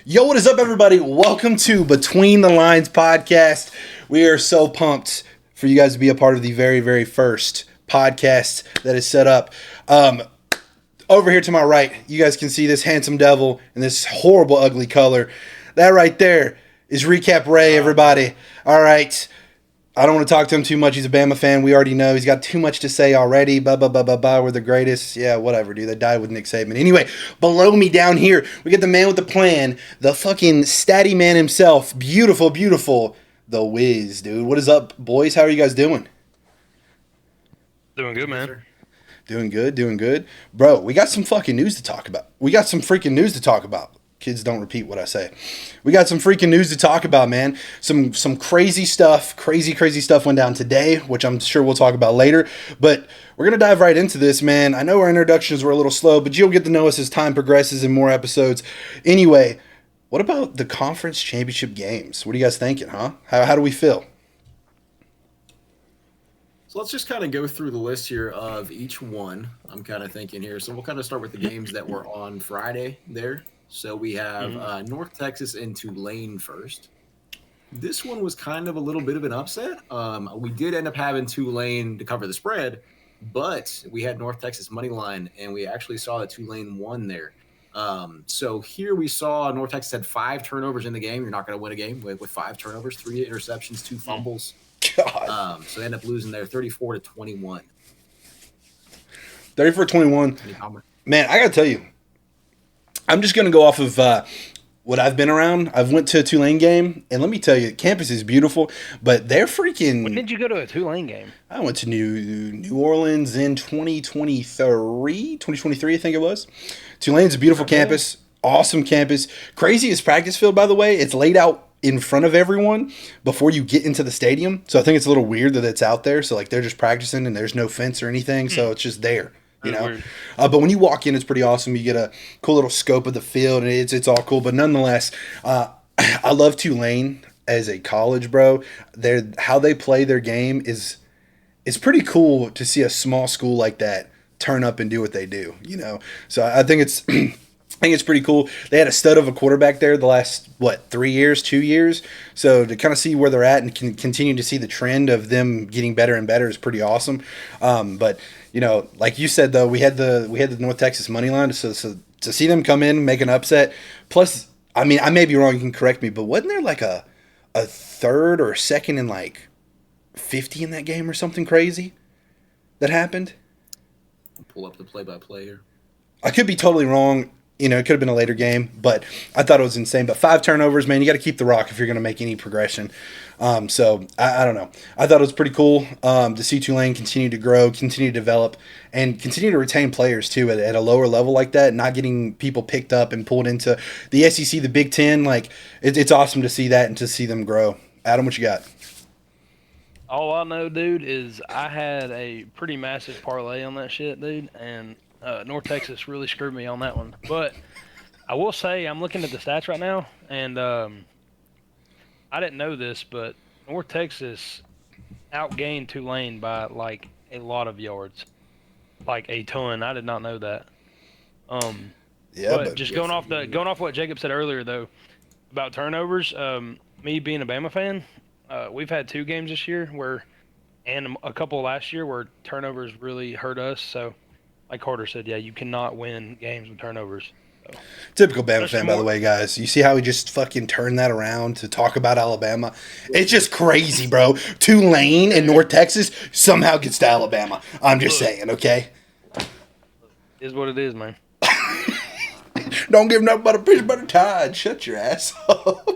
Yo, what is up, everybody? Welcome to Between the Lines podcast. We are so pumped for you guys to be a part of the very, very first podcast that is set up. Over here to my right, you guys can see this handsome devil in this horrible, ugly color. That right there is Recap Ray, everybody. All right. I don't want to talk to him too much. He's a Bama fan. We already know. He's got too much to say already. We're the greatest. Yeah, whatever, dude. They died with Nick Saban. Anyway, below me down here, we get the man with the plan, the fucking statty man himself. Beautiful, beautiful. The Wiz, dude. What is up, boys? How are you guys doing? Doing good, man. Doing good, doing good. Bro, we got some fucking news to talk about. We got some freaking news to talk about. Kids don't repeat what I say. We got some freaking news to talk about, man. Some crazy stuff, crazy stuff went down today, which I'm sure we'll talk about later. But we're going to dive right into this, man. I know our introductions were a little slow, but you'll get to know us as time progresses in more episodes. Anyway, what about the conference championship games? What are you guys thinking, huh? How do we feel? So let's just kind of go through the list here of each one. I'm kind of thinking here. So we'll kind of start with the games that were on Friday there. So we have North Texas and Tulane first. This one was kind of a little bit of an upset. We did end up having Tulane to cover the spread, but we had North Texas money line, and we actually saw that Tulane won there. So here we saw North Texas had 5 turnovers in the game. You're not going to win a game with 5 turnovers, 3 interceptions, 2 fumbles. God. So they end up losing there 34-21. 34-21. Man, I got to tell you, I'm just going to go off of what I've been around. I've went to a Tulane game, and let me tell you, campus is beautiful, but they're freaking... When did you go to a Tulane game? I went to New Orleans in 2023, I think it was. Tulane's a beautiful campus, awesome campus. Craziest practice field, by the way. It's laid out in front of everyone before you get into the stadium, so I think it's a little weird that it's out there. So, like, they're just practicing, and there's no fence or anything, so it's just there. You know, but when you walk in, it's pretty awesome. You get a cool little scope of the field, and it's all cool. But nonetheless, I love Tulane as a college, bro. How they play their game is pretty cool to see a small school like that turn up and do what they do. You know, so I think it's pretty cool. They had a stud of a quarterback there the last 2 years. So to kind of see where they're at and can continue to see the trend of them getting better and better is pretty awesome. But you know, like you said though, we had the North Texas money line, so to see them come in, make an upset. Plus, I mean, I may be wrong. You can correct me, but wasn't there like a third or second and like 50 in that game or something crazy that happened? I'll pull up the play-by-play here. I could be totally wrong. You know, it could have been a later game, but I thought it was insane. But 5 turnovers, man, you got to keep the rock if you're going to make any progression. So I don't know. I thought it was pretty cool to see Tulane continue to grow, continue to develop, and continue to retain players too at a lower level like that. Not getting people picked up and pulled into the SEC, the Big Ten. Like it's awesome to see that and to see them grow. Adam, what you got? All I know, dude, is I had a pretty massive parlay on that shit, dude, and North Texas really screwed me on that one. But I will say I'm looking at the stats right now, and I didn't know this, but North Texas outgained Tulane by like a lot of yards, like a ton. I did not know that. But just going off what Jacob said earlier though about turnovers, me being a Bama fan, we've had 2 games this year and a couple last year where turnovers really hurt us. So, like Carter said, yeah, you cannot win games with turnovers. So. Typical Bama fan, by the way, guys. You see how he just fucking turned that around to talk about Alabama? It's just crazy, bro. Tulane and North Texas somehow gets to Alabama. I'm just saying, okay? Is what it is, man. Don't give nothing but a fish butter tide. Shut your ass up.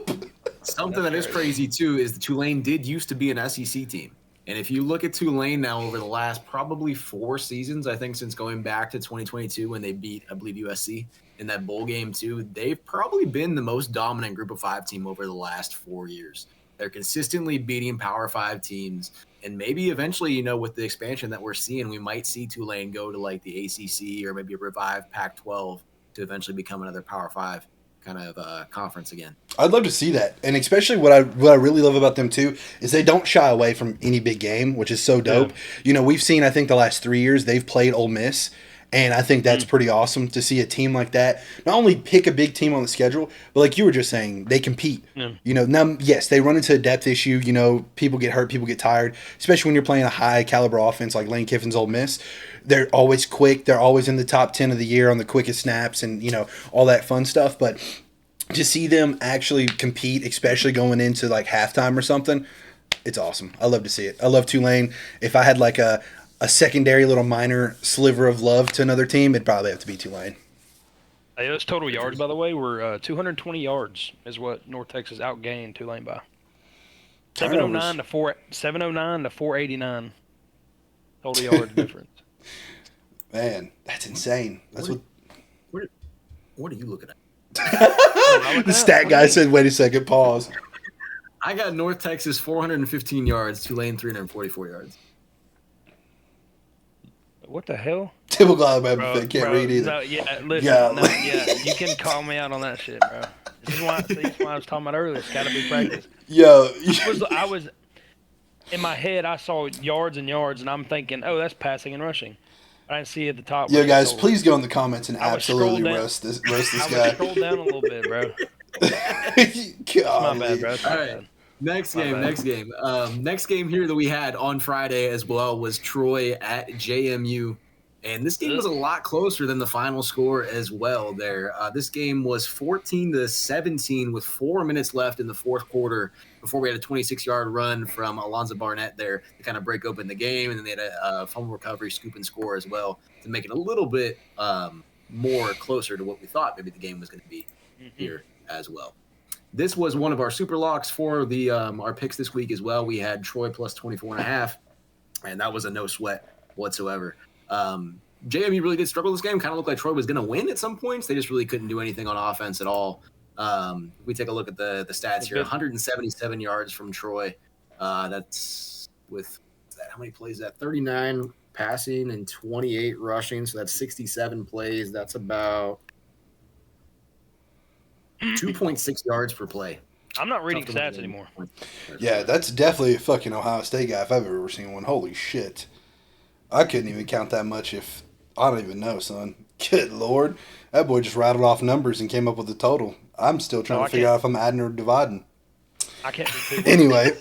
Something that is crazy, too, is the Tulane did used to be an SEC team. And if you look at Tulane now over the last probably 4 seasons, I think since going back to 2022 when they beat, I believe, USC in that bowl game too, they've probably been the most dominant Group of 5 team over the last 4 years. They're consistently beating Power 5 teams. And maybe eventually, you know, with the expansion that we're seeing, we might see Tulane go to like the ACC or maybe a revived Pac-12 to eventually become another Power 5 kind of conference again. I'd love to see that, and especially what I really love about them too is they don't shy away from any big game, which is so dope. Yeah. You know, we've seen, I think the last 3 years they've played Ole Miss, And I think that's pretty awesome to see a team like that not only pick a big team on the schedule, but like you were just saying, they compete. Yeah. You know, now, yes, they run into a depth issue. You know, people get hurt, people get tired, especially when you're playing a high caliber offense like Lane Kiffin's Ole Miss. They're always quick. They're always in the top 10 of the year on the quickest snaps and, you know, all that fun stuff. But to see them actually compete, especially going into like halftime or something, it's awesome. I love to see it. I love Tulane. If I had like a secondary little minor sliver of love to another team, it'd probably have to be Tulane. Hey, those total yards, by the way, were 220 yards is what North Texas outgained Tulane by. 709 to 489 total yards difference. Man, that's insane. That's What are you looking at? the stat guy said. Wait a second, pause. I got North Texas 415 yards, Tulane 344 yards. What the hell? Typical Alabama fan, can't read either. No, listen, you can call me out on that shit, bro. This is why I was talking about earlier. It's got to be practice. Yo, I was in my head. I saw yards and yards, and I'm thinking, oh, that's passing and rushing. I didn't see at the top. Yo, guys, please go in the comments and absolutely roast this guy. I would scroll down a little bit, bro. God, my bad, bro. All right. Next game. Next game here that we had on Friday as well was Troy at JMU. And this game was a lot closer than the final score as well there. This game was 14-17 with 4 minutes left in the fourth quarter before we had a 26-yard run from Alonzo Barnett there to kind of break open the game. And then they had a fumble recovery, scoop and score as well to make it a little bit more closer to what we thought maybe the game was going to be here as well. This was one of our super locks for the our picks this week as well. We had Troy plus 24.5, and that was a no sweat whatsoever. JMU really did struggle this game. Kind of looked like Troy was going to win at some points. They just really couldn't do anything on offense at all. We take a look at the stats here. 177 yards from Troy. That's with how many plays is that? 39 passing and 28 rushing. So that's 67 plays. That's about 2.6 yards per play. I'm not reading stats anymore. Yeah, that's definitely a fucking Ohio State guy if I've ever seen one. Holy shit. I couldn't even count that much if I don't even know, son. Good Lord. That boy just rattled off numbers and came up with a total. I'm still trying to figure out if I'm adding or dividing. I can't do Anyway.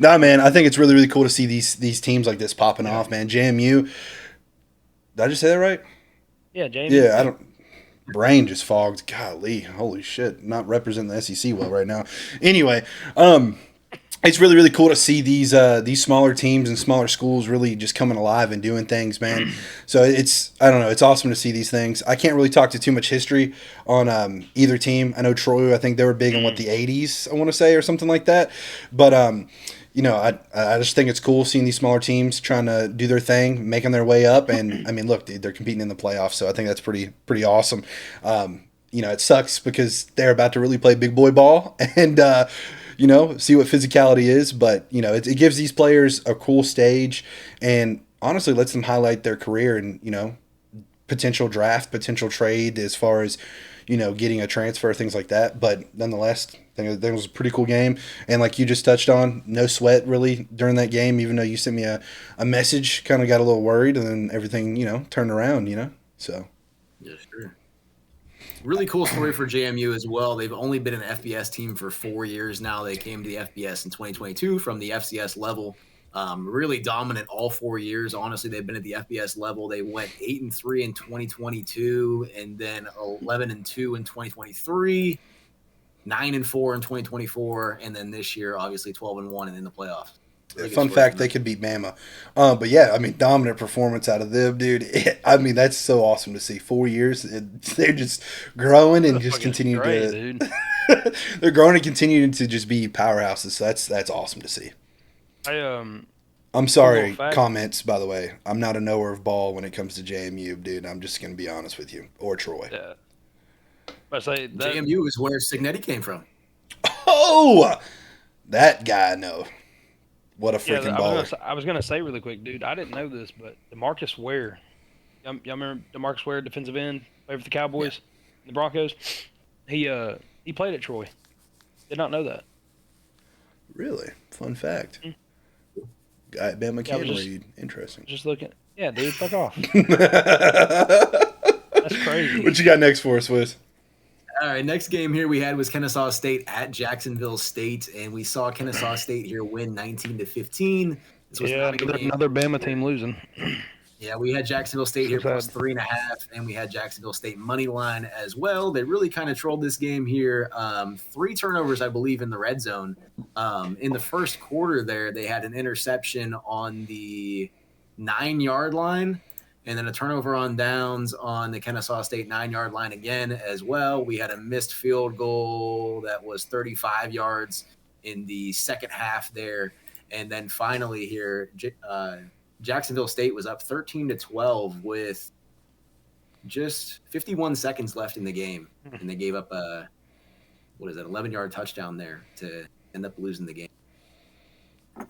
Nah, man, I think it's really, really cool to see these teams like this popping off, man. JMU. Did I just say that right? Yeah, JMU. Yeah, I don't. Brain just fogged. Golly, holy shit! Not representing the SEC well right now. Anyway, it's really, really cool to see these smaller teams and smaller schools really just coming alive and doing things, man. So I don't know, it's awesome to see these things. I can't really talk to too much history on either team. I know Troy, I think they were big in the 80s, I want to say, or something like that. But you know, I just think it's cool seeing these smaller teams trying to do their thing, making their way up. And I mean, look, dude, they're competing in the playoffs, so I think that's pretty awesome. You know, it sucks because they're about to really play big boy ball and you know, see what physicality is. But you know, it gives these players a cool stage, and honestly, lets them highlight their career and, you know, potential draft, potential trade as far as, you know, getting a transfer, things like that. But nonetheless, I think it was a pretty cool game. And like you just touched on, no sweat really during that game, even though you sent me a message, kind of got a little worried, and then everything, you know, turned around, you know. So yeah, sure. Really cool story for JMU as well. They've only been an FBS team for 4 years now. They came to the FBS in 2022 from the FCS level. Really dominant all 4 years. Honestly, they've been at the FBS level. They went 8-3 in 2022, and then 11-2 in 2023, 9-4 in 2024, and then this year, obviously 12-1 and in the playoffs. Really fun fact, they could beat Bama. But yeah, I mean, dominant performance out of them, dude. I mean, that's so awesome to see. 4 years, they're just growing and just continue to. They're growing and continuing to just be powerhouses. So that's awesome to see. I'm sorry, comments, by the way. I'm not a knower of ball when it comes to JMU, dude. I'm just going to be honest with you. Or Troy. Yeah. I say that, JMU is where Signetti came from. Oh! That guy, no. What a freaking baller. I was going to say really quick, dude, I didn't know this, but DeMarcus Ware. Y'all remember DeMarcus Ware, defensive end, played for the Cowboys, the Broncos? He played at Troy. Did not know that. Really? Fun fact. Guy at Bama can read. Interesting. Just looking Yeah, dude, fuck off. What That's crazy. you got next for us, Wiz? All right, next game here we had was Kennesaw State at Jacksonville State, and we saw Kennesaw State here win 19-15. This was Yeah, not a good game. another Bama team losing. Yeah, we had Jacksonville State here So plus sad. 3.5, and we had Jacksonville State money line as well. They really kind of trolled this game here. 3 turnovers, I believe, in the red zone. In the first quarter there, they had an interception on the 9-yard line, and then a turnover on downs on the Kennesaw State 9-yard line again as well. We had a missed field goal that was 35 yards in the second half there. And then finally here, Jacksonville State was up 13-12 with just 51 seconds left in the game, and they gave up a 11-yard touchdown there to end up losing the game. Kind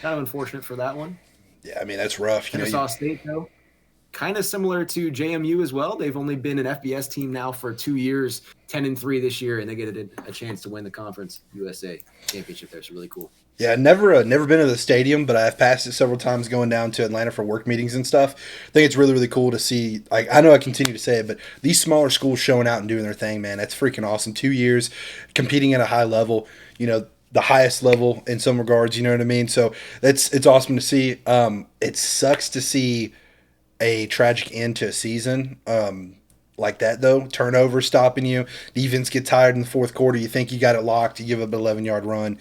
of unfortunate for that one. Yeah, I mean that's rough. Kennesaw State though, kind of similar to JMU as well. They've only been an FBS team now for 2 years, 10-3 this year, and they get a chance to win the Conference USA championship there. So really cool. Yeah, never been to the stadium, but I've passed it several times going down to Atlanta for work meetings and stuff. I think it's really, really cool to see. Like, I know I continue to say it, but these smaller schools showing out and doing their thing, man, that's freaking awesome. 2 years competing at a high level, the highest level in some regards, you know what I mean? So it's awesome to see. It sucks to see a tragic end to a season like that, though. Turnover stopping you. Defense get tired in the fourth quarter. You think you got it locked. You give up an 11-yard run.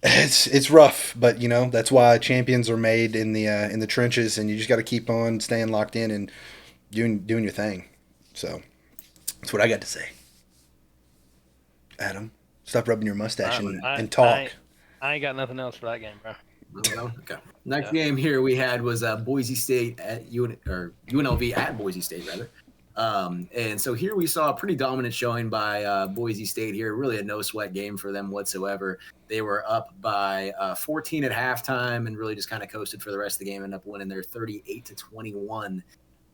It's rough, but that's why champions are made in the trenches, and you just got to keep on staying locked in and doing your thing. So that's what I got to say. Adam, stop rubbing your mustache and talk. I ain't got nothing else for that game, bro. Okay. Next game here we had was Boise State at UNLV at Boise State rather. And so here we saw a pretty dominant showing by Boise State here. Really a no sweat game for them whatsoever. They were up by 14 at halftime and really just kind of coasted for the rest of the game. Ended up winning their 38-21,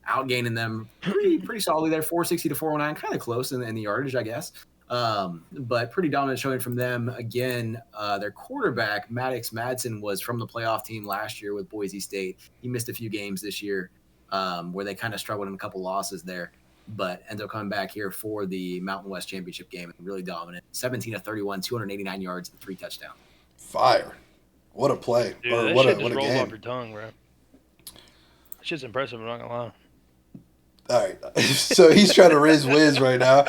outgaining them pretty solidly there, 460 to 409, kind of close in the yardage, I guess. But pretty dominant showing from them. Again, their quarterback, Maddox Madsen, was from the playoff team last year with Boise State. He missed a few games this year where they kind of struggled in a couple losses there, but ends up coming back here for the Mountain West Championship game and really dominant. 17-31, 289 yards, and 3 touchdowns. Fire. What a play. Dude, or that what shit a just rolls game. off your tongue, bro. That shit's impressive, I'm not going to lie. All right, so he's trying to raise Wiz right now.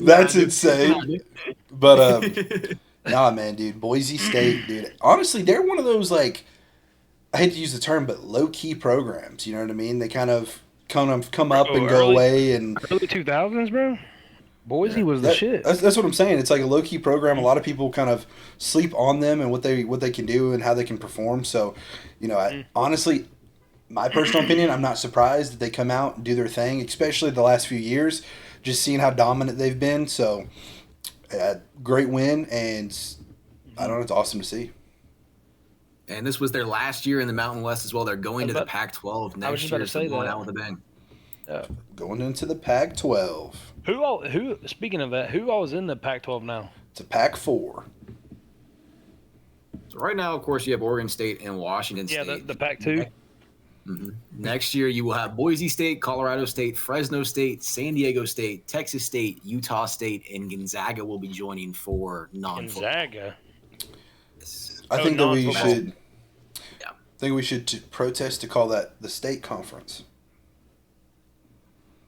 That's insane. But nah, man, dude, Boise State, dude. Honestly, they're one of those, like, I hate to use the term, but low key programs. You know what I mean? They kind of come up and go away. And early 2000s, bro. Boise was the shit. That's what I'm saying. It's like a low key program. A lot of people kind of sleep on them and what they can do and how they can perform. So, honestly, my personal opinion, I'm not surprised that they come out and do their thing, especially the last few years, just seeing how dominant they've been. So, great win, and I don't know, it's awesome to see. And this was their last year in the Mountain West as well. They're going to the Pac-12 next year, so going out with a bang. Going into the Pac-12. Who? Speaking of that, who all is in the Pac-12 now? It's a Pac-4. So right now, of course, you have Oregon State and Washington State. Yeah, the Pac-2. Mm-hmm. Next year, you will have Boise State, Colorado State, Fresno State, San Diego State, Texas State, Utah State, and Gonzaga will be joining for non-football. Gonzaga. I think that we should. Yeah. I think we should protest to call that the state conference.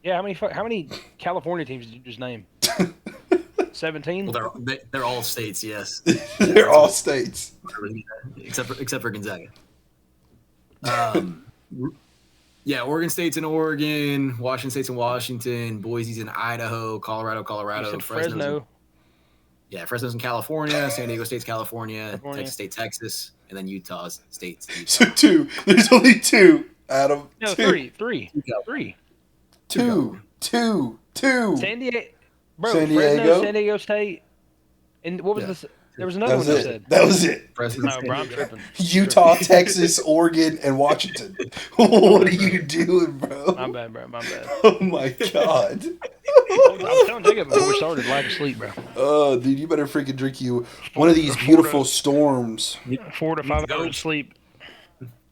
Yeah, how many California teams did you just name? 17. Well, they're all states, yes. They're all states, except for Gonzaga. Yeah, Oregon State's in Oregon, Washington State's in Washington, Boise's in Idaho, Colorado, Fresno. Fresno's in California, San Diego State's California, Texas State, Texas, and then Utah's State's Utah. So 2. There's only 2, Adam. No, 2. 3. 2. San Diego. Bro, San Diego? Fresno, San Diego State. And what was this? There was another one you said. That was it. No, bro, I'm tripping. Utah, Texas, Oregon, and Washington. What are you doing, bro? My bad, bro. My bad. Oh, my God. I was telling Jacob before we started, lack of sleep, bro. Oh, dude, you better freaking drink you one of these beautiful storms. 4 to 5 hours of sleep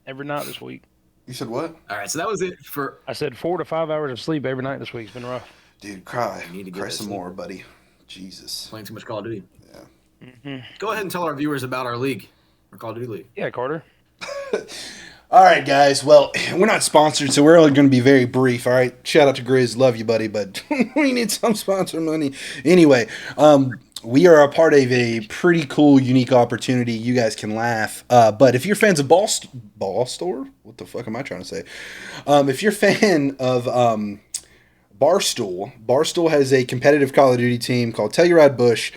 every night this week. You said what? All right, so that was it for. I said 4 to 5 hours of sleep every night this week. It's been rough. Dude, cry. You need to get Cry that some sleep. more, buddy. Jesus. Playing too much Call of Duty. Yeah. Go ahead and tell our viewers about our league, our Call of Duty league. Yeah, Carter. All right, guys. Well, we're not sponsored, so we're only going to be very brief. All right. Shout out to Grizz. Love you, buddy, but we need some sponsor money. Anyway, we are a part of a pretty cool, unique opportunity. You guys can laugh. But if you're fans of Ball Store, what the fuck am I trying to say? If you're a fan of Barstool has a competitive Call of Duty team called Telluride Bush,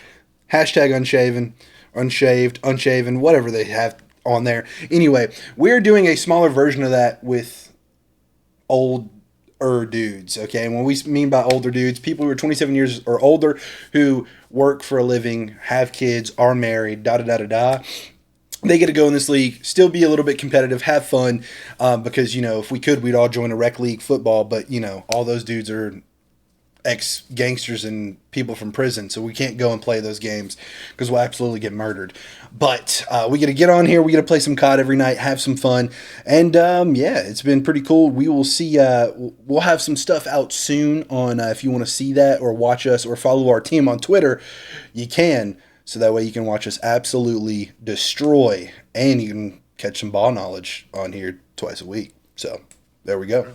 #unshaven, unshaven, whatever they have on there. Anyway, we're doing a smaller version of that with older dudes, okay? And what we mean by older dudes, people who are 27 years or older who work for a living, have kids, are married, da-da-da-da-da. They get to go in this league, still be a little bit competitive, have fun, because, you know, if we could, we'd all join a rec league football, but, you know, all those dudes are ex-gangsters and people from prison, so we can't go and play those games because we'll absolutely get murdered. But we get to get on here, we get to play some COD every night, have some fun, and yeah, it's been pretty cool. We will see, we'll have some stuff out soon on if you want to see that or watch us or follow our team on Twitter, you can, so that way you can watch us absolutely destroy, and you can catch some ball knowledge on here twice a week. So there we go.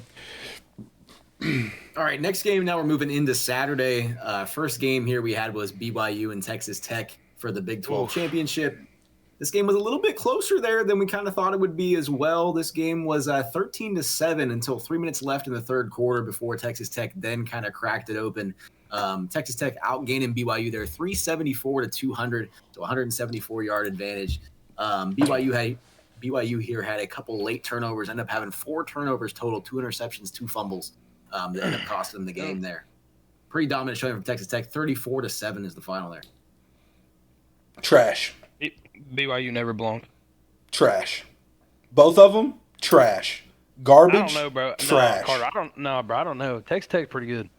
All right, next game. Now we're moving into Saturday. First game here we had was BYU and Texas Tech for the Big 12 championship. This game was a little bit closer there than we kind of thought it would be as well. This game was 13-7 until 3 minutes left in the third quarter before Texas Tech then kind of cracked it open. Texas Tech outgaining BYU there 374 to 200, to 174-yard advantage. BYU here had a couple late turnovers, ended up having 4 turnovers total, 2 interceptions, 2 fumbles. That ended up costing them the game there. Pretty dominant showing from Texas Tech. 34-7 is the final there. Trash. BYU never belonged. Trash. Both of them, trash. Garbage, I don't know, bro. trash. No, Carter, I don't know. Texas Tech's pretty good.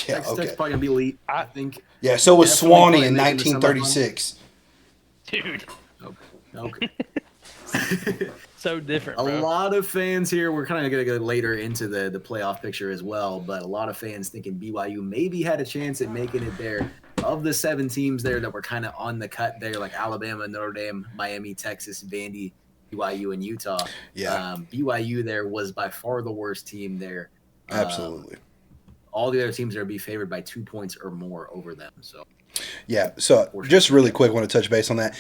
Yeah, Texas okay. Tech's probably going to be elite, I think. Yeah, so was Definitely Swanee probably in making the 1936. Dude, Okay. so different, A bro. lot of fans here, we're kind of going to go later into the playoff picture as well, but a lot of fans thinking BYU maybe had a chance at making it there. Of the 7 teams there that were kind of on the cut there, like Alabama, Notre Dame, Miami, Texas, Vandy, BYU, and Utah. Yeah. BYU there was by far the worst team there. Absolutely. All the other teams there would be favored by 2 points or more over them. So Yeah, so just really quick, want to touch base on that.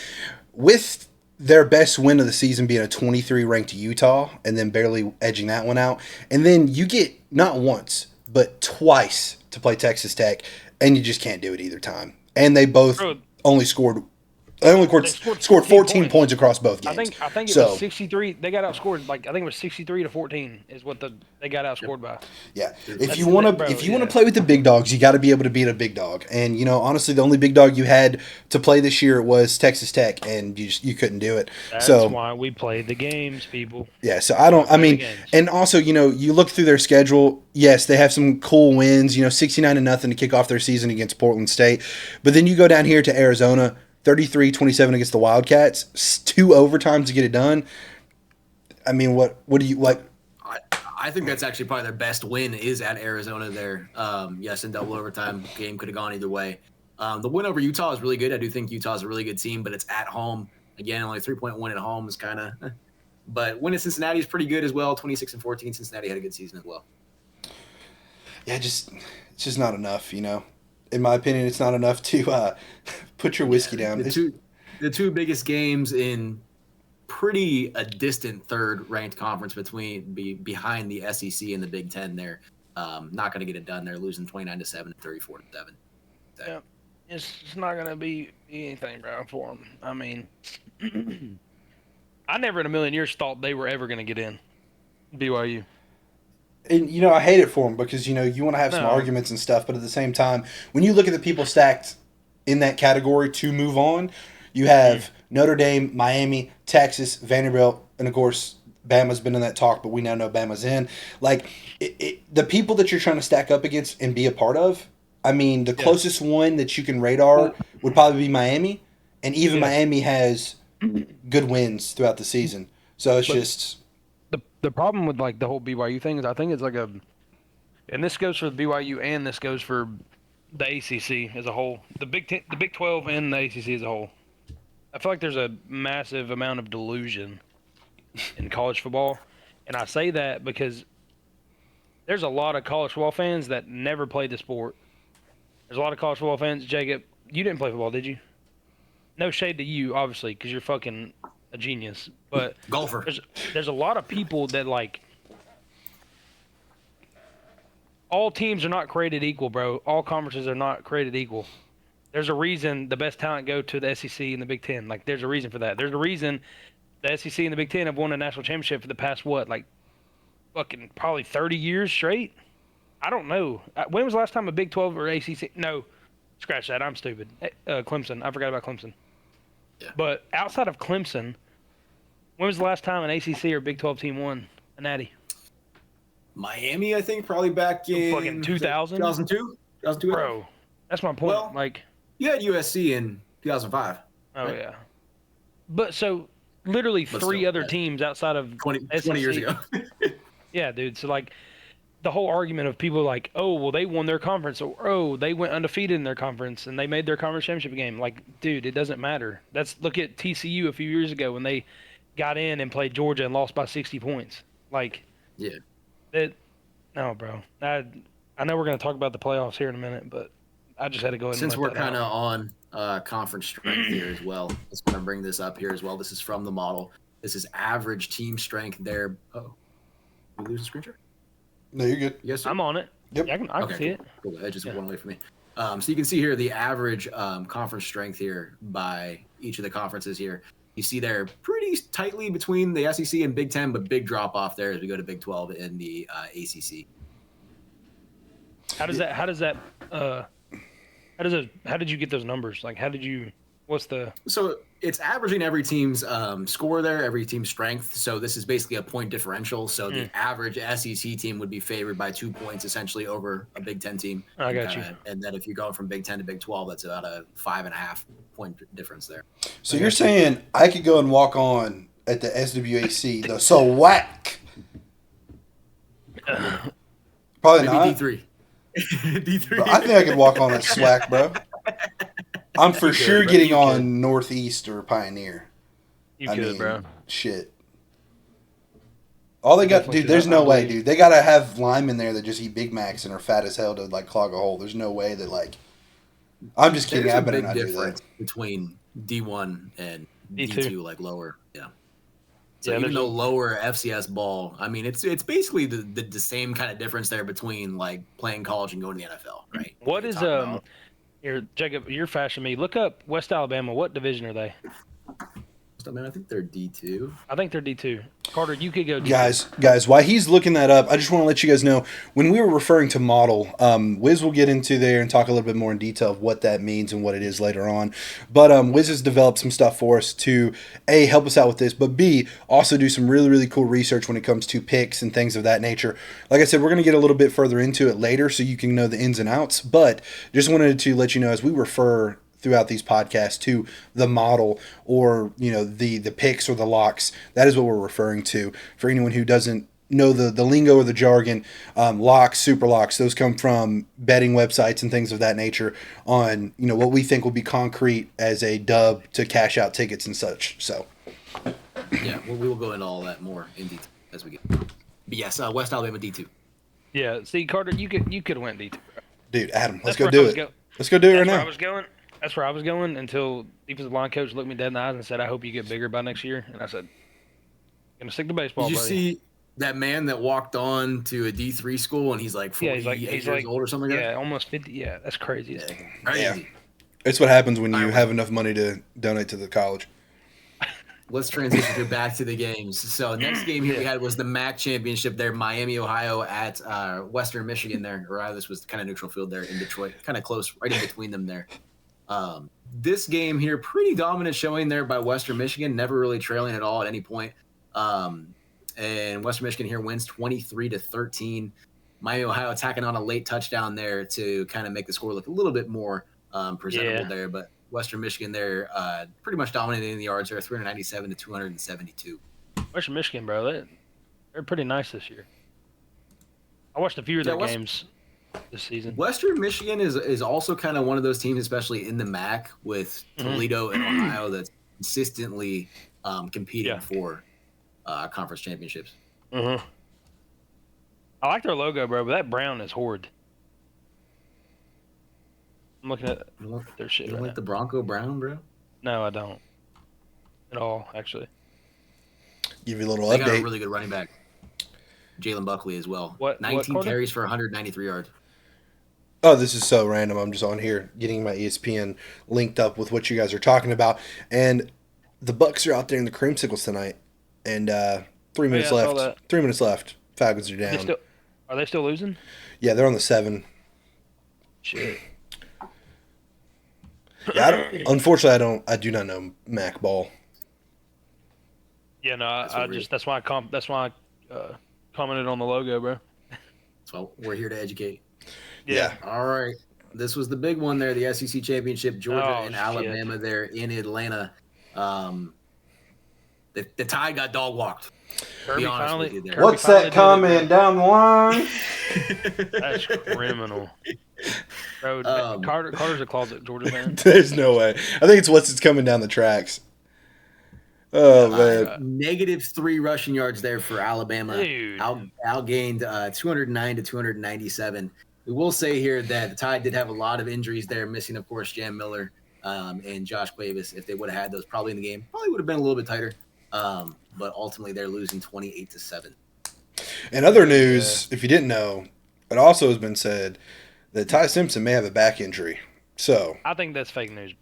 With their best win of the season being a 23-ranked Utah and then barely edging that one out, and then you get not once, but twice to play Texas Tech, and you just can't do it either time. And they both only scored They only scored 14 points across both games. I think it was 63. They got outscored I think it was 63-14 is what they got outscored by. Yeah, if you want to play with the big dogs, you got to be able to beat a big dog. And honestly, the only big dog you had to play this year was Texas Tech, and you couldn't do it. That's why we played the games, people. Yeah, so and also you look through their schedule. Yes, they have some cool wins. 69-0 to kick off their season against Portland State, but then you go down here to Arizona. 33-27 against the Wildcats. 2 overtimes to get it done. I mean, what do you like? I think that's actually probably their best win is at Arizona there. Yes, in double overtime. Game could have gone either way. The win over Utah is really good. I do think Utah is a really good team, but it's at home. Again, only 3-point win at home is kind of but win at Cincinnati is pretty good as well. 26-14. Cincinnati had a good season as well. Yeah, it's just not enough, In my opinion, it's not enough to put your whiskey down. The two biggest games in pretty a distant third ranked conference behind the SEC and the Big Ten there. Not going to get it done. They're losing 29-7 and 34-7. Yeah, it's not going to be anything, bro, for them. I mean, I never in a million years thought they were ever going to get in. BYU. And, I hate it for them because, you want to have some arguments and stuff. But at the same time, when you look at the people stacked in that category to move on, you have Notre Dame, Miami, Texas, Vanderbilt, and, of course, Bama's been in that talk, but we now know Bama's in. Like, the people that you're trying to stack up against and be a part of, I mean, the closest one that you can radar would probably be Miami. And even Miami has good wins throughout the season. So it's just... the problem with like the whole BYU thing is I think it's like and this goes for the BYU and this goes for the ACC as a whole, the Big 12 and the ACC as a whole. I feel like there's a massive amount of delusion in college football, and I say that because there's a lot of college football fans that never played the sport. There's a lot of college football fans. Jacob, you didn't play football, did you? No shade to you, obviously, because you're fucking a genius. But Golfer. there's a lot of people that like. All teams are not created equal, bro. All conferences are not created equal. There's a reason the best talent go to the SEC and the Big Ten. Like, there's a reason for that. There's a reason the SEC and the Big Ten have won a national championship for the past like fucking probably 30 years straight. I don't know. When was the last time a Big 12 or ACC? No, scratch that. I'm stupid. Clemson. I forgot about Clemson. Yeah. But outside of Clemson, when was the last time an ACC or Big 12 team won a natty? Miami, I think, probably back in Fucking 2000? 2002. Bro, that's my point. Well, like, you had USC in 2005. oh right? yeah. But so literally But three still, other yeah. teams outside of 20 SEC. years ago. Yeah, dude. So like the whole argument of people like, oh, well, they won their conference, or oh, they went undefeated in their conference and they made their conference championship game. Like, dude, it doesn't matter. Look at TCU a few years ago when they got in and played Georgia and lost by 60 points. Like, Yeah. No, bro. I know we're gonna talk about the playoffs here in a minute, but I just had to go ahead and Since let we're that kind of out. on conference strength here as well, let's kind of bring this up here as well. This is from the model. This is average team strength there. Oh, we lose the screen share? No, you're good. Yes, I'm on it. Yep. Yeah, I can see it. Cool. It just Yeah. went away from me. So you can see here the average conference strength here by each of the conferences here. You see they're pretty tightly between the SEC and Big Ten, but big drop off there as we go to Big 12 and the ACC. How did you get those numbers? Like, what's the? So it's averaging every team's score there, every team's strength. So this is basically a point differential. So the average SEC team would be favored by 2 points essentially over a Big Ten team. I got you. And then if you go from Big Ten to Big 12, that's about a 5.5 point difference there. So you're saying I could go and walk on at the SWAC, the SWAC? Probably Maybe not. D3. D3. Bro, I think I could walk on that SWAC, bro. I'm for sure bro. getting You on Northeast or Pioneer. You could, bro. Shit. All they got, Definitely dude. There's should. no I way, believe. dude. They gotta have linemen there that just eat Big Macs and are fat as hell to like clog a hole. There's no way that like. I'm just kidding. There's I a better big not do difference that. between D1 and D2. D2, like lower. Yeah. So Yeah, even there's though a- lower FCS ball, I mean, it's basically the same kind of difference there between like playing college and going to the NFL, right? What You're is talking about- here, Jacob? You're fashioning me. Look up West Alabama. What division are they? I mean, I think they're D2. I think they're D2. Carter, you could go D2. Guys, while he's looking that up, I just want to let you guys know when we were referring to model, Wiz will get into there and talk a little bit more in detail of what that means and what it is later on. But Wiz has developed some stuff for us to A, help us out with this, but B, also do some really, really cool research when it comes to picks and things of that nature. Like I said, we're going to get a little bit further into it later so you can know the ins and outs, but just wanted to let you know as we refer throughout these podcasts to the model or the picks or the locks, that is what we're referring to. For anyone who doesn't know the lingo or the jargon, locks, super locks, those come from betting websites and things of that nature on what we think will be concrete as a dub to cash out tickets and such. So Yeah, well, we will go into all that more in detail as we get. But yes, West Alabama D2. Yeah. See, Carter, you could have went D2. dude, Adam, let's That's go where I do was it. go- Let's go do it right That's where I now. was going. That's where I was going until defensive line coach looked me dead in the eyes and said, "I hope you get bigger by next year." And I said, "Gonna stick to baseball." Did you buddy." see that man that walked on to a D3 school and he's like 48 years old or something like yeah, that? almost 50. Yeah, that's crazy. Yeah, crazy. Yeah. It's what happens when you Alright. have enough money to donate to the college. Let's transition here back to the games. So next game here we had was the MAC championship there, Miami, Ohio at Western Michigan there. Or this was kind of neutral field there in Detroit, kind of close, right in between them there. This game here, pretty dominant showing there by Western Michigan, never really trailing at all at any point. And Western Michigan here wins 23-13. Miami, Ohio attacking on a late touchdown there to kind of make the score look a little bit more presentable Yeah. there. But Western Michigan there pretty much dominating the yards there, 397 to 272. Western Michigan, bro. They're pretty nice this year. I watched a few of Yeah, their games this season. Western Michigan is also kind of one of those teams, especially in the MAC with Toledo and Ohio, that's consistently competing for conference championships. I like their logo, bro, but that brown is horrid. I'm looking at their shit. You don't right like the Bronco Brown, bro? No, I don't. At all, actually. Give you a little They got a update. really good running back, Jalen Buckley as well. What 19 carries for 193 yards. Oh, this is so random. I'm just on here getting my ESPN linked up with what you guys are talking about. And the Bucks are out there in the creamsicles tonight. And 3 minutes I saw left. that. 3 minutes left. Falcons are down. Are they still losing? Yeah, they're on the 7. Shit. Yeah, unfortunately, I do not know Mac ball. Yeah, no, that's why I commented on the logo, bro. So we're here to educate. Yeah. All right. This was the big one there, the SEC Championship, Georgia and shit. Alabama there in Atlanta. The Tide got dog walked. Kirby Be honest finally. with you there. Kirby What's finally that did comment it, down the line? That's criminal. Bro, Carter's a closet Georgia fan. There's no way. I think it's what's coming down the tracks. Oh, man. -3 rushing yards there for Alabama. Dude. Outgained 209 to 297. We will say here that the Tide did have a lot of injuries there, missing, of course, Jam Miller and Josh Cuevas. If they would have had those probably in the game, probably would have been a little bit tighter. But ultimately, they're losing 28-7. In other news, if you didn't know, it also has been said that Ty Simpson may have a back injury. So I think that's fake news.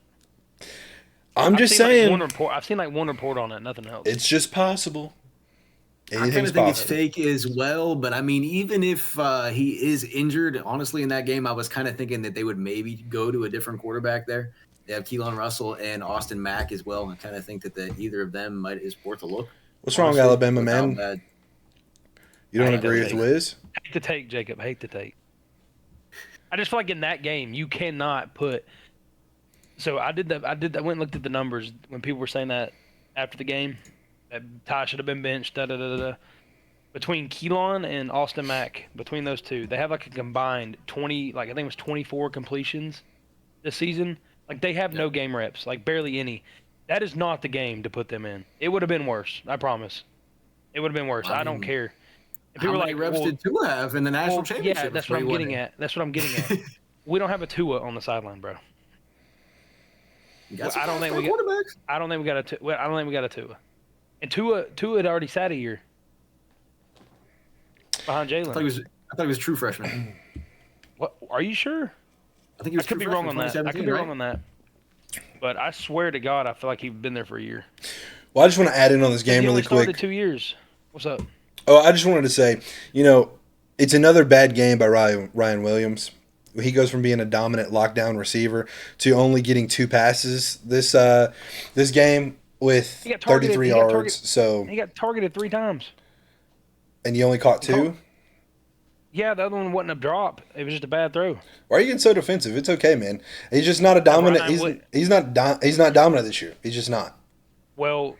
I'm just saying. I've seen like one report on it, nothing else. It's just possible. I kind of think it's fake as well, but I mean, even if he is injured, honestly, in that game, I was kind of thinking that they would maybe go to a different quarterback there. They have Keelan Russell and Austin Mack as well. I kind of think that either of them is worth a look. What's wrong, Alabama, man? You don't agree with Wiz? Hate to take, Jacob. Hate to take. I just feel like in that game, you cannot put. So I did that. I went and looked at the numbers when people were saying that after the game. That Ty should have been benched. Between Keelan and Austin Mack, between those two, they have like a combined 20. Like I think it was 24 completions this season. Like they have no game reps, like barely any. That is not the game to put them in. It would have been worse. I promise. It would have been worse. I don't care. If people how many reps did Tua have in the national championship? Yeah, that's what I'm getting at. That's what I'm getting at. We don't have a Tua on the sideline, bro. I don't think we got a Tua. And Tua had already sat a year behind Jalen. I thought he was a true freshman. What? Are you sure? I think he was. I could be wrong on that. I could be wrong on that. But I swear to God, I feel like he's been there for a year. Well, I just want to add in on this game really quick. Started 2 years. What's up? Oh, I just wanted to say, it's another bad game by Ryan Williams. He goes from being a dominant lockdown receiver to only getting 2 passes this game with 33 yards. So he got targeted 3 times. And you only caught 2? Yeah, the other one wasn't a drop. It was just a bad throw. Why are you getting so defensive? It's okay, man. He's just not a dominant. He's not dominant this year. He's just not. Well,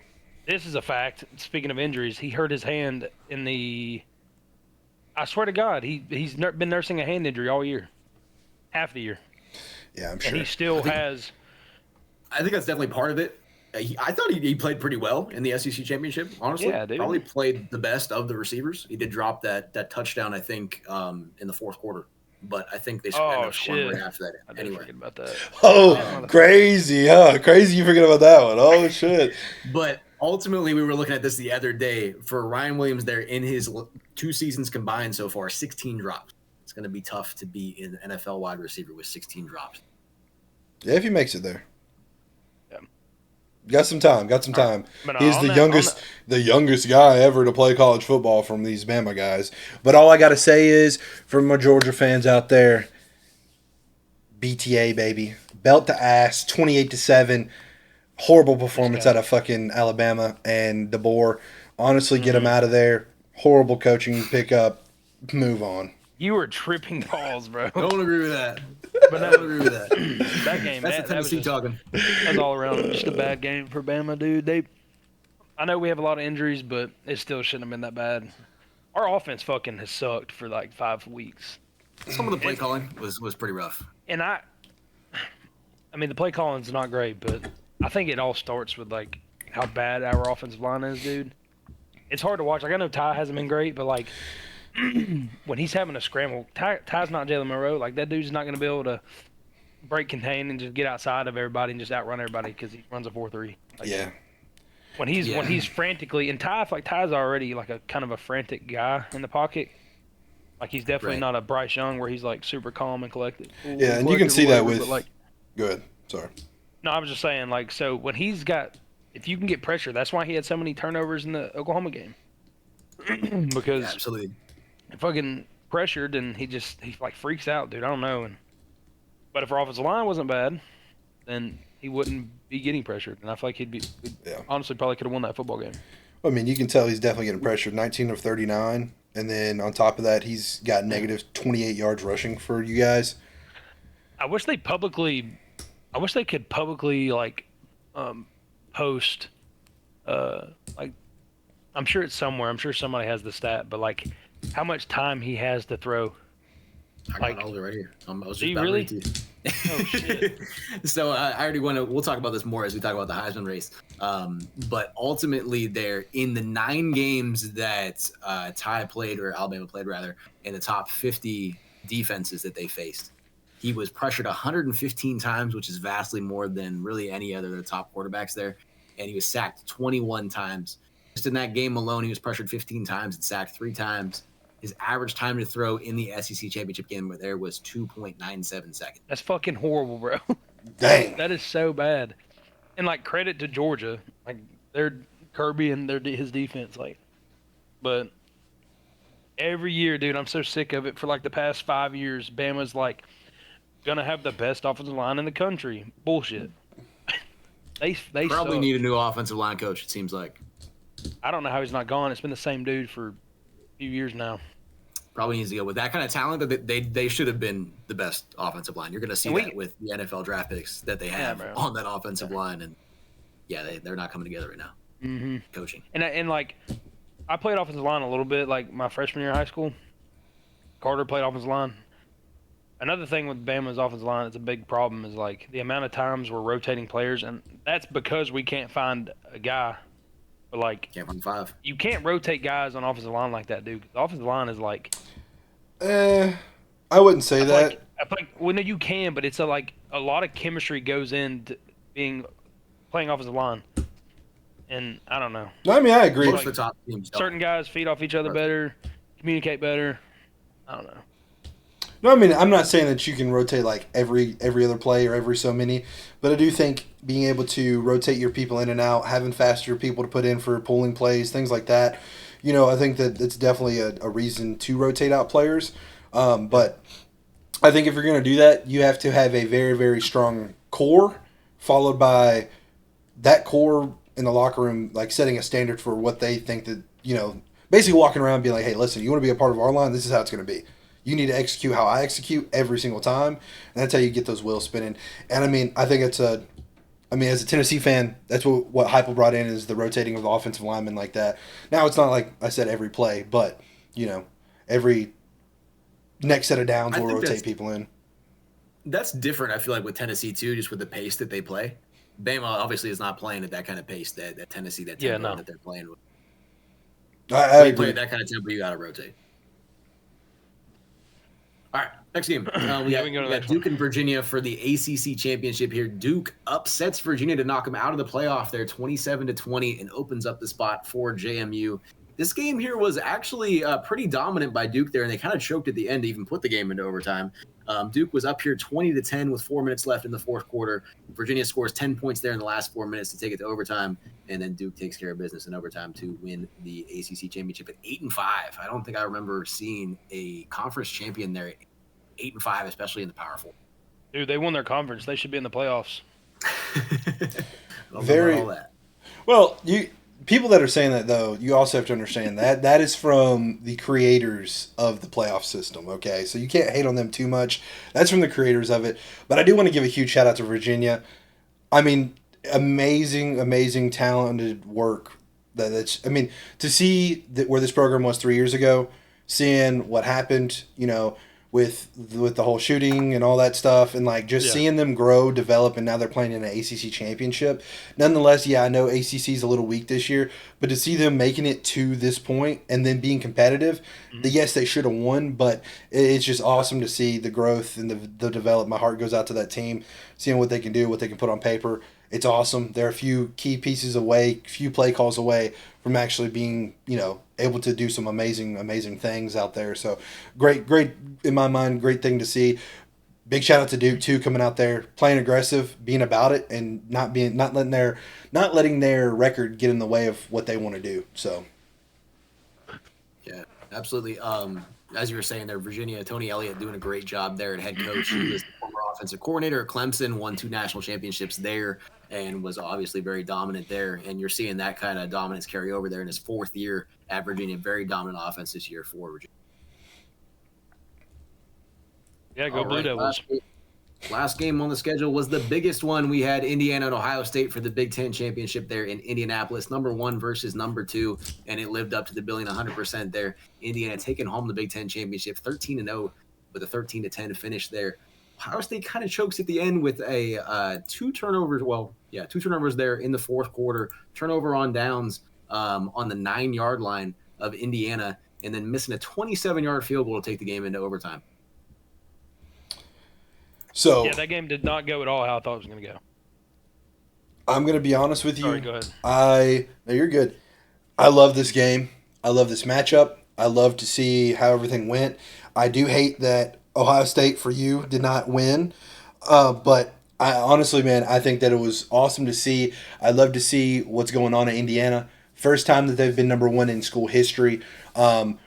this is a fact. Speaking of injuries, he hurt his hand in the. I swear to God, he's been nursing a hand injury all year, half the year. Yeah, I'm sure. And he still has. I think that's definitely part of it. I thought he played pretty well in the SEC championship. Honestly, yeah, dude. Probably played the best of the receivers. He did drop that touchdown, I think, in the fourth quarter. But I think they scored right after that. I didn't forget about that. Oh, crazy, huh? Crazy you forget about that one. Oh, shit. But ultimately, we were looking at this the other day. For Ryan Williams there in his 2 seasons combined so far, 16 drops. It's going to be tough to be an NFL wide receiver with 16 drops. Yeah, if he makes it there. Yeah. Got some time. But He's the youngest guy ever to play college football from these Bama guys. But all I got to say is, for my Georgia fans out there, BTA, baby. Belt to ass, 28-7. Horrible performance out of fucking Alabama and DeBoer. Honestly, get him out of there. Horrible coaching pickup. Move on. You were tripping balls, bro. Don't agree with that. But I don't agree with that. That game, that's the Tennessee talking. That was all around just a bad game for Bama, dude. I know we have a lot of injuries, but it still shouldn't have been that bad. our offense fucking has sucked for like 5 weeks. Some of the play calling was pretty rough. And I mean, the play calling's not great, but I think it all starts with like how bad our offensive line is, dude. It's hard to watch. Like I know Ty hasn't been great, but like when he's having a scramble, Ty's not Jalen Monroe. Like that dude's not going to be able to break contain and just get outside of everybody and just outrun everybody because he runs a 4-3. Like, Yeah. When he's frantically, and Ty's already like a kind of a frantic guy in the pocket. Like he's definitely not a Bryce Young where he's like super calm and collected. Yeah, and you can see that with. But, like, go ahead. Sorry. no, I was just saying, like, so when he's got, if you can get pressure, that's why he had so many turnovers in the Oklahoma game. Because absolutely, fucking pressured, and he like freaks out, dude. I don't know. But if our offensive line wasn't bad, then he wouldn't be getting pressured, and I feel like he'd honestly probably could have won that football game. I mean, you can tell he's definitely getting pressured. 19 of 39, and then on top of that, he's got negative 28 yards rushing for you guys. I wish they could publicly like post like I'm sure it's somewhere. I'm sure somebody has the stat, but like how much time he has to throw. I got all of it right here. I was just about really? ready to. Oh shit! So I already want to. We'll talk about this more as we talk about the Heisman race. But ultimately, there in the 9 games that Ty played, or Alabama played rather, in the top 50 defenses that they faced, he was pressured 115 times, which is vastly more than really any other of the top quarterbacks there, and he was sacked 21 times. Just in that game alone, he was pressured 15 times and sacked 3 times. His average time to throw in the SEC championship game there was 2.97 seconds. That's fucking horrible, bro. Dang. That is so bad. And like credit to Georgia, like they're Kirby and his defense, like. But every year, dude, I'm so sick of it. For like the past 5 years, Bama's like gonna have the best offensive line in the country. Bullshit. they probably suck. need a new offensive line coach. It seems like. I don't know how he's not gone. It's been the same dude for a few years now. Probably needs to go with that kind of talent. That they should have been the best offensive line. You're going to see that with the NFL draft picks that they have on that offensive line, and they're not coming together right now. Coaching and like I played offensive line a little bit, like my freshman year of high school. Carter played offensive line. Another thing with Bama's offensive line, it's a big problem, is like the amount of times we're rotating players, and that's because we can't find a guy. But like, can't find 5. You can't rotate guys on offensive line like that, dude. The offensive line is like. I wouldn't say that. I feel like, well, no, you can, but it's like a lot of chemistry goes into playing offensive line, and I don't know. No, I mean, I agree. Most of the top teams don't. Certain guys feed off each other better, communicate better. I don't know. No, I mean, I'm not saying that you can rotate like every other play or every so many, but I do think being able to rotate your people in and out, having faster people to put in for pulling plays, things like that, I think that it's definitely a reason to rotate out players. But I think if you're going to do that, you have to have a very, very strong core, followed by that core in the locker room, like setting a standard for what they think that, basically walking around being like, hey, listen, you want to be a part of our line? This is how it's going to be. You need to execute how I execute every single time, and that's how you get those wheels spinning. And I mean, I think as a Tennessee fan, that's what Heupel brought in, is the rotating of the offensive linemen like that. Now it's not like I said every play, but every next set of downs will rotate people in. That's different. I feel like with Tennessee too, just with the pace that they play. Bama obviously is not playing at that kind of pace that Tennessee that tempo that they're playing with. I agree. Play at that kind of tempo, you got to rotate. All right, next game. We got Duke and Virginia for the ACC championship here. Duke upsets Virginia to knock them out of the playoff there, 27-20, and opens up the spot for JMU. This game here was actually pretty dominant by Duke there, and they kind of choked at the end to even put the game into overtime. Duke was up here 20-10 with 4 minutes left in the fourth quarter. Virginia scores 10 points there in the last 4 minutes to take it to overtime, and then Duke takes care of business in overtime to win the ACC championship at 8-5. I don't think I remember seeing a conference champion there at 8-5, especially in the Power Four. Dude, they won their conference. They should be in the playoffs. Very well. People that are saying that, though, you also have to understand that is from the creators of the playoff system, okay? So you can't hate on them too much. That's from the creators of it. But I do want to give a huge shout-out to Virginia. I mean, amazing, amazing, talented work That's I mean, to see that where this program was 3 years ago, seeing what happened, with the whole shooting and all that stuff, and like just Yeah. seeing them grow, develop, and now they're playing in an ACC championship. Nonetheless, yeah, I know ACC is a little weak this year, but to see them making it to this point and then being competitive, yes, they should have won, but it's just awesome to see the growth and the develop. My heart goes out to that team, seeing what they can do, what they can put on paper. It's awesome. They're a few key pieces away, few play calls away from actually being, able to do some amazing things out there. So great in my mind, great thing to see. Big shout out to Duke too, coming out there, playing aggressive, being about it, and not letting their record get in the way of what they want to do. So Yeah, absolutely. As you were saying there, Virginia, Tony Elliott doing a great job there at head coach. He was the former offensive coordinator at Clemson, won 2 national championships there, and was obviously very dominant there. And you're seeing that kind of dominance carry over there in his 4th year at Virginia. Very dominant offense this year for Virginia. Yeah, go All Blue right, Devils. Last game on the schedule was the biggest one. We had Indiana and Ohio State for the Big Ten championship there in Indianapolis, number 1 versus number 2, and it lived up to the billing 100% there. Indiana taking home the Big Ten championship, 13-0 with a 13-10 finish there. Ohio State kind of chokes at the end with a 2 turnovers. Well, yeah, 2 turnovers there in the 4th quarter. Turnover on downs on the 9-yard line of Indiana, and then missing a 27-yard field goal to take the game into overtime. So Yeah, that game did not go at all how I thought it was going to go. I'm going to be honest with you. Sorry, go ahead. No, you're good. I love this game. I love this matchup. I love to see how everything went. I do hate that Ohio State, for you, did not win. But I honestly, man, I think that it was awesome to see. I love to see what's going on in Indiana. First time that they've been number 1 in school history. I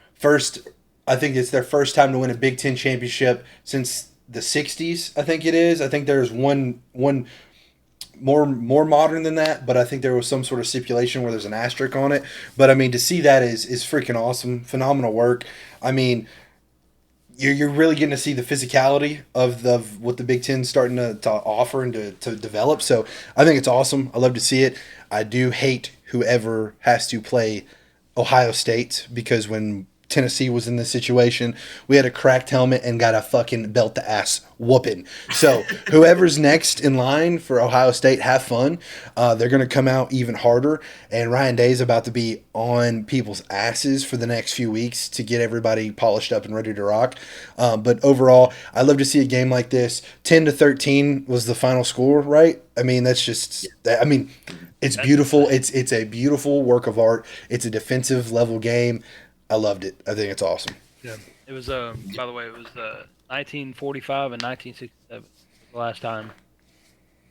think it's their first time to win a Big Ten championship since the 60s, I think it is. I think there's one more modern than that, but I think there was some sort of stipulation where there's an asterisk on it. But I mean, to see that is freaking awesome, phenomenal work. I mean, you're really getting to see the physicality of what the Big Ten's starting to offer and to develop. So I think it's awesome. I love to see it. I do hate whoever has to play Ohio State, because when Tennessee was in this situation, we had a cracked helmet and got a fucking belt to ass whooping. So whoever's next in line for Ohio State, have fun. They're going to come out even harder, and Ryan Day's about to be on people's asses for the next few weeks to get everybody polished up and ready to rock. But overall, I love to see a game like this. 10-13 was the final score, right? I mean, that's just, it's beautiful. It's a beautiful work of art. It's a defensive level game. I loved it. I think it's awesome. Yeah. It was, by the way, it was 1945 and 1967 the last time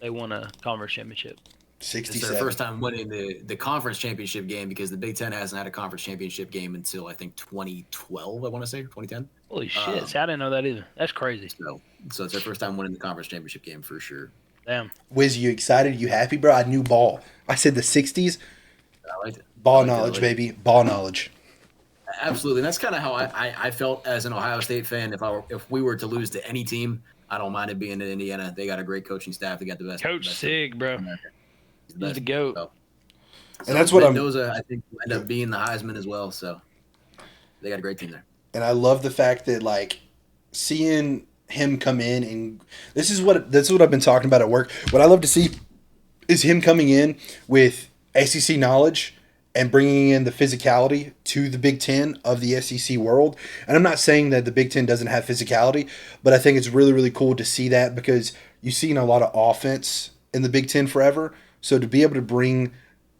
they won a conference championship. It's 67. their first time winning the conference championship game, because the Big Ten hasn't had a conference championship game until, I think, 2012, I want to say, 2010. Holy shit. See, I didn't know that either. That's crazy. So it's their first time winning the conference championship game for sure. Damn. Wiz, you excited? You happy, bro? I knew ball. I said the 60s. I liked it. Ball I liked it. knowledge, baby. Ball knowledge. Absolutely. And that's kind of how I felt as an Ohio State fan. If we were to lose to any team, I don't mind it being in Indiana. They got a great coaching staff. They got the best. Coach Sig, bro. He's the GOAT. So And that's what Mendoza, I think, will end up being the Heisman as well. So they got a great team there. And I love the fact that, like, seeing him come in, and this is what I've been talking about at work. What I love to see is him coming in with ACC knowledge and bringing in the physicality to the Big Ten of the SEC world. And I'm not saying that the Big Ten doesn't have physicality, but I think it's really, really cool to see that, because you've seen a lot of offense in the Big Ten forever. So to be able to bring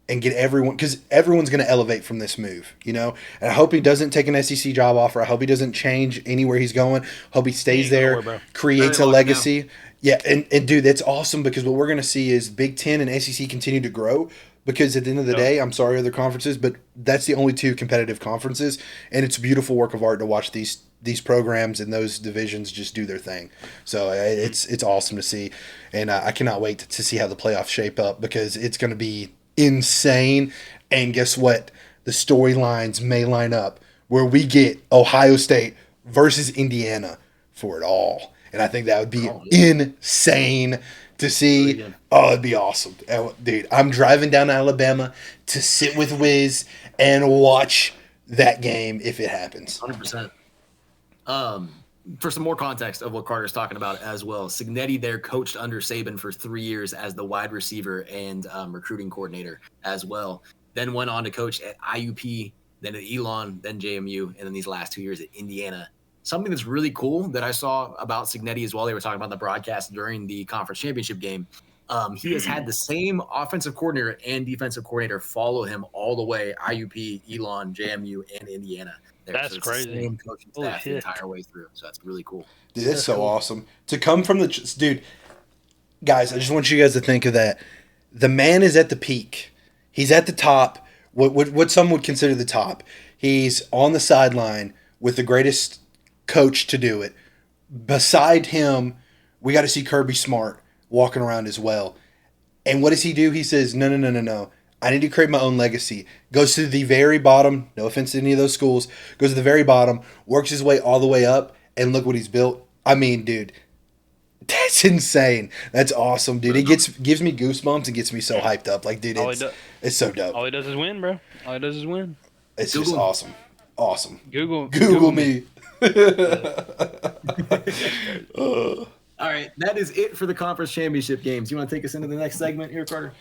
and get everyone, because everyone's going to elevate from this move, And I hope he doesn't take an SEC job offer. I hope he doesn't change anywhere he's going. Hope he stays there, creates a legacy. Yeah, and dude, that's awesome, because what we're going to see is Big Ten and SEC continue to grow. Because at the end of the day, I'm sorry other conferences, but that's the only 2 competitive conferences, and it's a beautiful work of art to watch these programs and those divisions just do their thing. So it's awesome to see, and I cannot wait to see how the playoffs shape up, because it's going to be insane. And guess what? The storylines may line up where we get Ohio State versus Indiana for it all, and I think that would be insane to see. Really good. Oh, it'd be awesome, dude. I'm driving down to Alabama to sit with Wiz and watch that game if it happens. 100%. For some more context of what Carter's talking about as well, Cignetti there coached under Saban for 3 years as the wide receiver and recruiting coordinator as well. Then went on to coach at IUP, then at Elon, then JMU, and then these last 2 years at Indiana. Something that's really cool that I saw about Cignetti as well, they were talking about the broadcast during the conference championship game. He has had the same offensive coordinator and defensive coordinator follow him all the way, IUP, Elon, JMU, and Indiana. That's it's crazy. The same coaching Holy staff the shit. entire way through. So that's really cool. Dude, that's so awesome to come from the dude. Guys, I just want you guys to think of that. The man is at the peak. He's at the top. What some would consider the top. He's on the sideline with the greatest coach to do it. Beside him, we got to see Kirby Smart walking around as well. And what does he do? He says, no. I need to create my own legacy. Goes to the very bottom. No offense to any of those schools. Goes to the very bottom. Works his way all the way up. And look what he's built. I mean, dude, that's insane. That's awesome, dude. It gives me goosebumps and gets me so hyped up. Like, dude, it's so dope. All he does is win, bro. All he does is win. It's just awesome. Awesome. Google me. All right, that is it for the conference championship games. You want to take us into the next segment here, Carter?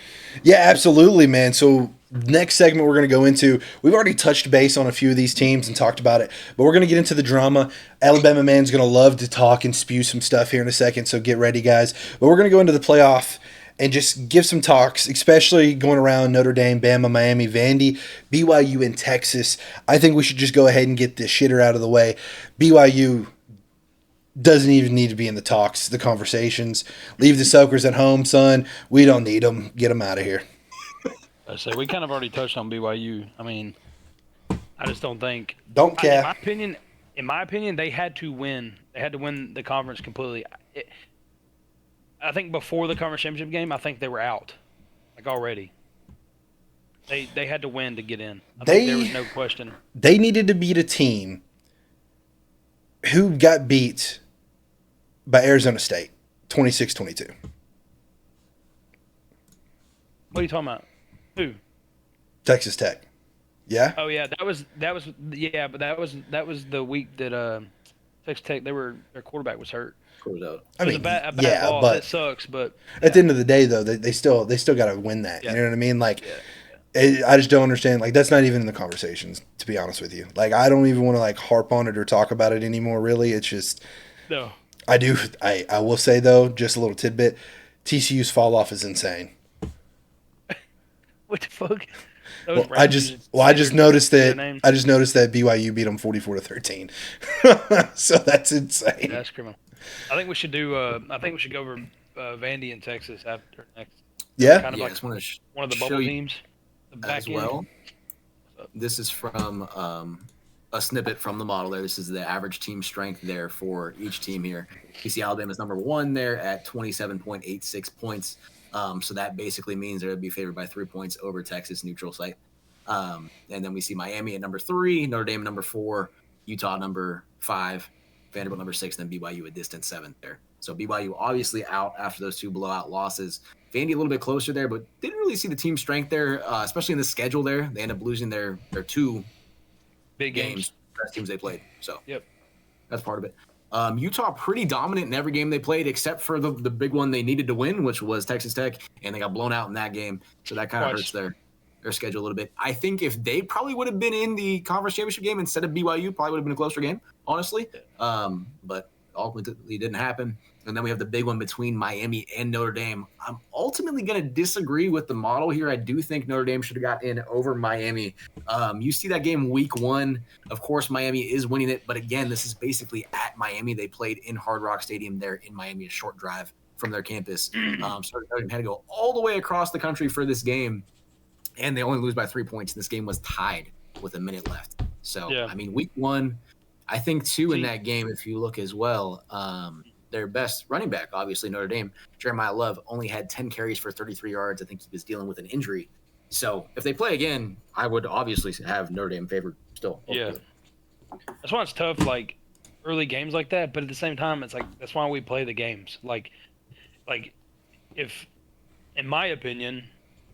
Yeah, absolutely, man. So next segment we're going to go into, we've already touched base on a few of these teams and talked about it, but we're going to get into the drama. Alabama man's going to love to talk and spew some stuff here in a second, so get ready, guys. But we're going to go into the playoff and just give some talks, especially going around Notre Dame, Bama, Miami, Vandy, BYU, and Texas. I think we should just go ahead and get this shitter out of the way. BYU doesn't even need to be in the talks, the conversations. Leave the Soakers at home, son. We don't need them. Get them out of here. I say we kind of already touched on BYU. I mean, I just don't think. Don't care. In my opinion, they had to win. They had to win the conference completely. I think before the conference championship game, I think they were out, like already. They had to win to get in. I think there was no question. They needed to beat a team who got beat by Arizona State, 26-22. What are you talking about? Who? Texas Tech. Yeah? Oh yeah, that was yeah, but that was the week that Texas Tech their quarterback was hurt. Close out. I mean, a bad yeah, loss. but It sucks, but at the end of the day, though, they still got to win that. Yeah. You know what I mean? Like, I just don't understand. Like, that's not even in the conversations, to be honest with you. Like, I don't even want to, like, harp on it or talk about it anymore, really. It's just, no. I will say, though, just a little tidbit, TCU's fall off is insane. What the fuck? I just noticed that BYU beat them 44-13. So that's insane. That's criminal. I think we should do. I think we should go over Vandy in Texas after next. Yeah. Kind of like one of the bubble teams. The back as well. This is from a snippet from the model there. This is the average team strength there for each team here. You see Alabama's number 1 there at 27.86 points. So that basically means they're going to be favored by 3 points over Texas neutral site. And then we see Miami at number 3, Notre Dame number 4, Utah number 5, Vanderbilt number 6, and then BYU a distant 7th there. So BYU obviously out after those 2 blowout losses. Vandy a little bit closer there, but didn't really see the team strength there, especially in the schedule there. They end up losing their 2 big games, best teams they played. So yep, that's part of it. Utah pretty dominant in every game they played, except for the big one they needed to win, which was Texas Tech, and they got blown out in that game. So that kind of hurts their schedule a little bit. I think if they probably would have been in the conference championship game instead of BYU, probably would have been a closer game, honestly. But ultimately didn't happen. And then we have the big one between Miami and Notre Dame. I'm ultimately going to disagree with the model here. I do think Notre Dame should have got in over Miami. You see that game week 1. Of course, Miami is winning it. But again, this is basically at Miami. They played in Hard Rock Stadium there in Miami, a short drive from their campus. So Notre Dame had to go all the way across the country for this game. And they only lose by 3 points. This game was tied with a minute left. So, I mean, week 1, I think 2 in that game, if you look as well, their best running back, obviously Notre Dame, Jeremiah Love, only had 10 carries for 33 yards. I think he was dealing with an injury. So if they play again, I would obviously have Notre Dame favored still. Yeah. That's why it's tough, like, early games like that. But at the same time, it's like, that's why we play the games. Like if, in my opinion,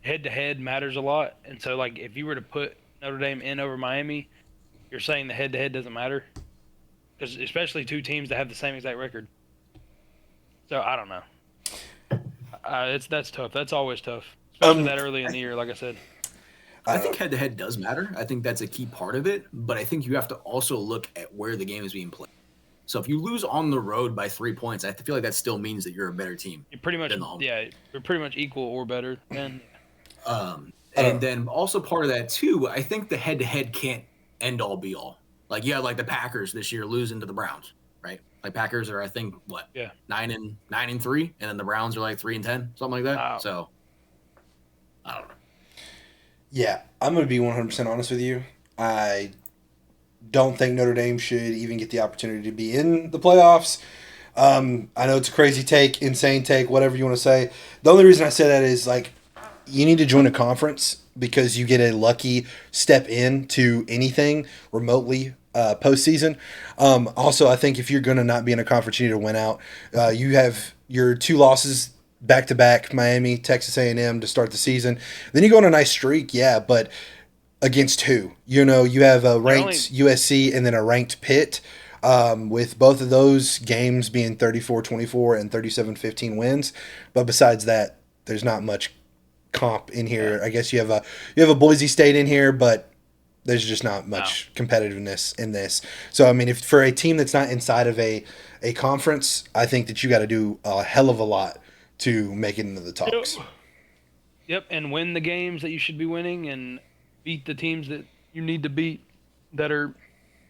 head-to-head matters a lot. And so, like, if you were to put Notre Dame in over Miami, you're saying the head-to-head doesn't matter? Because especially two teams that have the same exact record. So, I don't know. That's tough. That's always tough. Especially that early in the year, like I said. I think head-to-head does matter. I think that's a key part of it. But I think you have to also look at where the game is being played. So if you lose on the road by 3 points, I feel like that still means that you're a better team. You're pretty much, you're pretty much equal or better. And then also part of that too, I think the head-to-head can't end all be all. Like like the Packers this year losing to the Browns, right? Like Packers are, I think, what? Yeah. 9-3, and then the Browns are like 3-10, something like that. Wow. So I don't know. Yeah, I'm going to be 100% honest with you. I don't think Notre Dame should even get the opportunity to be in the playoffs. I know it's a crazy take, insane take, whatever you want to say. The only reason I say that is, like, you need to join a conference because you get a lucky step into anything remotely postseason. Also, I think if you're going to not be in a conference, you need to win out. You have your 2 losses back-to-back, Miami, Texas A&M to start the season. Then you go on a nice streak, yeah, but against who? You know, you have a ranked USC and then a ranked Pitt, with both of those games being 34-24 and 37-15 wins. But besides that, there's not much comp in here. I guess you have a Boise State in here, but there's just not much competitiveness in this. So I mean, if for a team that's not inside of a conference, I think that you got to do a hell of a lot to make it into the talks. Yep, and win the games that you should be winning and beat the teams that you need to beat that are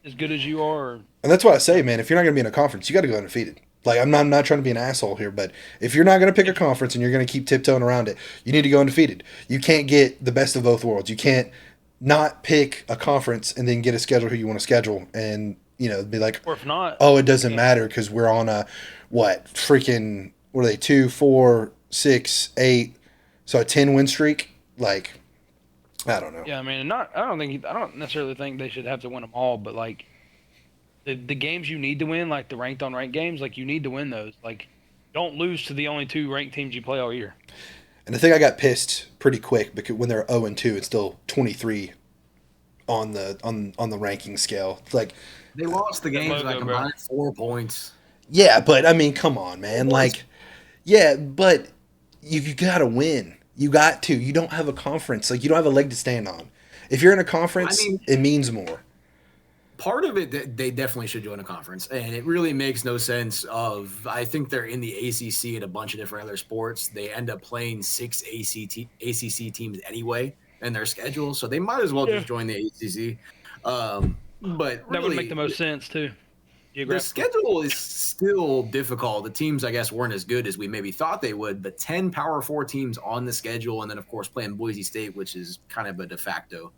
as good as you are. And that's what I say, man. If you're not going to be in a conference, you got to go undefeated. Like, I'm not trying to be an asshole here, but if you're not going to pick a conference and you're going to keep tiptoeing around it, you need to go undefeated. You can't get the best of both worlds. You can't not pick a conference and then get a schedule who you want to schedule and, you know, be like, or if not, oh, it doesn't matter because we're on a, what are they, 2, 4, 6, 8, so a 10-win streak? Like, I don't know. Yeah, I mean, I don't necessarily think they should have to win them all, but like the games you need to win, like the ranked on ranked games, like you need to win those. Like, don't lose to the only 2 ranked teams you play all year. And I think I got pissed pretty quick because when they're 0-2, it's still 23 on the ranking scale. It's like they lost the games by combined 4 points. Yeah, but I mean, come on, man. Like, yeah, but you got to win. You got to. You don't have a conference. Like, you don't have a leg to stand on. If you're in a conference, it means more. Part of it, they definitely should join a conference, and it really makes no sense. I think they're in the ACC and a bunch of different other sports. They end up playing 6 ACC teams anyway in their schedule, so they might as well just join the ACC. But that would make the most sense too. The schedule is still difficult. The teams, I guess, weren't as good as we maybe thought they would, but 10 Power 4 teams on the schedule, and then, of course, playing Boise State, which is kind of a de facto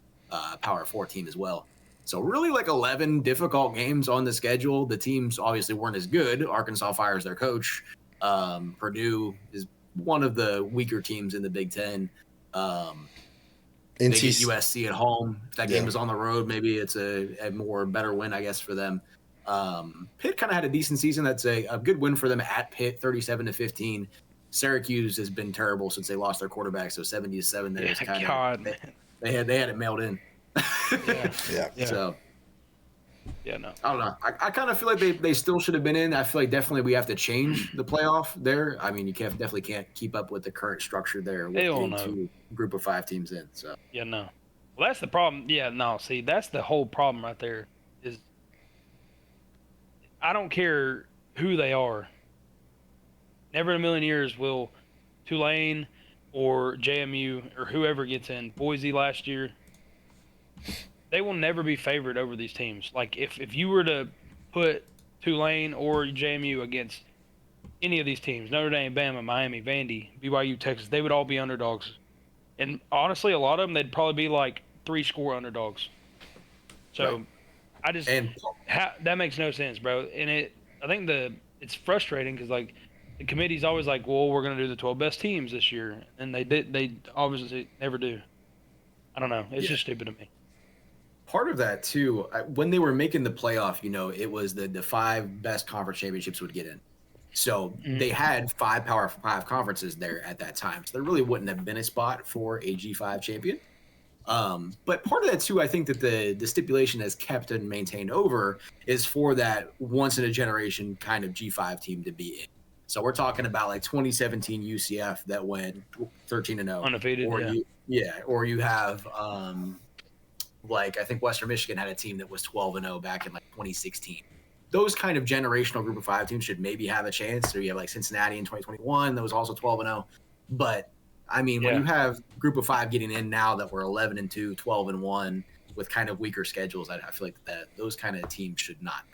Power 4 team as well. So really like 11 difficult games on the schedule. The teams obviously weren't as good. Arkansas fires their coach. Purdue is one of the weaker teams in the Big Ten. They get USC at home. If that game is on the road, maybe it's a more better win, I guess, for them. Pitt kind of had a decent season. That's a good win for them at Pitt, 37-15. Syracuse has been terrible since they lost their quarterback, so 70-7 there is kind of they had it mailed in. Yeah. So no. I don't know. I kind of feel like they still should have been in. I feel like definitely we have to change the playoff there. I mean, you definitely can't keep up with the current structure there with getting 2 group of 5 teams in. So yeah, no. Well, that's the problem. Yeah, no. See, that's the whole problem right there. Is I don't care who they are. Never in a million years will Tulane or JMU or whoever gets in. Boise last year. They will never be favored over these teams. Like, if you were to put Tulane or JMU against any of these teams, Notre Dame, Bama, Miami, Vandy, BYU, Texas, they would all be underdogs. And honestly, a lot of them, they'd probably be like 3-score underdogs. So that makes no sense, bro. And I think it's frustrating because, like, the committee's always like, well, we're going to do the 12 best teams this year. And they obviously never do. I don't know. It's just stupid to me. Part of that too, when they were making the playoff, it was the 5 best conference championships would get in. So they had 5 Power 5 conferences there at that time. So there really wouldn't have been a spot for a G5 champion. But part of that too, I think that the stipulation has kept and maintained over is for that once in a generation kind of G5 team to be in. So we're talking about like 2017 UCF that went 13-0, undefeated, or you have like I think Western Michigan had a team that was 12-0 back in like 2016. Those kind of generational group of 5 teams should maybe have a chance. So you have like Cincinnati in 2021 that was also 12-0, but I mean, when you have group of 5 getting in now that we're 11-2, 12-1 with kind of weaker schedules, I feel like that those kind of teams should not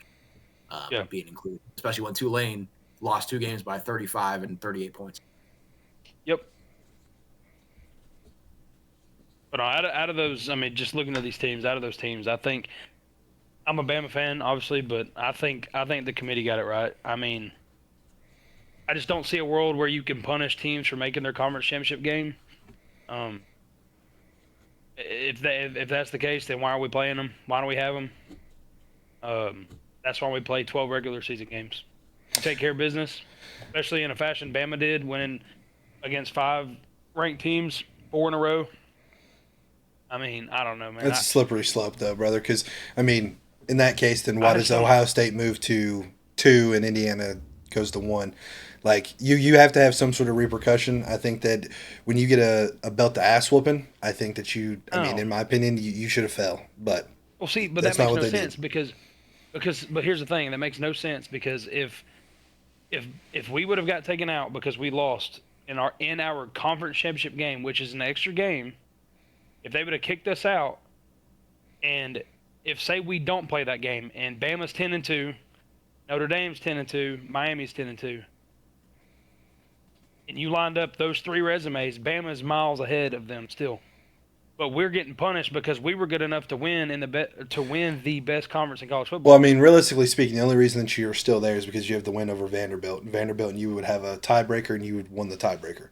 be included, especially when Tulane lost 2 games by 35 and 38 points. Yep. But out of those, I mean, just looking at these teams, out of those teams, I think I'm a Bama fan, obviously, but I think the committee got it right. I mean, I just don't see a world where you can punish teams for making their conference championship game. If that's the case, then why are we playing them? Why don't we have them? That's why we play 12 regular season games. Take care of business, especially in a fashion Bama did, winning against 5 ranked teams 4 in a row. I mean, I don't know, man. It's a slippery slope, though, brother, because, I mean, in that case, then why does Ohio State move to 2 and Indiana goes to 1? Like, you have to have some sort of repercussion. I think that when you get a belt to ass whooping, I think that I mean, in my opinion, you should have fell. But well, see, but that makes no sense because but here's the thing, that makes no sense because if we would have got taken out because we lost in our conference championship game, which is an extra game, if they would have kicked us out, and if say we don't play that game and Bama's 10-2, Notre Dame's 10-2, Miami's 10-2. And you lined up those 3 resumes, Bama's miles ahead of them still. But we're getting punished because we were good enough to win the best conference in college football. Well, I mean, realistically speaking, the only reason that you're still there is because you have the win over Vanderbilt. Vanderbilt, and you would have a tiebreaker, and you would won the tiebreaker.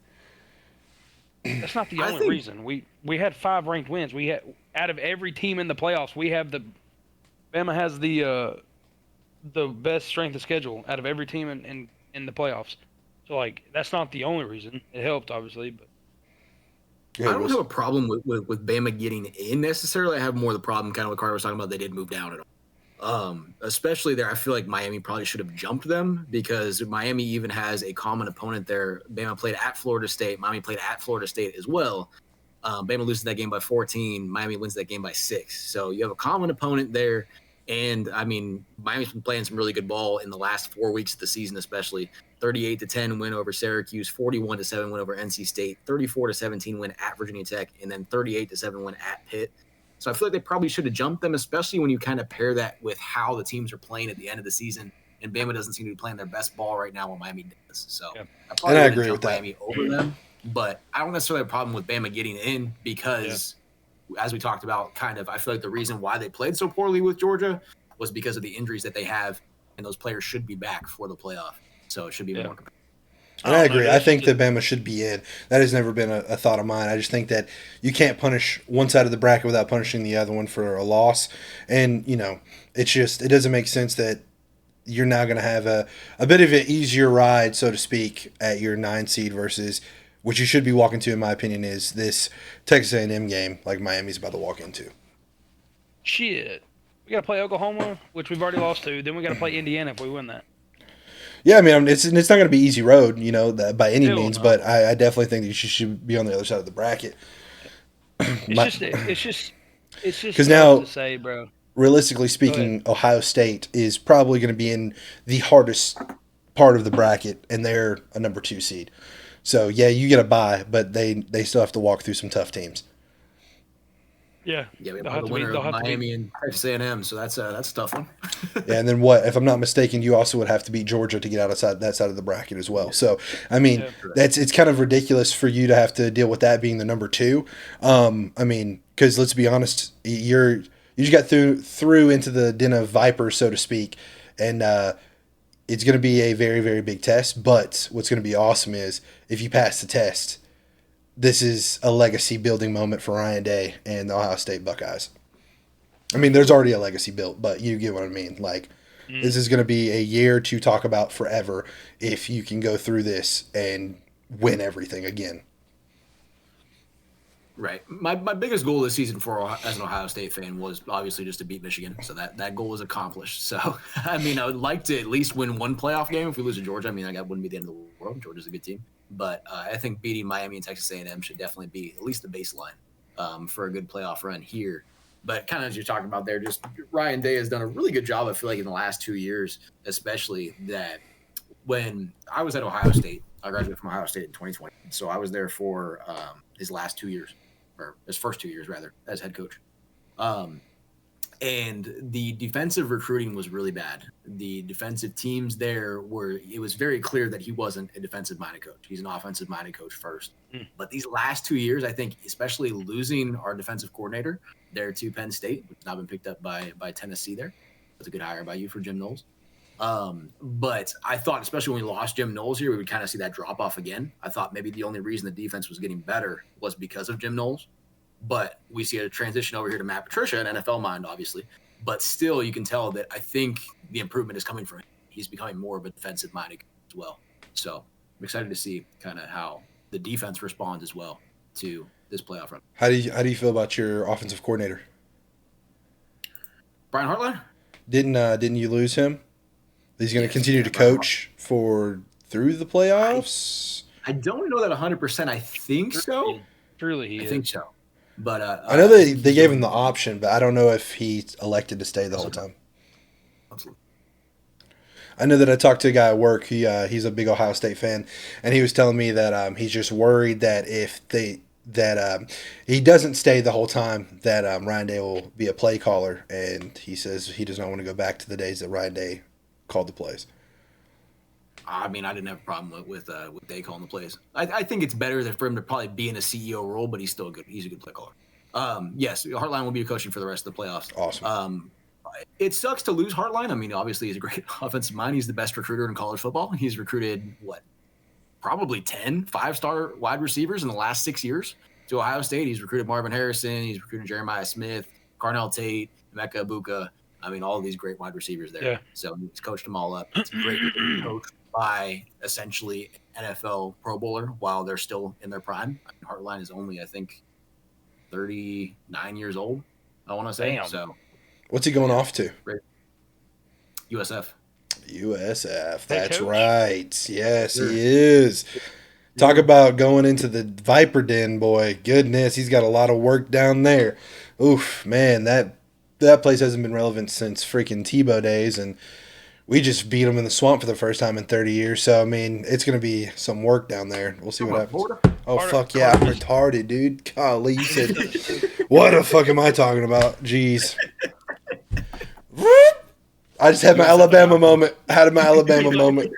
That's not the only reason. We had 5 ranked wins. We had, out of every team in the playoffs, Bama has the best strength of schedule out of every team in the playoffs. So, like, that's not the only reason. It helped, obviously, but I don't have a problem with Bama getting in necessarily. I have more the problem kind of what Carter was talking about. They didn't move down at all. Especially there, I feel like Miami probably should have jumped them because Miami even has a common opponent there. Bama played at Florida State. Miami played at Florida State as well. Bama loses that game by 14. Miami wins that game by 6. So you have a common opponent there. And, I mean, Miami's been playing some really good ball in the last 4 weeks of the season, especially. 38-10 win over Syracuse, 41-7 win over NC State, 34-17 win at Virginia Tech, and then 38-7 win at Pitt. So I feel like they probably should have jumped them, especially when you kind of pair that with how the teams are playing at the end of the season. And Bama doesn't seem to be playing their best ball right now, while Miami does. So I agree with that. Miami over them, but I don't necessarily have a problem with Bama getting in because, as we talked about, kind of, I feel like the reason why they played so poorly with Georgia was because of the injuries that they have, and those players should be back for the playoff. So it should be more competitive. And I agree. I think that Bama should be in. That has never been a thought of mine. I just think that you can't punish one side of the bracket without punishing the other one for a loss. And, you know, it doesn't make sense that you're now going to have a bit of an easier ride, so to speak, at your 9 seed versus what you should be walking to, in my opinion, is this Texas A&M game like Miami's about to walk into. Shit. We got to play Oklahoma, which we've already lost to. Then we got to play Indiana if we win that. Yeah, I mean, it's not going to be easy road, you know, by any means, but I definitely think that you should be on the other side of the bracket. It's just because now, to say, bro. Realistically speaking, Ohio State is probably going to be in the hardest part of the bracket, and they're a number 2 seed. So yeah, you get a bye, but they still have to walk through some tough teams. Yeah, we have the winner of Miami and Texas A&M, so that's a tough one. Yeah, and then what? If I'm not mistaken, you also would have to beat Georgia to get outside that side of the bracket as well. So, I mean, it's kind of ridiculous for you to have to deal with that being the number 2. I mean, because let's be honest, you just got through into the den of vipers, so to speak, and it's going to be a very, very big test. But what's going to be awesome is if you pass the test, this is a legacy building moment for Ryan Day and the Ohio State Buckeyes. I mean, there's already a legacy built, but you get what I mean. Like, This is going to be a year to talk about forever if you can go through this and win everything again. Right. My biggest goal this season as an Ohio State fan was obviously just to beat Michigan. So that goal was accomplished. So, I mean, I would like to at least win one playoff game. If we lose to Georgia, I mean, that wouldn't be the end of the world. Georgia's a good team. But I think beating Miami and Texas A&M should definitely be at least the baseline for a good playoff run here. But kind of as you're talking about there, just Ryan Day has done a really good job, I feel like, in the last 2 years, especially that when I was at Ohio State, I graduated from Ohio State in 2020. So I was there for his last 2 years. Or his first 2 years, rather, as head coach. And the defensive recruiting was really bad. The defensive teams there it was very clear that he wasn't a defensive-minded coach. He's an offensive-minded coach first. But these last 2 years, I think, especially losing our defensive coordinator there to Penn State, which has now been picked up by Tennessee there. That's a good hire by you for Jim Knowles. But I thought, especially when we lost Jim Knowles here, we would kind of see that drop off again. I thought maybe the only reason the defense was getting better was because of Jim Knowles. But we see a transition over here to Matt Patricia, an NFL mind, obviously. But still, you can tell that I think the improvement is coming from him. He's becoming more of a defensive minded as well. So I'm excited to see kind of how the defense responds as well to this playoff run. How do you feel about your offensive coordinator? Brian Hartline? Didn't you lose him? He's going to continue to coach through the playoffs. I don't know that 100%. I think so. Truly, he I is. think so. But I know they gave him the option, but I don't know if he elected to stay the whole time. Absolutely. I know that I talked to a guy at work. He's a big Ohio State fan, and he was telling me that he's just worried that if he doesn't stay the whole time, that Ryan Day will be a play caller, and he says he does not want to go back to the days that Ryan Day called the plays. I mean, I didn't have a problem with Day calling the plays. I think it's better for him to probably be in a CEO role, but he's still good. He's a good play caller. Yes, Hartline will be coaching for the rest of the playoffs. Awesome. It sucks to lose Hartline. I mean, obviously he's a great offensive mind. He's the best recruiter in college football. He's recruited probably 10 5-star wide receivers in the last 6 years to Ohio State. He's recruited Marvin Harrison. He's recruited Jeremiah Smith, Carnell Tate, Emeka Ibuka. I mean, all of these great wide receivers there. Yeah. So he's coached them all up. It's a great coach by essentially NFL Pro Bowler while they're still in their prime. I mean, Hartline is only, I think, 39 years old, I want to say. Damn. So, what's he going off to? USF. That's right. Yes, he is. Talk about going into the Viper Den, boy. Goodness, he's got a lot of work down there. Oof, man, that place hasn't been relevant since freaking Tebow days, and we just beat them in the swamp for the first time in 30 years. So, I mean, it's going to be some work down there. We'll see what happens. Oh, fuck yeah. I'm retarded, dude. Golly, you said, what the fuck am I talking about? Jeez. I just had my Alabama moment. I had my Alabama moment.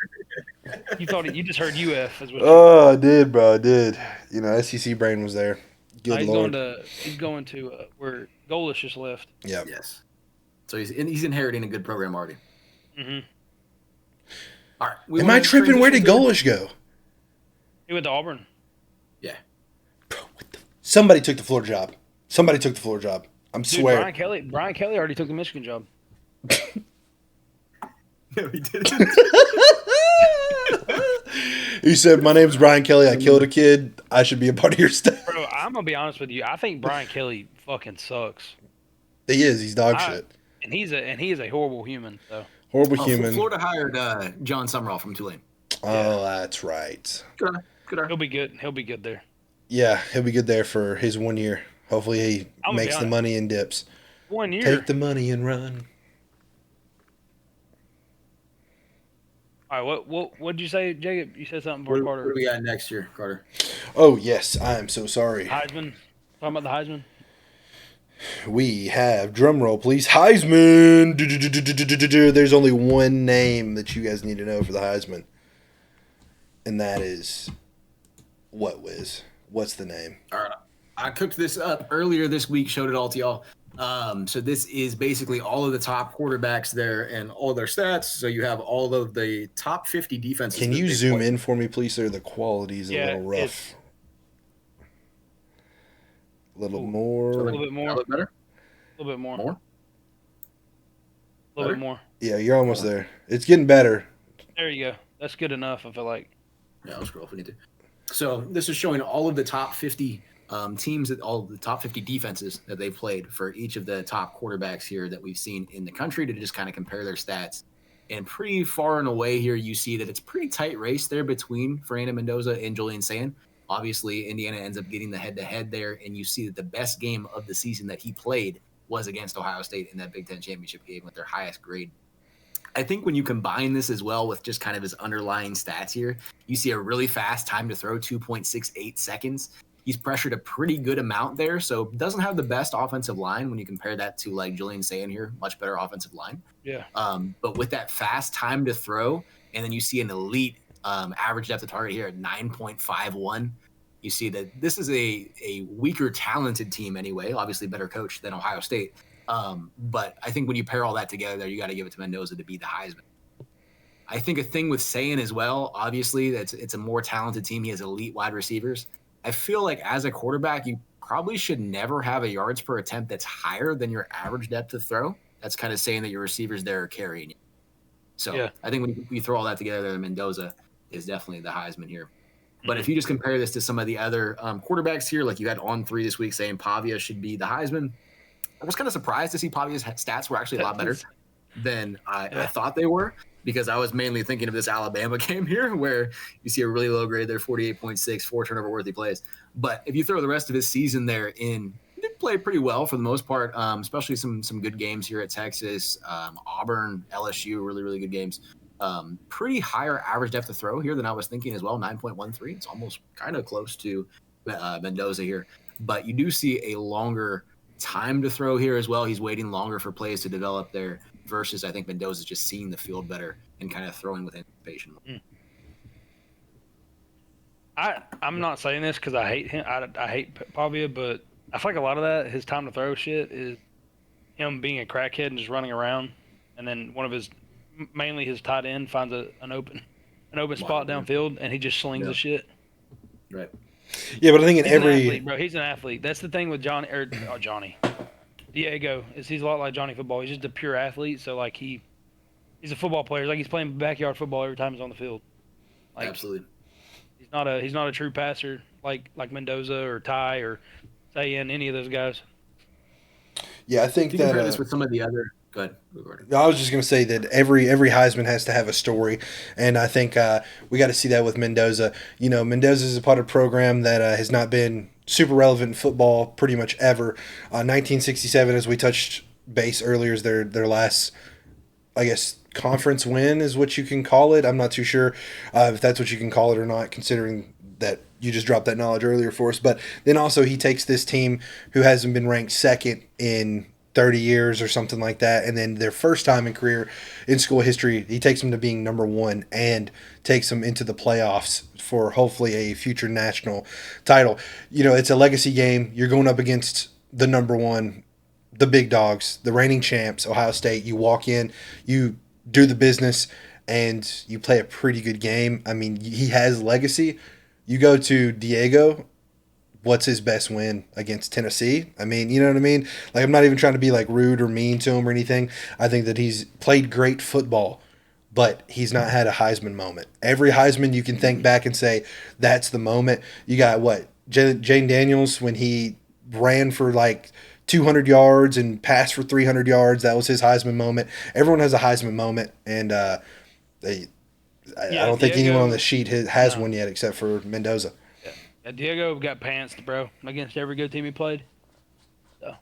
You thought you just heard UF. Oh, I did, bro. I did. You know, SEC brain was there. Good Lord. He's going to where Golesh just left. Yeah. Yes. So he's inheriting a good program already. Mm-hmm. All right. Am I tripping? Where did Golesh go? He went to Auburn. Yeah. Bro, somebody took the floor job. I'm swearing. Brian Kelly already took the Michigan job. No, he didn't. He said, "My name's Brian Kelly. I killed a kid. I should be a part of your staff." Bro, I'm gonna be honest with you. I think Brian Kelly fucking sucks. He is. He's dog shit. And he is a horrible human. So horrible human. Florida hired John Summerall from Tulane. Oh, that's right. Good. He'll be good. He'll be good there. Yeah, he'll be good there for his 1 year. Hopefully, he makes the money and dips. 1 year. Take the money and run. All right, what did you say, Jacob? You said something before Carter. What do we got next year, Carter? Oh, yes. I am so sorry. Heisman. Talking about the Heisman. We have, drum roll, please, Heisman. There's only one name that you guys need to know for the Heisman. And that is what, Wiz? What's the name? All right. I cooked this up earlier this week, showed it all to y'all. So this is basically all of the top quarterbacks there and all their stats. So you have all of the top 50 defenses. Can you zoom in for me, please, sir? The quality's a little rough. A little more. A little bit more. A little better? A little bit more. More? A little Better? bit more. Yeah, you're almost there. It's getting better. There you go. That's good enough. I feel like. Yeah, I'll scroll if we need to. So this is showing all of the top 50 teams, that all of the top 50 defenses that they've played for each of the top quarterbacks here that we've seen in the country to just kind of compare their stats. And pretty far and away here, you see that it's pretty tight race there between Fernando Mendoza and Julian Sand. Obviously, Indiana ends up getting the head-to-head there, and you see that the best game of the season that he played was against Ohio State in that Big Ten championship game with their highest grade. I think when you combine this as well with just kind of his underlying stats here, you see a really fast time to throw, 2.68 seconds. He's pressured a pretty good amount there, so doesn't have the best offensive line when you compare that to like Julian Sand here, much better offensive line. Yeah. But with that fast time to throw, and then you see an elite average depth of target here at 9.51. You see that this is a weaker talented team anyway, obviously better coached than Ohio State. But I think when you pair all that together, you got to give it to Mendoza to be the Heisman. I think a thing with Sand as well, obviously, it's a more talented team. He has elite wide receivers. I feel like as a quarterback, you probably should never have a yards per attempt that's higher than your average depth of throw. That's kind of saying that your receivers there are carrying you. So Yeah. I think when you throw all that together, Mendoza is definitely the Heisman here. But if you just compare this to some of the other quarterbacks here, like you had On3 this week saying Pavia should be the Heisman, I was kind of surprised to see Pavia's stats were actually a lot better than I thought they were, because I was mainly thinking of this Alabama game here where you see a really low grade there, 48.6, 4 turnover-worthy plays. But if you throw the rest of his season there in, he did play pretty well for the most part, especially some good games here at Texas, Auburn, LSU, really, really good games. Pretty higher average depth of throw here than I was thinking as well, 9.13. It's almost kind of close to Mendoza here. But you do see a longer time to throw here as well. He's waiting longer for plays to develop there versus I think Mendoza's just seeing the field better and kind of throwing with anticipation. I'm not saying this because I hate him. I hate Pavia, but I feel like a lot of that, his time to throw shit, is him being a crackhead and just running around, and then one of his, mainly his tight end, finds an open spot downfield, and he just slings the shit. Right. Yeah, but I think in He's every an athlete, bro. He's an athlete. That's the thing with Johnny Diego, is he's a lot like Johnny Football. He's just a pure athlete. So like he's a football player. It's like he's playing backyard football every time he's on the field. Like, absolutely. He's not a true passer like Mendoza or Ty or Sayan, any of those guys. Yeah, I think If you that compare this with some of the other. Go ahead. I was just going to say that every Heisman has to have a story, and I think we got to see that with Mendoza. You know, Mendoza is a part of a program that has not been super relevant in football pretty much ever. 1967, as we touched base earlier, is their last, I guess, conference win is what you can call it. I'm not too sure if that's what you can call it or not, considering that you just dropped that knowledge earlier for us. But then also he takes this team who hasn't been ranked second in 30 years or something like that, and then their first time in career in school history, he takes them to being number one and takes them into the playoffs for hopefully a future national title. You know, it's a legacy game. You're going up against the number one, the big dogs, the reigning champs, Ohio State. You walk in, you do the business, and you play a pretty good game. I mean, he has legacy. You go to Diego, what's his best win against Tennessee? I mean, you know what I mean? Like, I'm not even trying to be like rude or mean to him or anything. I think that he's played great football, but he's not had a Heisman moment. Every Heisman you can think back and say, that's the moment. You got what? Jane Daniels, when he ran for like 200 yards and passed for 300 yards. That was his Heisman moment. Everyone has a Heisman moment, and I don't think anyone on the sheet has one yet except for Mendoza. Yeah, Diego got pantsed, bro, against every good team he played. So.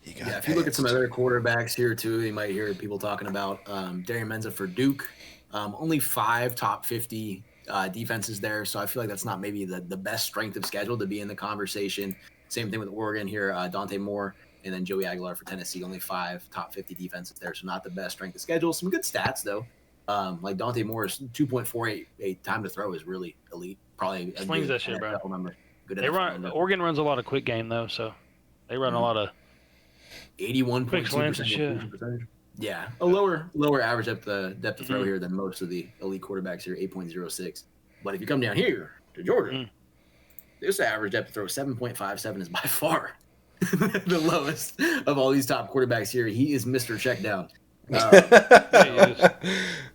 If you look at some other quarterbacks here too, you might hear people talking about Darian Menza for Duke. Only 5 top 50 defenses there, so I feel like that's not maybe the best strength of schedule to be in the conversation. Same thing with Oregon here, Dante Moore, and then Joey Aguilar for Tennessee. Only 5 top 50 defenses there, so not the best strength of schedule. Some good stats though. Like Dante Moore's 2.48 time to throw is really elite. Probably a slings good that shit, bro. Number. Good Oregon runs a lot of quick game though, so they run a lot of 81.2% percentage. Yeah, a lower average depth of throw here than most of the elite quarterbacks here, 8.06. But if you come down here to Georgia, this average depth of throw 7.57 is by far the lowest of all these top quarterbacks here. He is Mr. Check Down.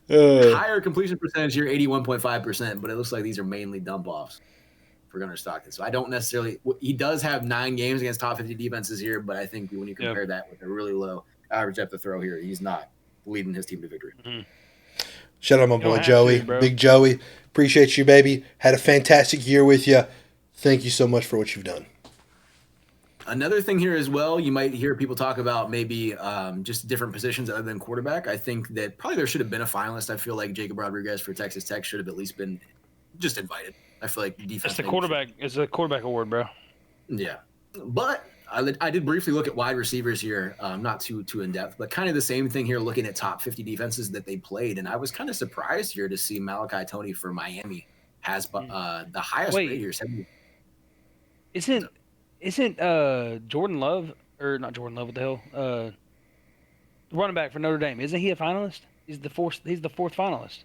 Higher completion percentage here, 81.5%, but it looks like these are mainly dump offs for Gunnar Stockton. So I don't necessarily. He does have 9 games against top 50 defenses here, but I think when you compare that with a really low average depth of throw here, he's not leading his team to victory. Mm-hmm. Shout out my boy Joey, Big Joey. Appreciate you, baby. Had a fantastic year with you. Thank you so much for what you've done. Another thing here as well, you might hear people talk about maybe just different positions other than quarterback. I think that probably there should have been a finalist. I feel like Jacob Rodriguez for Texas Tech should have at least been just invited. I feel like defense. It's the quarterback. It's a quarterback award, bro. Yeah, but I did briefly look at wide receivers here, not too in depth, but kind of the same thing here, looking at top 50 defenses that they played, and I was kind of surprised here to see Malachi Toney for Miami has the highest rate here. 70. Isn't Jordan Love, or not Jordan Love? What the hell? Running back for Notre Dame. Isn't he a finalist? He's the fourth finalist.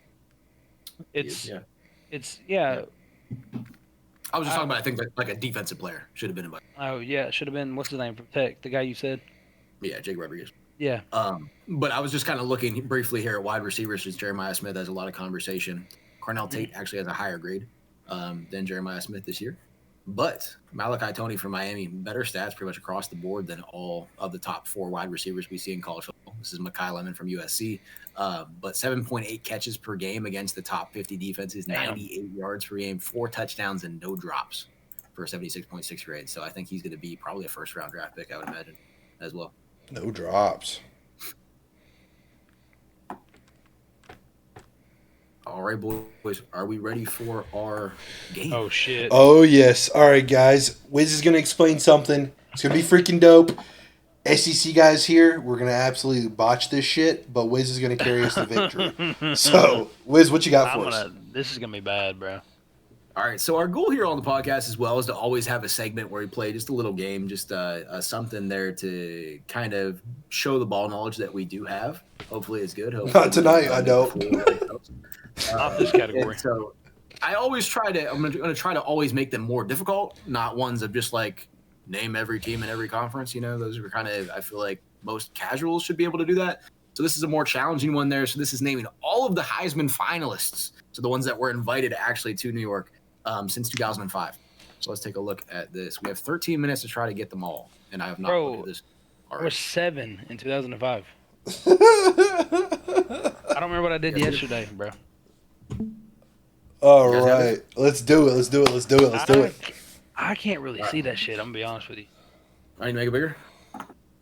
It's yeah. I was just talking about, I think, like a defensive player should have been invited. Oh, yeah, it should have been, what's his name from Tech? The guy you said? Yeah, Jake Rodriguez. Yeah. But I was just kind of looking briefly here at wide receivers, since Jeremiah Smith has a lot of conversation. Cornell Tate actually has a higher grade than Jeremiah Smith this year. But Malachi Toney from Miami, better stats pretty much across the board than all of the top 4 wide receivers we see in college football. This is Mekhi Lemon from USC. But 7.8 catches per game against the top 50 defenses, 98 yards per game, 4 touchdowns, and no drops for a 76.6 grade. So I think he's going to be probably a first-round draft pick, I would imagine, as well. No drops. All right, boys. Are we ready for our game? Oh, shit. Oh, yes. All right, guys. Wiz is going to explain something. It's going to be freaking dope. SEC guys here, we're going to absolutely botch this shit, but Wiz is going to carry us to victory. So, Wiz, what you got for us? This is going to be bad, bro. All right, so our goal here on the podcast as well is to always have a segment where we play just a little game, just something there to kind of show the ball knowledge that we do have. Hopefully it's good. Hopefully Not tonight, I don't. Not this category. So I always I'm going to try to always make them more difficult, not ones of just like name every team in every conference. You know, those are kind of, I feel like most casuals should be able to do that. So this is a more challenging one there. So this is naming all of the Heisman finalists. So the ones that were invited actually to New York since 2005. So let's take a look at this. We have 13 minutes to try to get them all. And I have not looked at this. I was 7 in 2005. I don't remember what I did yesterday, bro. All right. Let's do it. I can't really see that shit. I'm going to be honest with you. I need to make it bigger?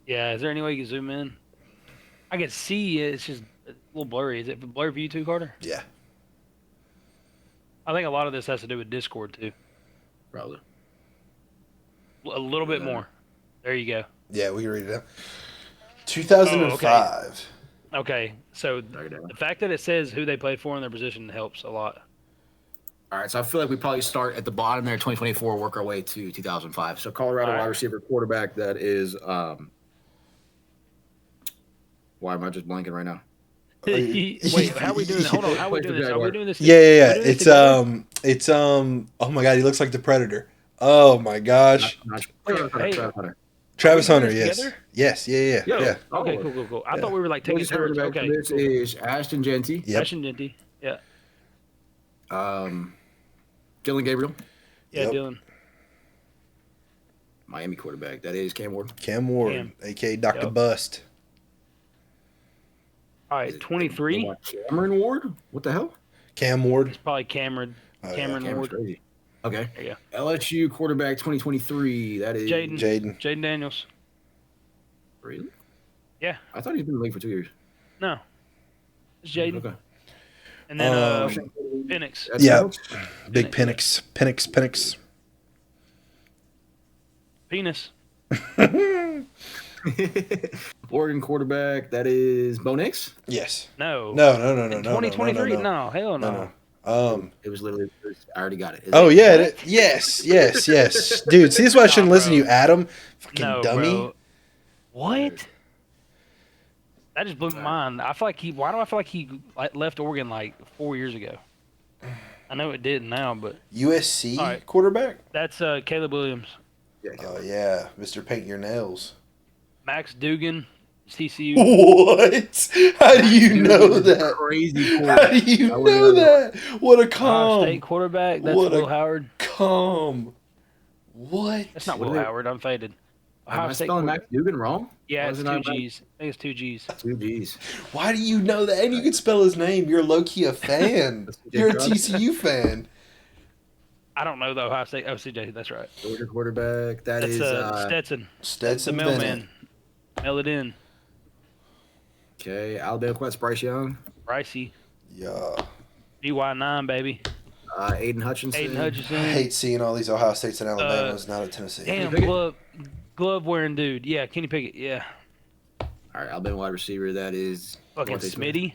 Yeah. Is there any way you can zoom in? I can see it. It's just a little blurry. Is it blurry for you too, Carter? Yeah. I think a lot of this has to do with Discord too. Probably. A little bit more. There you go. Yeah, we can read it out. 2005. Okay, so the fact that it says who they played for in their position helps a lot. All right, so I feel like we probably start at the bottom there, 2024, work our way to 2005. So Colorado wide receiver quarterback, that is why am I just blanking right now? Wait, how are we doing this? Hold on, how are we doing this? Are we doing this? Yeah. It's oh my god, he looks like the Predator. Oh my gosh. Travis Hunter, yes. Together? Yes, yeah. Okay, cool. I thought we were like taking turns. Okay. This is Ashton Jeanty. Yep. Ashton Jeanty. Yeah. Dylan Gabriel. Yeah, Yep. Dylan. Miami quarterback. That is Cam Ward. Cam Ward, a.k.a. Dr. Yep. Bust. All right, 23. Cameron Ward? What the hell? Cam Ward. It's probably Cameron. Oh, Cameron Cameron's Ward. crazy. Okay. There you LSU quarterback 2023. That is Jaden Daniels. Really? Yeah. I thought he'd been in the league for 2 years. No. It's Jaden. Okay. And then Penix. Yeah. Big Penix. Penis. Oregon quarterback. That is Bo Nix. Yes. No. No. 2023? No. Hell no. It was literally. I already got it. Oh yeah. Yes. Dude, see, this is why I shouldn't listen to you, Adam. Fucking No, dummy. bro. What? That just blew my mind. I feel like why do I feel like he left Oregon like 4 years ago? I know it didn't now, but USC All right. quarterback. that's Caleb Williams. Yeah, Oh yeah, Mr. Paint Your Nails. Max Dugan, TCU. What? How do you Dude, know is that? crazy How quarterback. do you I wouldn't know know. that? What a Ohio State calm. quarterback. That's What Will a Howard. calm. What? That's not What Will are they? Howard. I'm faded. Am Ohio I State spelling quarterback. Max Dugan wrong? Yeah, Why it's is it two not Max? G's. I think it's two G's. 2 G's. Why do you know that? And you can spell his name. You're low key a fan. That's You're a Jake TCU fan. I don't know the Ohio State. Oh, CJ, that's right. Georgia quarterback. That That's is Stetson. The Stetson Bennett. mailman. Mail it in. okay. Alabama quarterback Bryce Young. Pricey. Yeah. BY9, baby. Aiden Hutchinson. Aiden I Hutchinson. hate seeing all these Ohio States and Alabamas not at Tennessee. Damn, Pickett? glove wearing dude. Yeah, Kenny Pickett. Yeah. All right, Alabama wide receiver. That is Fucking Devontae Smith. Smitty.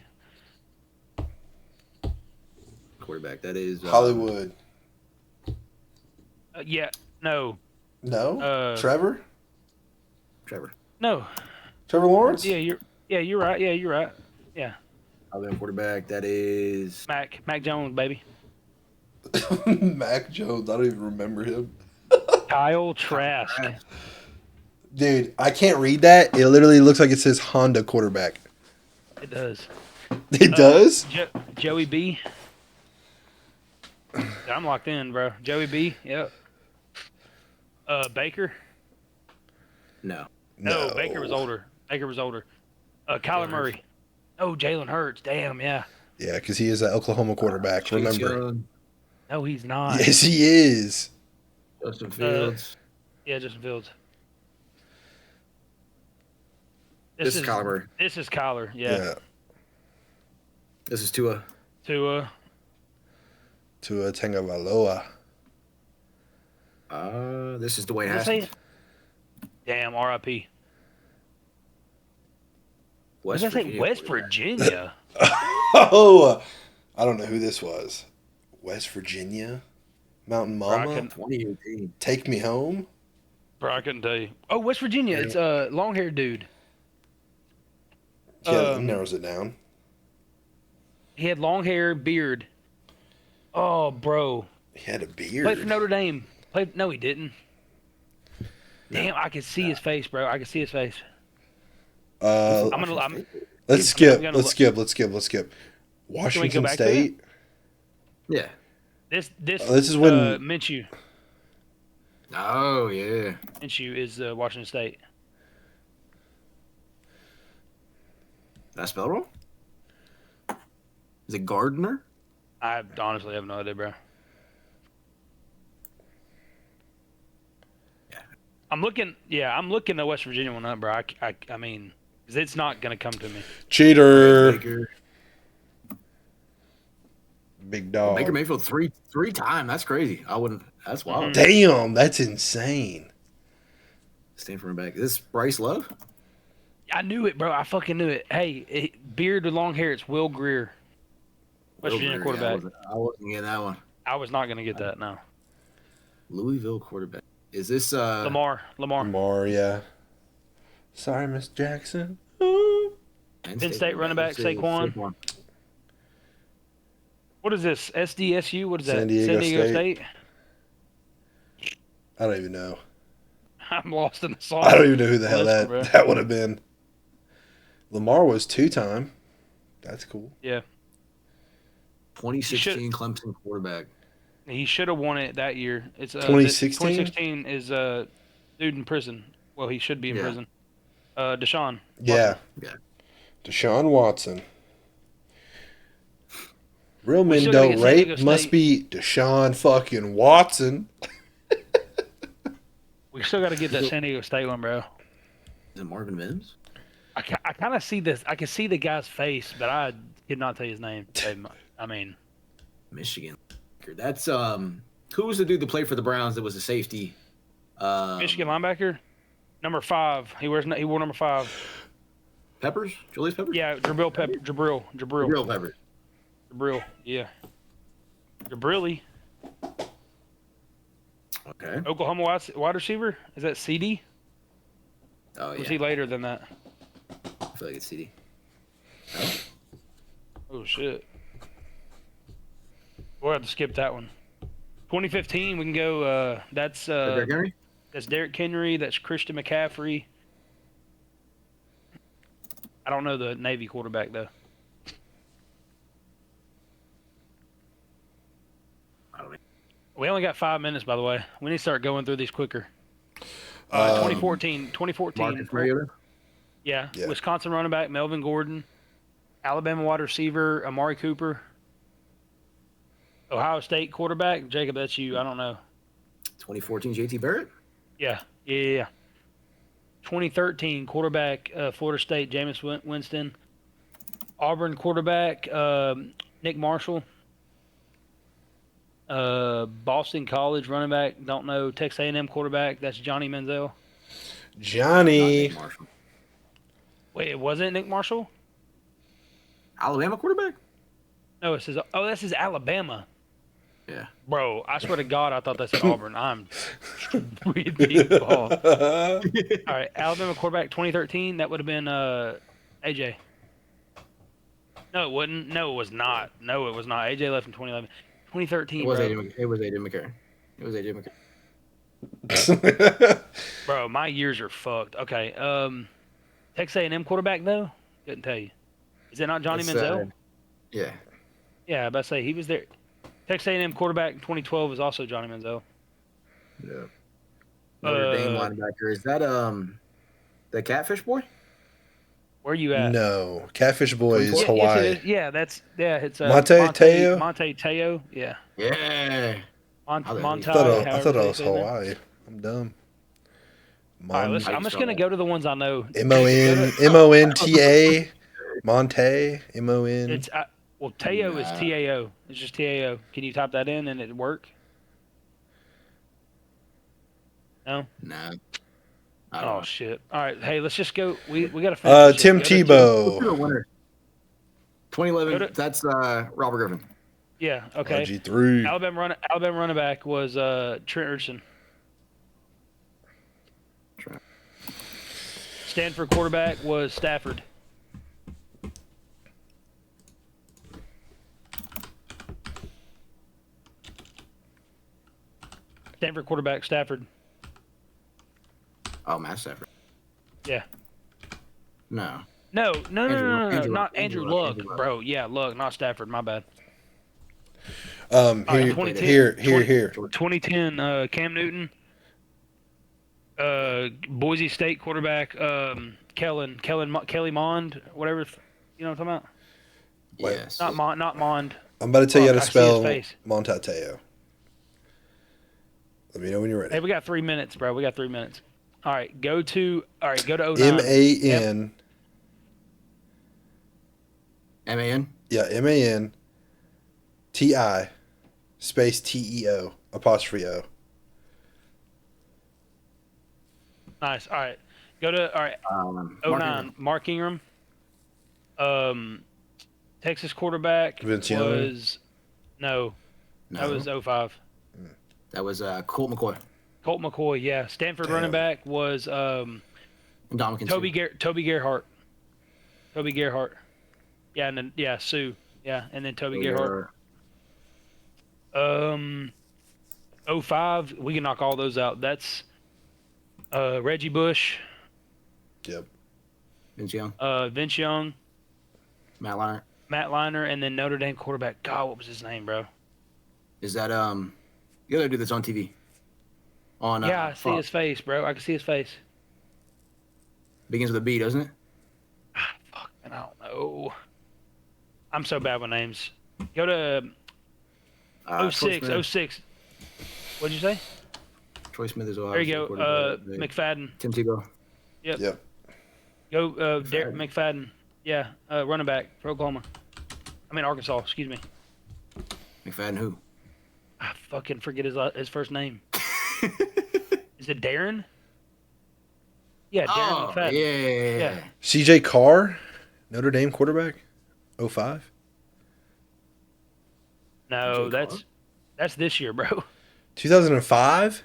Quarterback. That is Hollywood. Yeah. No. No? Trevor? Trevor. No. Trevor Lawrence? Yeah, you're right. Yeah, you're right. Yeah. Alabama quarterback. That is Mac Jones, baby. Mac Jones. I don't even remember him. Kyle Trask. Dude, I can't read that. It literally looks like it says Honda quarterback. It does. It does? Joey B. I'm locked in, bro. Joey B. Yep. Baker. no. No, Baker was older. Kyler Jalen Murray. Oh, Jalen Hurts. Damn, yeah. Yeah, because he is an Oklahoma quarterback. Chase Remember? Young, No, he's not. Yes, he is. Justin Fields. Yeah, Justin Fields. This is Kyler Murray. This is Kyler. Yeah. This is Tua. Tua. Tua Tagovailoa. This is Dwayne Did I say Haskins. it? Damn, R.I.P. West Did I say Virginia West quarterback. Virginia? Oh, I don't know who this was. West Virginia? Mountain Mama? Rockin'. 2018. Take Me Home? Bro, I couldn't tell you. Oh, West Virginia. It's a long-haired dude. Yeah, that narrows it down. He had long hair, beard. Oh, bro. He had a beard. Played for Notre Dame. No, he didn't. Damn, I can see his face, bro. I can see his face. Uh, I'm let's skip. gonna Let's skip. Let's skip. Let's skip. we go Washington back to State. Yeah. This This is when- Minshew. Oh, yeah. Minshew is Washington State. Did I spell wrong? Is it Gardner? I honestly have no idea, bro. Yeah. I'm looking the West Virginia one up, bro. I mean, 'cause it's not gonna come to me. Cheater. Baker. Big dog. Baker Mayfield three time. That's crazy. I wouldn't. That's wild. Damn, that's insane. Stanford back. Is this Bryce Love? I knew it, bro. I fucking knew it. Hey, beard with long hair. It's Will Greer, West Virginia Yeah, quarterback. I wasn't getting that one. I was not gonna get that. No, Louisville quarterback. Is this Lamar. Lamar, yeah. Sorry, Miss Jackson. Penn State running back, Saquon. What is this? SDSU? What is that? San Diego State. I don't even know. I'm lost in the sauce. I don't even know who the hell Listen, bro. that would have been. Lamar was 2-time. That's cool. Yeah, 2016 Clemson quarterback. he should have won it that year. It's 2016? 2016 is dude in prison. Well, he should be in Yeah. prison. Deshaun. Yeah. Yeah. Deshaun Watson. Real men still gotta don't get San Diego rape. Must State. be Deshaun fucking Watson. We still got to get that San Diego State one, bro. Is it Marvin Mims? I kind of see this. I can see the guy's face, but I could not tell you his name. I mean, Michigan. That's who was the dude that played for the Browns that was a safety? Michigan linebacker, number 5. He wore number 5. Peppers? Julius Peppers? Yeah, Jabril. Real Peppers. Jabril. Yeah. Jabrilli. Okay. Oklahoma wide receiver. Is that CD? Oh Or yeah. was he later than that? I feel like it's CD. Oh shit. We'll have to skip that one. 2015. We can go. That's Derrick Henry? That's Derrick Henry. That's Christian McCaffrey. I don't know the Navy quarterback though. We only got 5 minutes, by the way. We need to start going through these quicker. 2014. Marcus Mariota. Yeah. Yeah. Wisconsin running back Melvin Gordon. Alabama wide receiver Amari Cooper. Ohio State quarterback Jacob. That's you. I don't know. 2014 JT Barrett. Yeah. 2013 quarterback Florida State Jameis Winston. Auburn quarterback Nick Marshall. Boston College running back, don't know. Texas A&M quarterback, that's Johnny Manziel. Johnny. Marshall. Wait, it wasn't Nick Marshall? Alabama quarterback. No, it says. Oh, this is Alabama. Yeah. Bro, I swear to God, I thought that said Auburn. I'm really ball. All right, Alabama quarterback 2013. That would have been AJ. No, it wouldn't. No, it was not. No, it was not. AJ left in 2011. 2013. It was bro. AJ McCarron. It was AJ McCarron. Bro, my years are fucked. Okay. Texas A&M quarterback though. Couldn't tell you. Is it not Johnny Manziel? Yeah. Yeah, I about to say he was there. Texas A&M quarterback in 2012 was also Johnny Manziel. Yeah. Notre Dame linebacker. Is that the Catfish boy? Where you at? No, Catfish Boy is Yes, Hawaii. it is. Yeah, it's Monte Teo? Monte Teo. Yeah. Yeah. Monte. I thought it was Hawaii. I'm dumb. All right, I'm just gonna go to the ones I know. Monta. Monte. Mon. It's well, Teo is Tao. It's just Tao. Can you type that in and it work? No. No. Oh shit! All right, hey, let's just go. We gotta finish. this Tim shit. Go to Tebow. 2011. That's Robert Griffin. Yeah. Okay. RG3. Alabama running back was Trent Richardson. Stanford quarterback was Stafford. Stanford quarterback Stafford. Oh, Matt Stafford. Yeah. No. No, Andrew not Luck, Andrew Andrew Luck, Luck. bro. Yeah, Luck, not Stafford. My bad. Here. 2010, Cam Newton. Boise State quarterback, Kelly Mond, whatever. You know what I'm talking about? Yes. Not Mond. I'm about to tell you how to I see his spell face. Montateo. Let me know when you're ready. Hey, we got 3 minutes, bro. We got 3 minutes. All right, go to 09. MAN. MAN. Yeah, MAN. TI. Space TEO. Apostrophe O. Nice. All right, go to 09. Mark Ingram. Texas quarterback Vince Young. was no, that was 05. That was Colt McCoy. Colt McCoy, yeah. Stanford Damn. running back was Dominican Toby Sue. Toby Gerhart. Toby Gerhart. Yeah, and then Sue. Yeah, and then Toby Gerhart. 05, we can knock all those out. That's Reggie Bush, Yep. Vince Young. Vince Young, Matt Leinart. Matt Leinart, and then Notre Dame quarterback. God, what was his name, bro? Is that the other dude that's on TV? On Yeah, I see Fox. his face, bro. I can see his face. Begins with a B, doesn't it? Fuck, man, I don't know. I'm so bad with names. Go to Troy 06, Smith. 06. What'd you say? Troy Smith is Ohio There you State go. quarterback. McFadden. Tim Tebow. Yep. Go Derek McFadden. Yeah, running back for Oklahoma. I mean Arkansas. Excuse me. McFadden who? I fucking forget his first name. Is it Darren? Yeah, Darren McFadden. Yeah. CJ Carr. Notre Dame quarterback. 05. No, CJ that's this year, bro. 2005.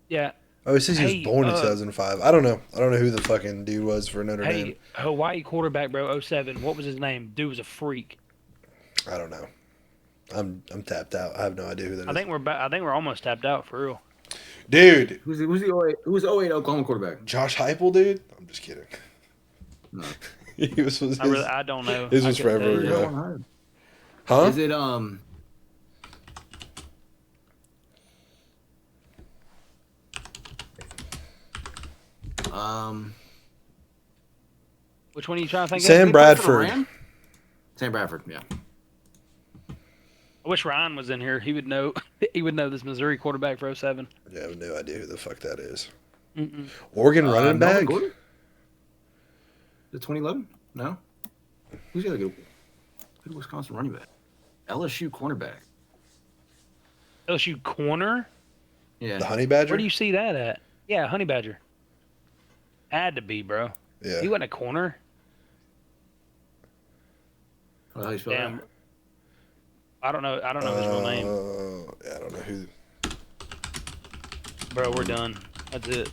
Yeah. Oh, it says he was Hey, born in 2005. I don't know. I don't know who the fucking dude was for Notre Dame. Hey, Hawaii quarterback, bro. 07. What was his name? Dude was a freak. I don't know. I'm tapped out. I have no idea who that is. I think we're almost tapped out for real. Dude, Who's the 08 Oklahoma quarterback? Josh Heupel, dude. I'm just kidding. No. I don't know. His I was couldn't tell forever you. ago. Huh? Is it Which one are you trying to think Sam of? Bradford. Sam Bradford, yeah. I wish Ryan was in here. He would know. He would know this Missouri quarterback for 07. Yeah, I have no idea who the fuck that is. Mm-mm. Oregon running Melvin back? Gordon? The 2011? No. Who's the other good Wisconsin running back? LSU cornerback. LSU corner? Yeah. The Honey Badger? Where do you see that at? Yeah, Honey Badger. Had to be, bro. Yeah. He wasn't a corner. How do you spell Damn. that? I don't know his real name. Yeah, I don't know who. Bro, we're done. That's it.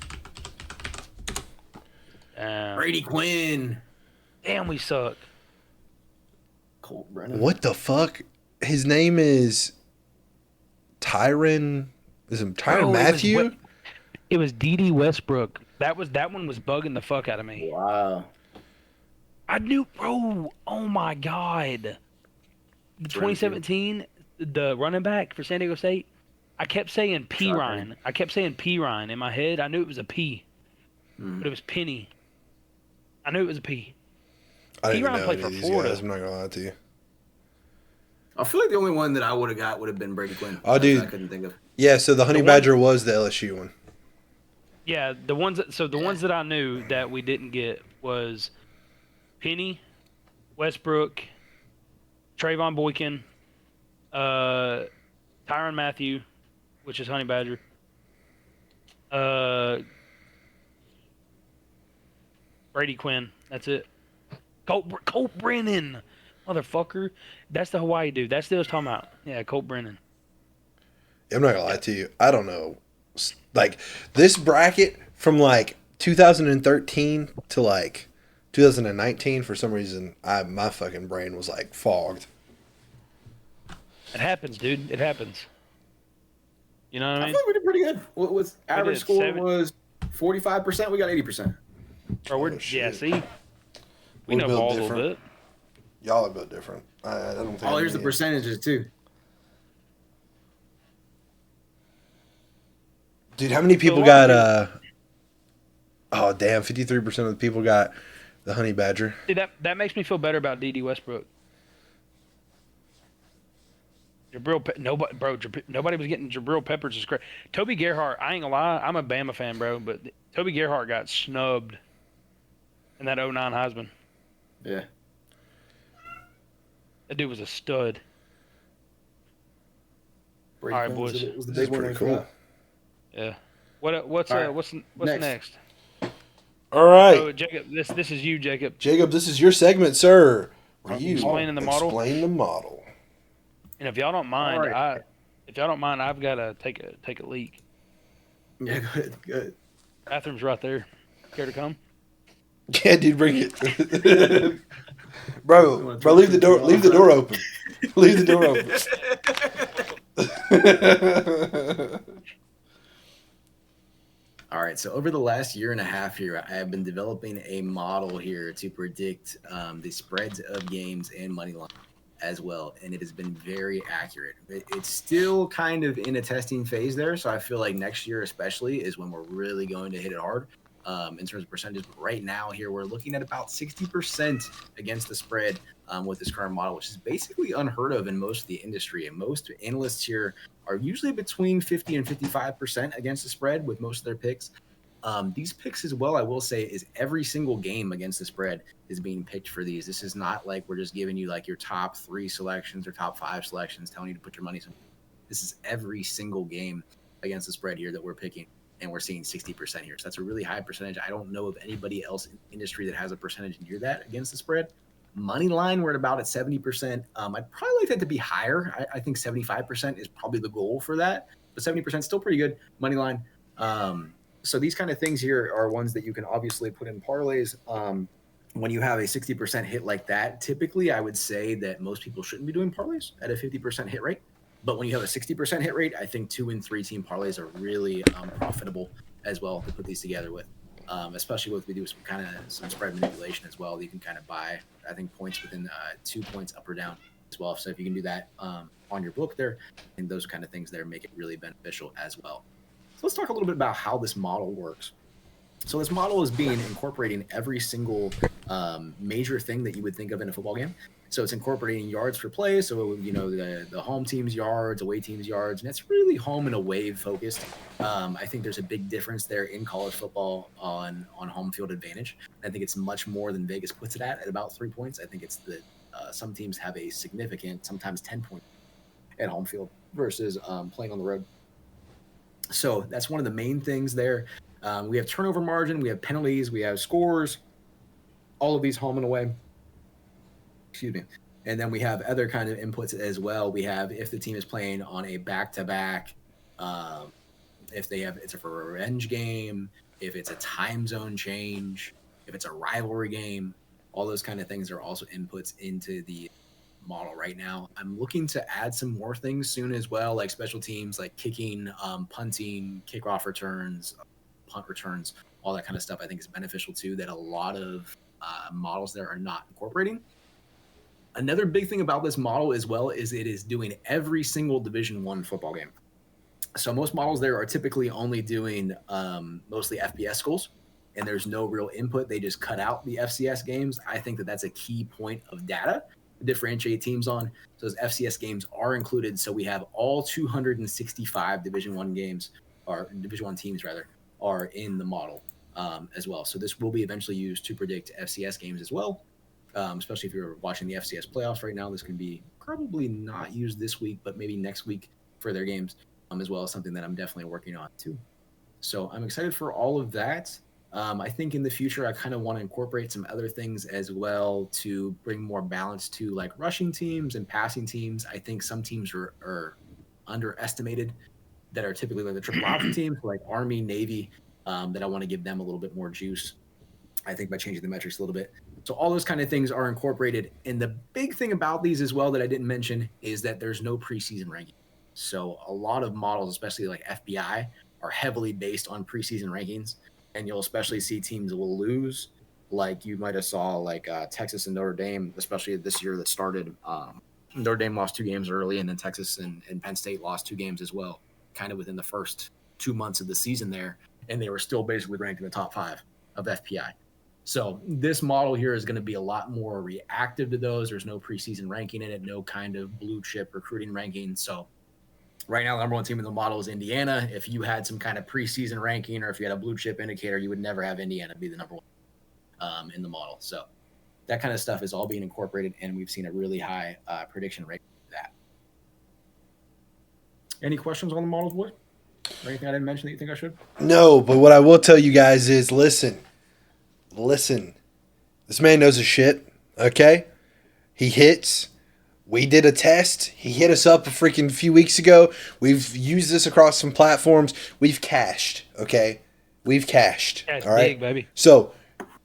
Brady Quinn. Damn, we suck. Colt Brennan. What the fuck? His name is Tyron. Is it Tyron Bro, Matthew? It was D.D. Westbrook. That one was bugging the fuck out of me. Wow. I knew, bro. Oh my god. The 2017, the running back for San Diego State. I kept saying P Ryan. I kept saying P Ryan in my head. I knew it was a P, but it was Penny. I knew it was a P. I didn't P-Ryan know played any for of these Florida. guys. I'm not gonna lie to you. I feel like the only one that I would have got would have been Brady Quinn. Oh, dude. I couldn't think of. Yeah, so the Honey one- Badger was the LSU one. Yeah, the ones that I knew that we didn't get was Penny, Westbrook, Trayvon Boykin, Tyrann Mathieu, which is Honey Badger. Brady Quinn. That's it. Colt Brennan, motherfucker. That's the Hawaii dude. That's the I was talking about. Yeah, Colt Brennan. I'm not gonna lie to you. I don't know. Like this bracket from like 2013 to like 2019, for some reason, my fucking brain was like fogged. It happens, dude. It happens. You know what I I mean? feel like we did pretty good. What was average did, score 7 was 45%. We got 80%. Bro, we're Oh, yeah. shit. See, we We're know built ball a little different. bit. Y'all are a bit different. I don't think. Oh, here's the percentages too. Dude, how many people So got? Oh damn, 53% of the people got the Honey Badger. See, that makes me feel better about D.D. Westbrook. Nobody was getting Jabril Peppers is great. Toby Gerhart, I ain't gonna lie, I'm a Bama fan, bro, but Toby Gerhart got snubbed in that 09 Heisman. Yeah. That dude was a stud. Brady All right, Quinn boys. was the This is big one. pretty cool. Yeah. What's All right. what's Next. next? All right, Oh, Jacob, this is you, Jacob. Jacob, this is your segment, sir. Where you Explaining the model? Explain the model. And if y'all don't mind, All right. I've got to take a leak. Yeah, good. Bathroom's right there. Care to come? Yeah, dude, bring it, bro. Leave the door. Leave the door open. Leave the door open. All right, so over the last year and a half here, I have been developing a model here to predict the spreads of games and money line as well, and it has been very accurate. It's still kind of in a testing phase there, so I feel like next year especially is when we're really going to hit it hard in terms of percentages. But right now here, we're looking at about 60% against the spread with this current model, which is basically unheard of in most of the industry. And most analysts here are usually between 50 and 55% against the spread with most of their picks. These picks as well, I will say, is every single game against the spread is being picked for these. This is not like we're just giving you like your top 3 selections or top 5 selections telling you to put your money somewhere. This is every single game against the spread here that we're picking, and we're seeing 60% here. So that's a really high percentage. I don't know of anybody else in the industry that has a percentage near that against the spread. Money line, we're at about 70%. I'd probably like that to be higher. I think 75% is probably the goal for that, but 70% still pretty good. Money line. So these kind of things here are ones that you can obviously put in parlays. When you have a 60% hit like that, typically I would say that most people shouldn't be doing parlays at a 50% hit rate. But when you have a 60% hit rate, I think 2 and 3 team parlays are really profitable as well to put these together with. Especially with we do some spread manipulation as well. You can kind of buy, I think, points within 2 points up or down as well. So if you can do that on your book there, and those kind of things there make it really beneficial as well. So let's talk a little bit about how this model works. So this model is incorporating every single major thing that you would think of in a football game. So it's incorporating yards per play. So, the home team's yards, away team's yards, and it's really home and away focused. I think there's a big difference there in college football on home field advantage. I think it's much more than Vegas puts it at about 3 points. I think it's that some teams have a significant, sometimes 10 points at home field versus playing on the road. So that's one of the main things there. We have turnover margin, we have penalties, we have scores, all of these home and away. Excuse me. And then we have other kind of inputs as well. We have if the team is playing on a back-to-back, if it's a revenge game, if it's a time zone change, if it's a rivalry game, all those kind of things are also inputs into the model right now. I'm looking to add some more things soon as well, like special teams, like kicking, punting, kickoff returns, punt returns, all that kind of stuff I think is beneficial too, that a lot of models there are not incorporating. Another big thing about this model as well is it is doing every single Division I football game. So most models there are typically only doing mostly FBS schools, and there's no real input. They just cut out the FCS games. I think that that's a key point of data to differentiate teams on. So those FCS games are included. So we have all 265 Division I games, or Division I teams rather, are in the model as well. So this will be eventually used to predict FCS games as well. Especially if you're watching the FCS playoffs right now, this can be probably not used this week, but maybe next week for their games as well as something that I'm definitely working on too. So I'm excited for all of that. I think in the future, I kind of want to incorporate some other things as well to bring more balance to like rushing teams and passing teams. I think some teams are underestimated that are typically like the triple option teams like Army, Navy, that I want to give them a little bit more juice, I think, by changing the metrics a little bit. So all those kind of things are incorporated. And the big thing about these as well that I didn't mention is that there's no preseason ranking. So a lot of models, especially like FBI, are heavily based on preseason rankings. And you'll especially see teams will lose. Like you might have saw like Texas and Notre Dame, especially this year that started. Notre Dame lost 2 games early, and then Texas and Penn State lost 2 games as well, kind of within the first 2 months of the season there. And they were still basically ranked in the top 5 of FPI. So this model here is going to be a lot more reactive to those. There's no preseason ranking in it, no kind of blue chip recruiting ranking. So right now, the number 1 team in the model is Indiana. If you had some kind of preseason ranking or if you had a blue chip indicator, you would never have Indiana be the number 1 in the model. So that kind of stuff is all being incorporated, and we've seen a really high prediction rate for that. Any questions on the models, boys? Or anything I didn't mention that you think I should? No, but what I will tell you guys is listen. This man knows his shit, okay? He hits. We did a test. He hit us up a freaking few weeks ago. We've used this across some platforms. We've cashed, okay? We've cashed, Cash all right? big, baby. So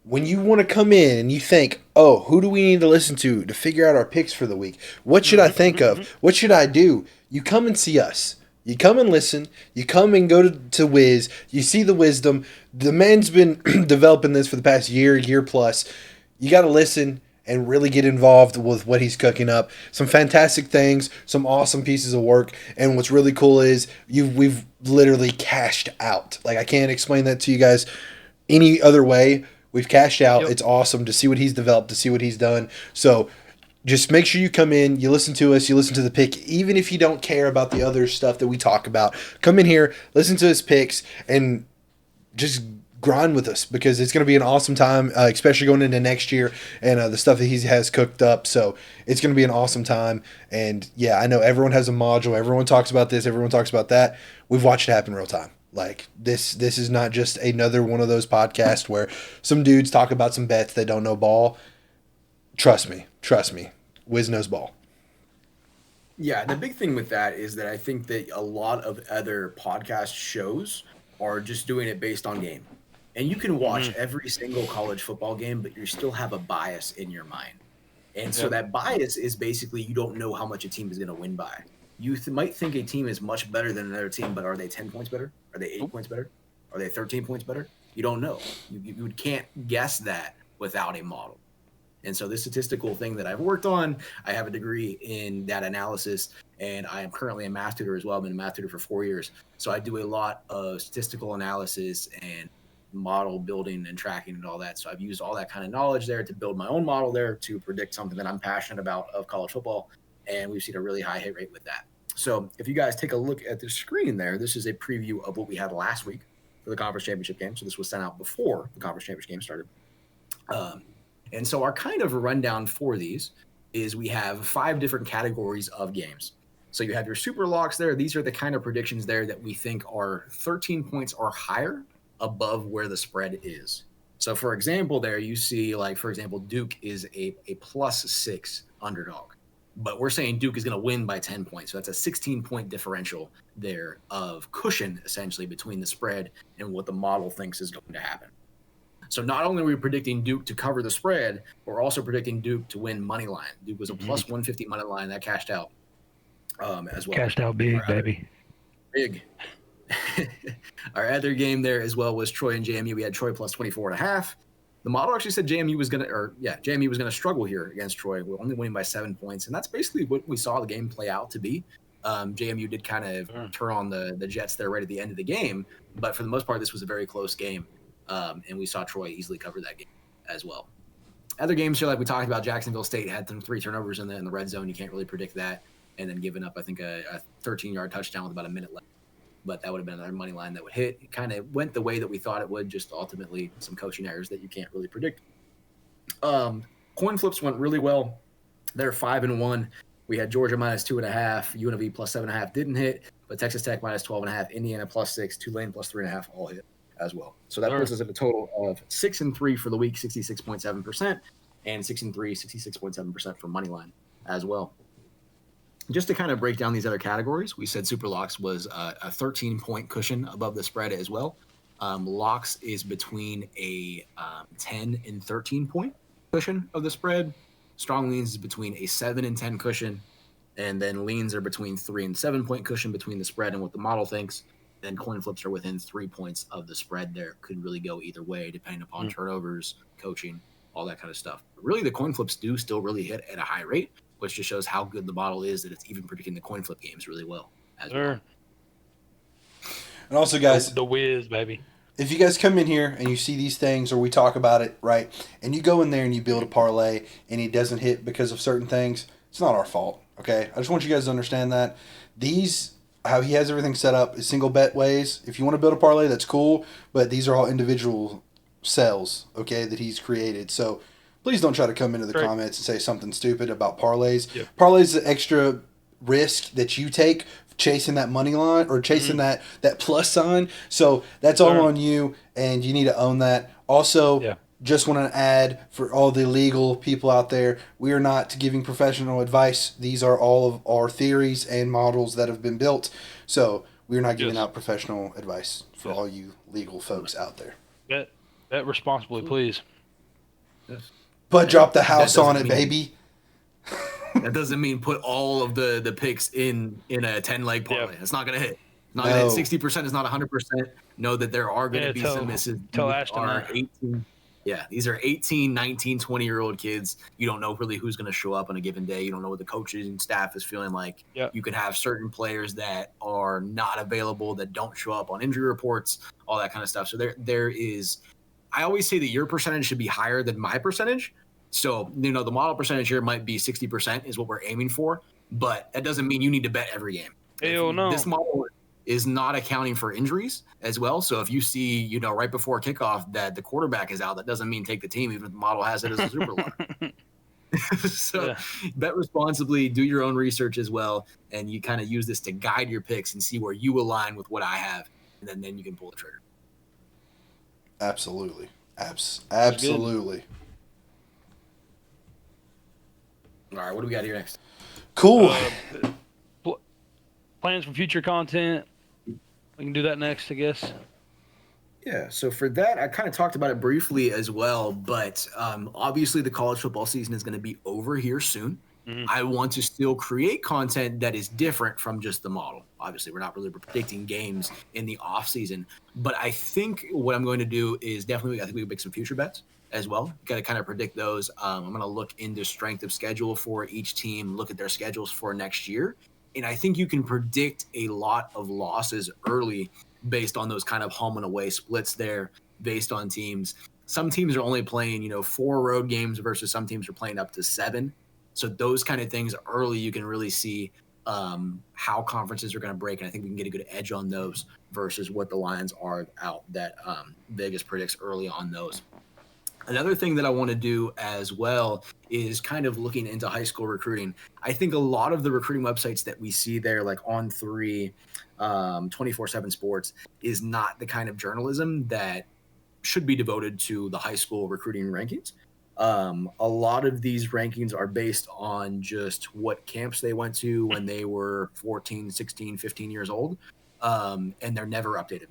when you want to come in and you think, oh, who do we need to listen to figure out our picks for the week? What should I think of? What should I do? You come and see us. You come and listen. You come and go to Wiz. You see the wisdom. The man's been developing this for the past year plus. You got to listen and really get involved with what he's cooking up. Some fantastic things, some awesome pieces of work. And what's really cool is we've literally cashed out. Like, I can't explain that to you guys any other way. We've cashed out. Yep. It's awesome to see what he's developed, to see what he's done. So just make sure you come in, you listen to us, you listen to the pick, even if you don't care about the other stuff that we talk about. Come in here, listen to his picks, and just grind with us, because it's going to be an awesome time, especially going into next year and the stuff that he has cooked up. So it's going to be an awesome time. And yeah, I know everyone has a module. Everyone talks about this. Everyone talks about that. We've watched it happen real time. Like this is not just another one of those podcasts where some dudes talk about some bets they don't know ball. Trust me. Wiz knows ball. Yeah, the big thing with that is that I think that a lot of other podcast shows are just doing it based on game. And you can watch every single college football game, but you still have a bias in your mind. And so that bias is basically you don't know how much a team is going to win by. you might think a team is much better than another team, but are they 10 points better? Are they 8 points better? Are they 13 points better? You don't know. You can't guess that without a model. And so this statistical thing that I've worked on, I have a degree in data analysis, and I am currently a math tutor as well. I've been a math tutor for 4 years. So I do a lot of statistical analysis and model building and tracking and all that. So I've used all that kind of knowledge there to build my own model there to predict something that I'm passionate about of college football. And we've seen a really high hit rate with that. So if you guys take a look at the screen there, this is a preview of what we had last week for the conference championship game. So this was sent out before the conference championship game started. And so our kind of rundown for these is we have 5 different categories of games. So you have your super locks there. These are the kind of predictions there that we think are 13 points or higher above where the spread is. So for example, there you see, like, for example, Duke is a +6 underdog, but we're saying Duke is going to win by 10 points. So that's a 16-point differential there of cushion essentially between the spread and what the model thinks is going to happen. So not only are we predicting Duke to cover the spread, but we're also predicting Duke to win money line. Duke was a +150 money line that cashed out as well. Cashed out big, baby. Big. Our other game there as well was Troy and JMU. We had Troy +24.5. The model actually said JMU was gonna struggle here against Troy. We're only winning by 7 points, and that's basically what we saw the game play out to be. JMU did kind of turn on the Jets there right at the end of the game, but for the most part, this was a very close game. And we saw Troy easily cover that game as well. Other games here, like we talked about, Jacksonville State had 3 turnovers in the red zone. You can't really predict that. And then giving up, I think, a 13-yard touchdown with about a minute left. But that would have been another money line that would hit. It kind of went the way that we thought it would, just ultimately some coaching errors that you can't really predict. Coin flips went really well. They're 5-1. We had Georgia -2.5, UNLV +7.5 didn't hit, but Texas Tech -12.5, Indiana +6, Tulane +3.5 all hit as well. So that puts us at a total of 6-3 for the week, 66.7%, and 6-3, 66.7% for money line as well. Just to kind of break down these other categories, we said super locks was a 13-point cushion above the spread as well. Locks is between a 10 and 13-point cushion of the spread. Strong leans is between a 7 and 10 cushion, and then leans are between 3 and 7-point cushion between the spread and what the model thinks. Then coin flips are within 3 points of the spread there. Could really go either way depending upon turnovers, coaching, all that kind of stuff. But really, the coin flips do still really hit at a high rate, which just shows how good the model is that it's even predicting the coin flip games really well as well. And also, guys, the whiz, baby. If you guys come in here and you see these things or we talk about it, right, and you go in there and you build a parlay and it doesn't hit because of certain things, it's not our fault, okay? I just want you guys to understand that. How he has everything set up is single bet ways. If you want to build a parlay, that's cool, but these are all individual cells, okay, that he's created. So please don't try to come into the comments and say something stupid about parlays. Yep. Parlays is an extra risk that you take chasing that money line or chasing that plus sign. So that's all on you, and you need to own that. Also, just want to add for all the legal people out there, we are not giving professional advice. These are all of our theories and models that have been built. So we're not giving out professional advice for all you legal folks out there. Bet responsibly, please. Yes. But drop the house on it, baby. That doesn't mean put all of the picks in a 10-leg parlay. It's not going to hit. Not gonna hit. 60% is not 100%. Know that there are going to be some misses. Tell Ashton 18. Yeah, these are 18, 19, 20-year-old kids. You don't know really who's going to show up on a given day. You don't know what the coaching staff is feeling like. Yep. You can have certain players that are not available, that don't show up on injury reports, all that kind of stuff. So there is – I always say that your percentage should be higher than my percentage. So, the model percentage here might be 60% is what we're aiming for, but that doesn't mean you need to bet every game. Hell no. This model is not accounting for injuries as well. So if you see, right before kickoff that the quarterback is out, that doesn't mean take the team, even if the model has it as a super lock. So bet responsibly, do your own research as well, and you kind of use this to guide your picks and see where you align with what I have, and then you can pull the trigger. Absolutely. Absolutely. All right, what do we got here next? Cool. Plans for future content. We can do that next, I guess. Yeah, so for that, I kind of talked about it briefly as well, but obviously the college football season is going to be over here soon. Mhm. I want to still create content that is different from just the model. Obviously, we're not really predicting games in the off season, but I think what I'm going to do is definitely, I think we can make some future bets as well. Got to kind of predict those. I'm going to look into strength of schedule for each team, look at their schedules for next year. And I think you can predict a lot of losses early based on those kind of home and away splits there, based on teams. Some teams are only playing, 4 road games versus some teams are playing up to 7. So those kind of things early, you can really see how conferences are going to break. And I think we can get a good edge on those versus what the lines are out that Vegas predicts early on those. Another thing that I want to do as well is kind of looking into high school recruiting. I think a lot of the recruiting websites that we see there, like On3, 24/7 Sports, is not the kind of journalism that should be devoted to the high school recruiting rankings. A lot of these rankings are based on just what camps they went to when they were 14, 16, 15 years old, and they're never updated.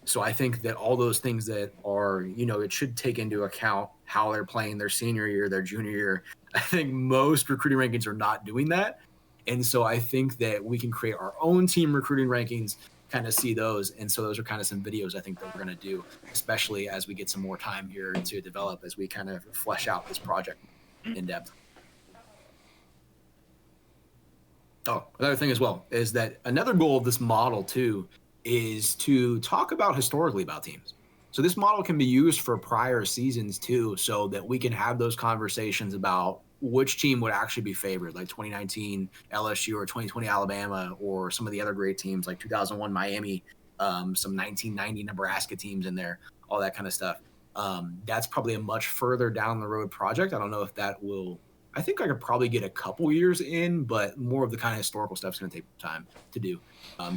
So I think that all those things that are, it should take into account how they're playing their senior year, their junior year. I think most recruiting rankings are not doing that. And so I think that we can create our own team recruiting rankings, kind of see those. And so those are kind of some videos I think that we're going to do, especially as we get some more time here to develop as we kind of flesh out this project in depth. Oh, another thing as well is that another goal of this model too is to talk about historically about teams. So this model can be used for prior seasons too, so that we can have those conversations about which team would actually be favored, like 2019 LSU or 2020 Alabama, or some of the other great teams like 2001 Miami, some 1990 Nebraska teams in there, all that kind of stuff. That's probably a much further down the road project. I don't know if that will. I think I could probably get a couple years in, but more of the kind of historical stuff is going to take time to do,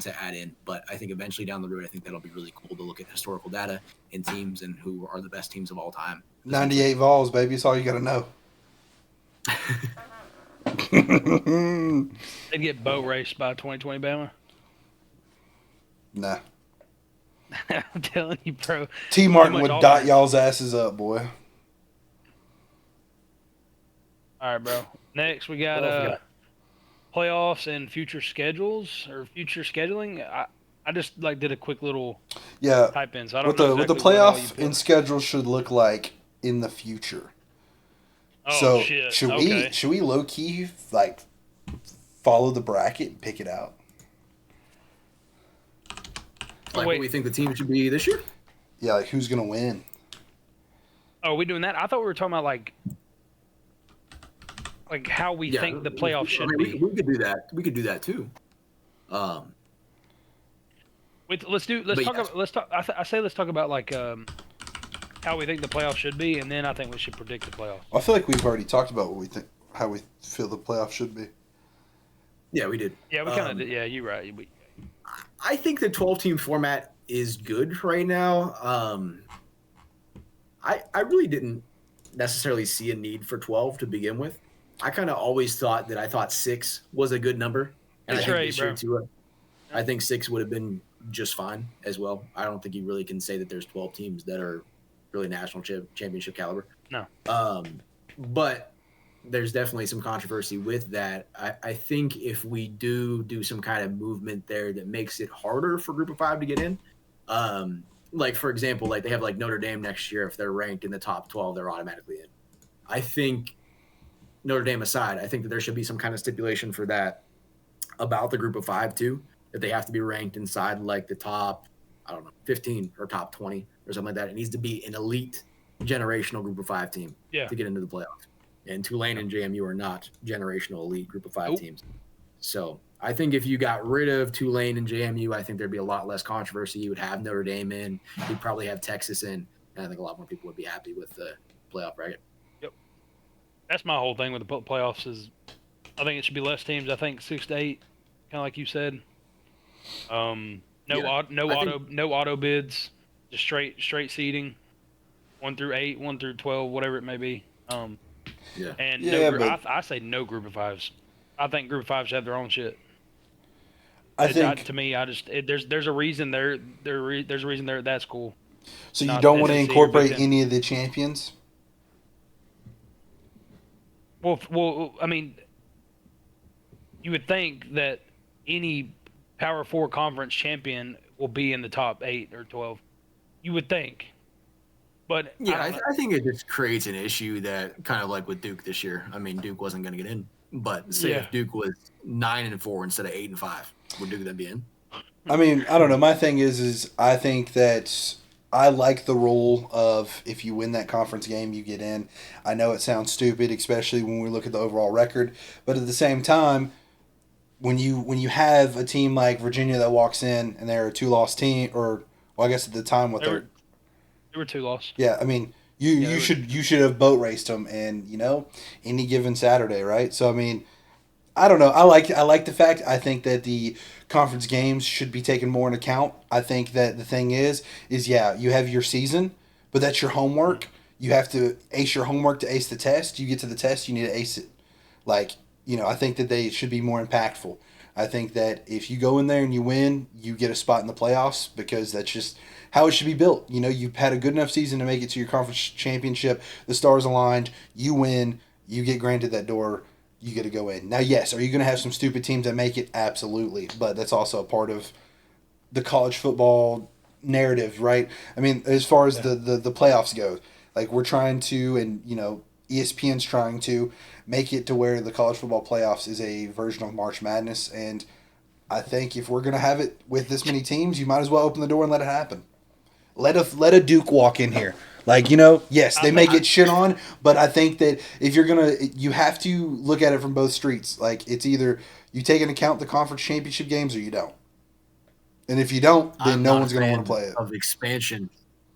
to add in. But I think eventually down the road, I think that'll be really cool to look at historical data and teams and who are the best teams of all time. 98 Vols, baby. That's all you got to know. They'd get boat raced by 2020 Bama. Nah. I'm telling you, bro. T. Martin would dot y'all's asses up, boy. All right, bro. Next, we got playoffs and future schedules or future scheduling. I just did a quick little type in. So I don't know what the playoff and schedule should look like in the future. Oh, so shit. should we low key follow the bracket and pick it out? Like what we think the team should be this year? Yeah, like who's gonna win? Oh, are we doing that? I thought we were talking about like how we think the playoffs should be. We could do that. We could do that too. Let's talk. I say let's talk about how we think the playoffs should be, and then I think we should predict the playoffs. I feel like we've already talked about how we feel the playoffs should be. Yeah, we did. Yeah, we kind of did. Yeah, you're right. I think the 12-team format is good right now. I really didn't necessarily see a need for 12 to begin with. I kind of always thought 6 was a good number. And That's right, bro. Too, I think 6 would have been just fine as well. I don't think you really can say that there's 12 teams that are really national championship caliber. No. But there's definitely some controversy with that. I think if we do some kind of movement there that makes it harder for Group of 5 to get in, for example, they have Notre Dame next year. If they're ranked in the top 12, they're automatically in. I think Notre Dame aside, I think that there should be some kind of stipulation for that about the Group of 5 too, that they have to be ranked inside the top, 15 or top 20 or something like that. It needs to be an elite generational Group of 5 team to get into the playoffs. And Tulane and JMU are not generational elite Group of 5 teams. So I think if you got rid of Tulane and JMU, I think there'd be a lot less controversy. You would have Notre Dame in. You'd probably have Texas in. And I think a lot more people would be happy with the playoff bracket. Yep. That's my whole thing with the playoffs is I think it should be less teams. I think 6 to 8, kind of like you said. No auto bids, just straight seeding, 1 through 8, 1 through 12, whatever it may be. I say no Group of 5s. I think Group of 5s should have their own shit. To me, there's a reason there's a reason that's cool. So you don't want to incorporate any of the champions? Well, I mean, you would think that any Power Four conference champion will be in the top 8 or 12. You would think, but Yeah, I don't know. I think it just creates an issue that kind of like with Duke this year. I mean, Duke wasn't going to get in, but say Yeah. if Duke was 9-4 instead of 8-5, would Duke then be in? I mean, I don't know. My thing is I think that I like the rule of if you win that conference game, you get in. I know it sounds stupid, especially when we look at the overall record, but at the same time, when you have a team like Virginia that walks in and they're a two-loss team, or well, I guess at the time what They they're were 2 loss. yeah, I mean, you Yeah, you should have boat raced them, and any given Saturday, right? So I mean, I don't know. I like the fact. I think that the conference games should be taken more in account. I think that the thing is yeah, you have your season, but that's your homework. You have to ace your homework to ace the test. You get to the test, you need to ace it. Like, I think that they should be more impactful. I think that if you go in there and you win, you get a spot in the playoffs because that's just how it should be built. You've had a good enough season to make it to your conference championship. The stars aligned. You win. You get granted that door. You get to go in. Now, yes, are you going to have some stupid teams that make it? Absolutely. But that's also a part of the college football narrative, right? I mean, as far as the playoffs go, like we're trying to, and ESPN's trying to make it to where the college football playoffs is a version of March Madness, and I think if we're gonna have it with this many teams, you might as well open the door and let it happen. Let a Duke walk in here. Like, yes, they may get shit on, but I think that if you have to look at it from both streets. Like, it's either you take into account the conference championship games or you don't. And if you don't, then I'm no not one's a going to fan want to play it. Of expansion.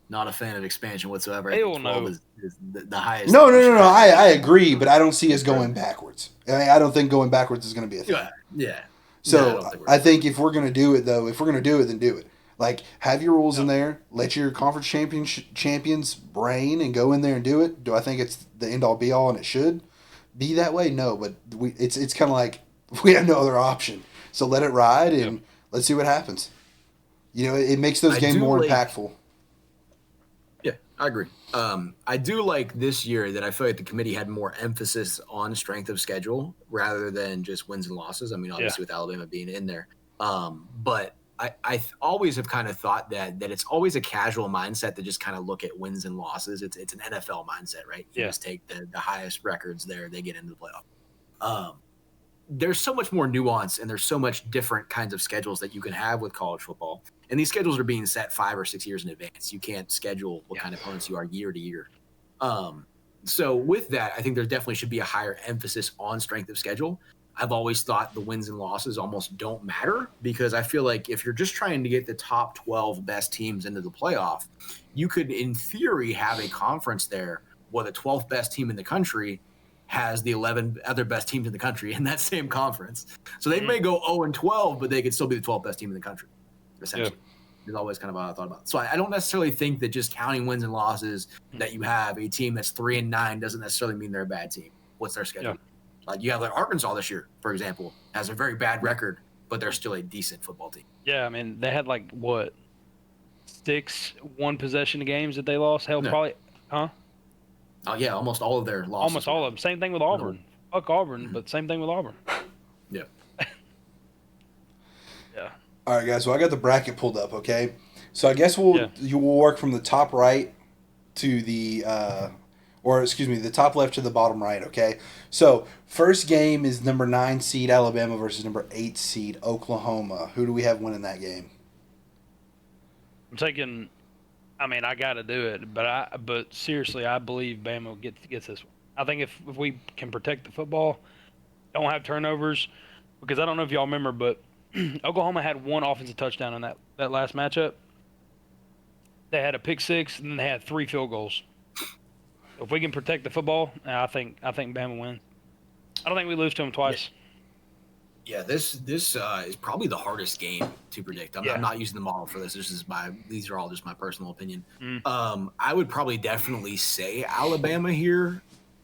Not a fan of expansion whatsoever. I Hell think 12 no. is the highest. No. I agree, but I don't see us going backwards. I don't think going backwards is going to be a thing. Yeah. So I think if we're going to do it, though, if we're going to do it, then do it. Like, have your rules in there. Let your conference champions brain and go in there and do it. Do I think it's the end all be all and it should be that way? No, but it's kind of like we have no other option. So let it ride and let's see what happens. It makes those games more impactful. Yeah, I agree. I do like this year that I feel like the committee had more emphasis on strength of schedule rather than just wins and losses. I mean, obviously with Alabama being in there. But I always have kind of thought that it's always a casual mindset to just kind of look at wins and losses. It's an NFL mindset, right? You just take the highest records there, they get into the playoff. There's so much more nuance and there's so much different kinds of schedules that you can have with college football. And these schedules are being set 5 or 6 years in advance. You can't schedule what kind of opponents you are year to year. So with that, I think there definitely should be a higher emphasis on strength of schedule. I've always thought the wins and losses almost don't matter because I feel like if you're just trying to get the top 12 best teams into the playoff, you could, in theory, have a conference there where the 12th best team in the country has the 11 other best teams in the country in that same conference. So they may go 0-12, but they could still be the 12th best team in the country, essentially. Is always kind of what I thought about. So I don't necessarily think that just counting wins and losses that you have a team that's 3-9 doesn't necessarily mean they're a bad team. What's their schedule? Like you have like Arkansas this year, for example, has a very bad record, but they're still a decent football team. Yeah, I mean they had like what 6 1-possession games that they lost. Hell, probably, huh? Oh yeah, almost all of their losses. Almost all of them. Same thing with Auburn. Fuck Auburn, but same thing with Auburn. Yeah. Yeah. All right, guys. So I got the bracket pulled up. Okay, so I guess you will work from the top right to the the top left to the bottom right. Okay. So first game is number 9 seed Alabama versus number 8 seed Oklahoma. Who do we have winning that game? I'm taking. I mean, I got to do it, but seriously, I believe Bama gets this one. I think if we can protect the football, don't have turnovers, because I don't know if y'all remember, but Oklahoma had 1 offensive touchdown in that last matchup. They had a pick 6, and then they had 3 field goals. If we can protect the football, I think Bama wins. I don't think we lose to them twice. Yeah, this is probably the hardest game to predict. I'm not using the model for this. These are all just my personal opinion. I would probably definitely say Alabama here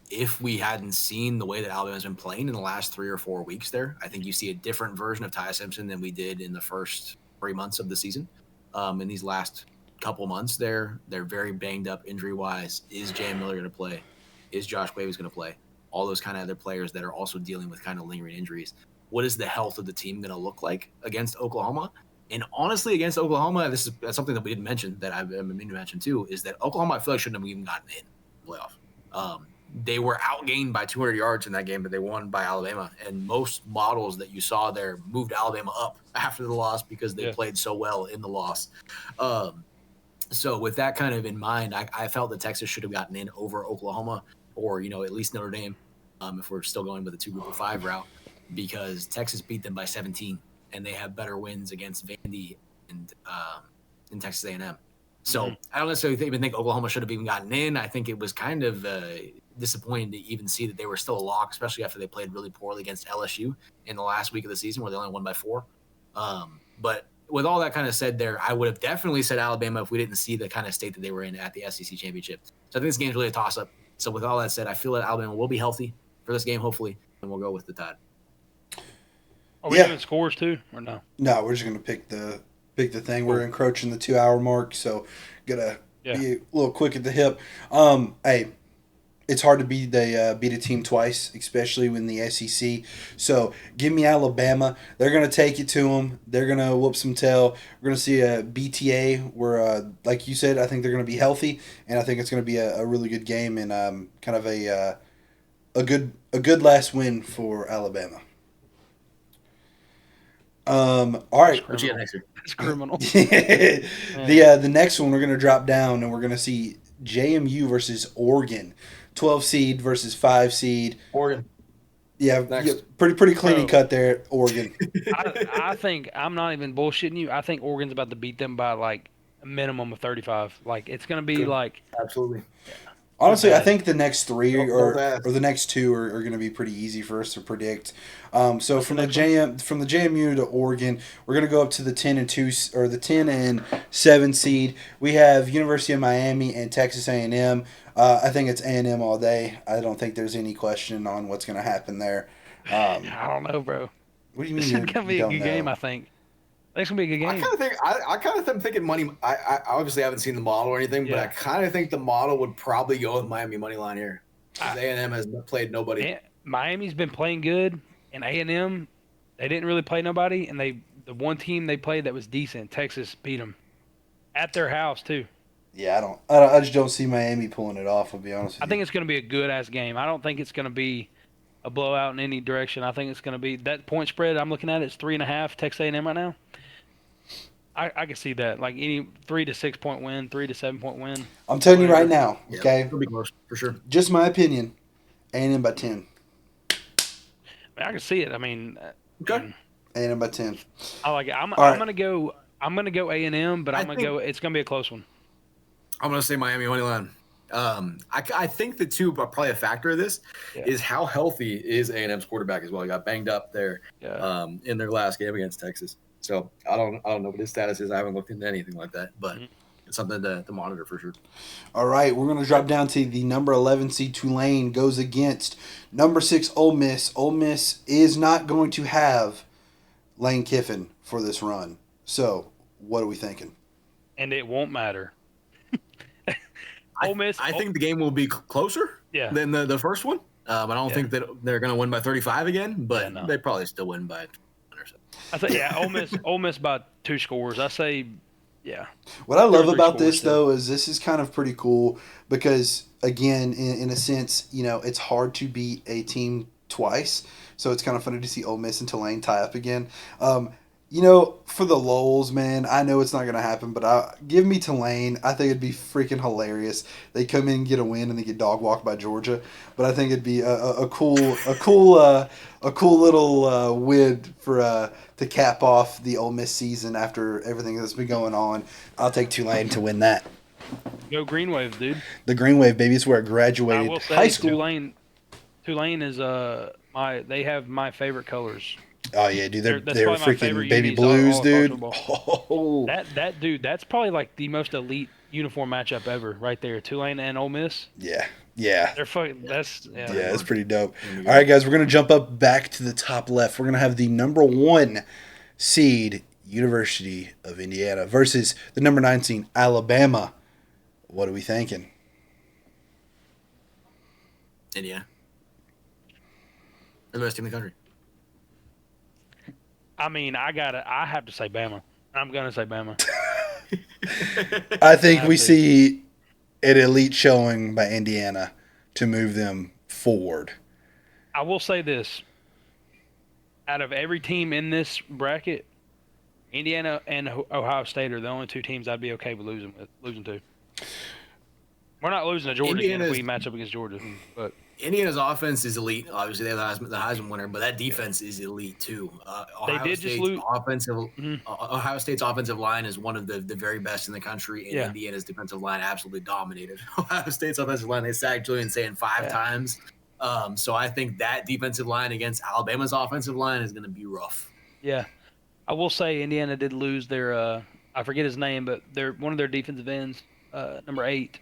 if we hadn't seen the way that Alabama's been playing in the last 3 or 4 weeks there. I think you see a different version of Ty Simpson than we did in the first 3 months of the season. In these last couple months they're very banged up injury-wise. Is Jam Miller going to play? Is Josh Cuevas going to play? All those kind of other players that are also dealing with kind of lingering injuries. what is the health of the team going to look like against Oklahoma? And honestly, against Oklahoma, that's something that we didn't mention that I've been meaning to mention too, is that Oklahoma, I feel like, shouldn't have even gotten in the playoff. They were outgained by 200 yards in that game, but they won by Alabama. And most models that you saw there moved Alabama up after the loss because they played so well in the loss. So with that kind of in mind, I felt that Texas should have gotten in over Oklahoma or, at least Notre Dame, if we're still going with the 2 group of 5 route, because Texas beat them by 17 and they have better wins against Vandy and in Texas A&M. So I don't necessarily even think Oklahoma should have even gotten in. I think it was kind of disappointing to even see that they were still a lock, especially after they played really poorly against LSU in the last week of the season where they only won by 4. But with all that kind of said there, I would have definitely said Alabama if we didn't see the kind of state that they were in at the SEC championship. So I think this game's really a toss-up. So with all that said, I feel that Alabama will be healthy for this game, hopefully, and we'll go with the Tide. Are we doing scores too, or no? No, we're just gonna pick the thing. We're encroaching the 2-hour mark, so gotta be a little quick at the hip. Hey, it's hard to beat a team twice, especially in the SEC. So give me Alabama. They're gonna take it to them. They're gonna whoop some tail. We're gonna see a BTA where, like you said, I think they're gonna be healthy, and I think it's gonna be a really good game and kind of a good last win for Alabama. All right. What you got next year? It's criminal. The next one we're gonna drop down and we're gonna see JMU versus Oregon, 12 seed versus 5 seed. Oregon. Yeah, pretty clean cut there, Oregon. I think I'm not even bullshitting you. I think Oregon's about to beat them by like a minimum of 35. Like it's gonna be like absolutely. Honestly, I think the next 3 or the next 2 are going to be pretty easy for us to predict. So from the JMU to Oregon, we're going to go up to the 10 and 2 or the 10 and 7 seed. We have University of Miami and Texas A&M. I think it's A&M all day. I don't think there's any question on what's going to happen there. I don't know, bro. What do you mean? This is going to be a good game, I think. It's gonna be a good game. I kind of am thinking money. I obviously haven't seen the model or anything, but I kind of think the model would probably go with Miami money line here. A&M has played nobody. Miami's been playing good, and A&M they didn't really play nobody, and the one team they played that was decent, Texas, beat them at their house too. Yeah, I just don't see Miami pulling it off. I'll be honest with you. I think it's gonna be a good ass game. I don't think it's gonna be a blowout in any direction. I think it's gonna be that point spread I'm looking at. It's 3.5 Texas A&M right now. I can see that, like any 3 to 6 point win, 3 to 7 point win. I'm telling you right now, okay? It'll be close for sure. Just my opinion. A&M by 10. I can see it. I mean, okay. A&M by 10. I like it. I'm gonna go A&M, but it's gonna be a close one. I'm gonna say Miami money line. I think the two are probably a factor of this is how healthy is A&M's quarterback as well. He got banged up there in their last game against Texas. So I don't know what his status is. I haven't looked into anything like that, but it's something to monitor for sure. All right, we're going to drop down to the number 11 seed Tulane goes against number 6 Ole Miss. Ole Miss is not going to have Lane Kiffin for this run. So what are we thinking? And it won't matter. Ole Miss. I think the game will be closer than the first one. I don't think that they're going to win by 35 again, but they probably still win by 20 or so. I say, Ole Miss by 2 scores. I say, What I love about this, though, is this is kind of pretty cool because, again, in a sense, it's hard to beat a team twice. So it's kind of funny to see Ole Miss and Tulane tie up again. For the lulz, man, I know it's not going to happen, but give me Tulane. I think it'd be freaking hilarious. They come in and get a win and they get dog walked by Georgia, but I think it'd be a cool little win for to cap off the Ole Miss season after everything that's been going on. I'll take Tulane to win that. Go Green Wave, dude. The Green Wave, baby, is where I graduated I will say high school. Tulane is they have my favorite colors. Oh yeah, dude, they're freaking baby blues, dude. Oh. That dude, that's probably like the most elite uniform matchup ever, right there. Tulane and Ole Miss. Yeah. They're fucking. That's pretty dope. All right, guys, we're gonna jump up back to the top left. We're gonna have the number 1 seed University of Indiana versus the number 9 seed Alabama. What are we thinking? Indiana. They're the best team in the country. I mean, I have to say Bama. I'm gonna say Bama. I think have we to. see an elite showing by Indiana to move them forward. I will say this: out of every team in this bracket, Indiana and Ohio State are the only two teams I'd be okay with losing to. We're not losing to Georgia again if we match up against Georgia, but Indiana's offense is elite. Obviously, they have the Heisman winner, but that defense is elite too. they did just lose. Ohio State's offensive line is one of the very best in the country, and Yeah. Indiana's defensive line absolutely dominated. Ohio State's offensive line, they sacked Julian Sand five times. So I think that defensive line against Alabama's offensive line is going to be rough. Yeah, I will say Indiana did lose their I forget his name, but one of their defensive ends, number 8.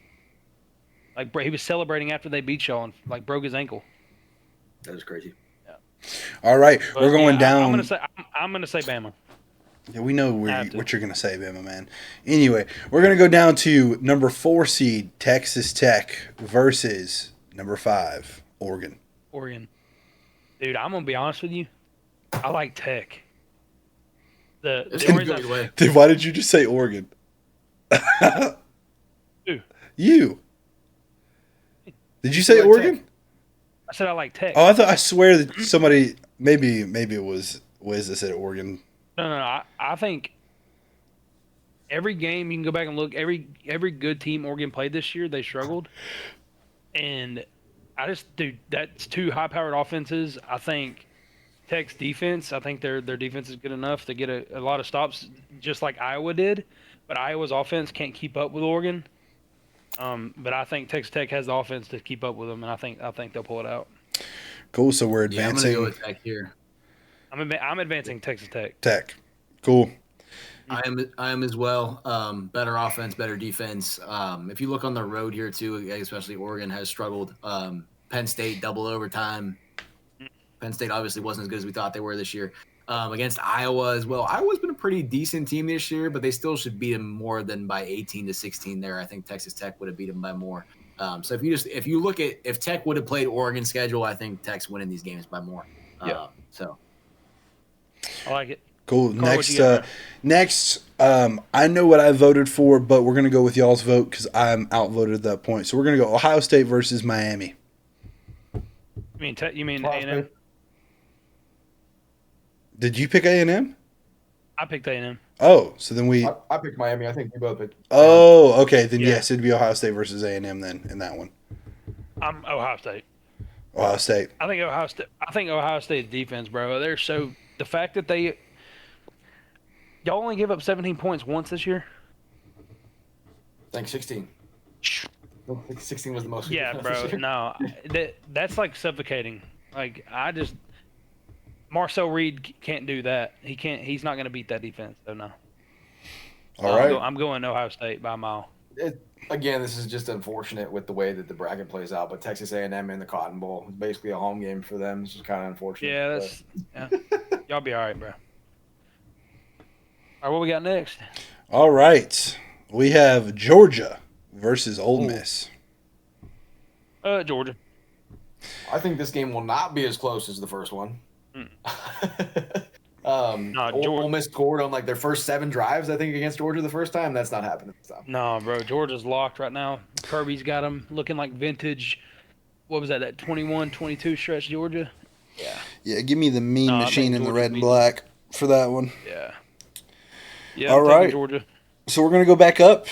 Like he was celebrating after they beat y'all and like broke his ankle. That is crazy. Yeah. All right, But, we're going down. I'm gonna say Bama. Yeah, we know what you're going to say, Bama, man. Anyway, we're going to go down to number 4 seed Texas Tech versus number 5 Oregon. Oregon. Dude, I'm gonna be honest with you. I like Tech. The reason I- Dude, why did you just say Oregon? Who? You. Did you say like Oregon? Tech? I said I like Tech. Oh, I swear that somebody maybe it was Wiz that said Oregon. No. I think every game you can go back and look. Every good team Oregon played this year, they struggled. And dude, that's 2 high-powered offenses. I think Tech's defense. I think their defense is good enough to get a lot of stops, just like Iowa did. But Iowa's offense can't keep up with Oregon. But I think Texas Tech has the offense to keep up with them, and I think they'll pull it out. Cool. So we're Yeah, I'm advancing. going to go with Tech here. I'm advancing Texas Tech. Tech. Cool. I am as well. Better offense, better defense. If you look on the road here too, especially Oregon has struggled. Penn State double overtime. Penn State obviously wasn't as good as we thought they were this year. Against Iowa as well. Iowa's been a pretty decent team this year, but they still should beat them more than by 18-16 there. I think Texas Tech would have beat them by more. So if you look at if Tech would have played Oregon's schedule, I think Tech's winning these games by more. So I like it. Cool. Carl, Next, I know what I voted for, but we're gonna go with y'all's vote because I'm outvoted at that point. So we're gonna go Ohio State versus Miami. You mean A&M? Did you pick A&M? I picked A&M. Oh, so then we. I picked Miami. I think we both picked. Oh, okay. Then Yeah. yes, it'd be Ohio State versus A&M then in that one. I'm Ohio State. Ohio State. I think Ohio State's defense, bro. The fact that y'all only give up 17 points once this year. I think 16. I think 16 was the most. Yeah, bro. No, that's like suffocating. Like Marcel Reed can't do that. He can't. He's not going to beat that defense. So no. All right. I'm going Ohio State by a mile. Again, this is just unfortunate with the way that the bracket plays out. But Texas A&M in the Cotton Bowl is basically a home game for them. It's just kind of unfortunate. Yeah, y'all be all right, bro. All right, what we got next? All right. We have Georgia versus Ole Miss. Georgia. I think this game will not be as close as the first one. Ole Miss scored on like their first 7 drives, I think, against Georgia the first time. That's not happening this time. No, bro. Georgia's locked right now. Kirby's got them looking like vintage. What was that 21-22 stretch, Georgia? Yeah. Yeah, give me the mean No, I machine think in the Georgia red and beat black for that one. Yeah. Yeah, All I'm taking right. Georgia. So we're going to go back up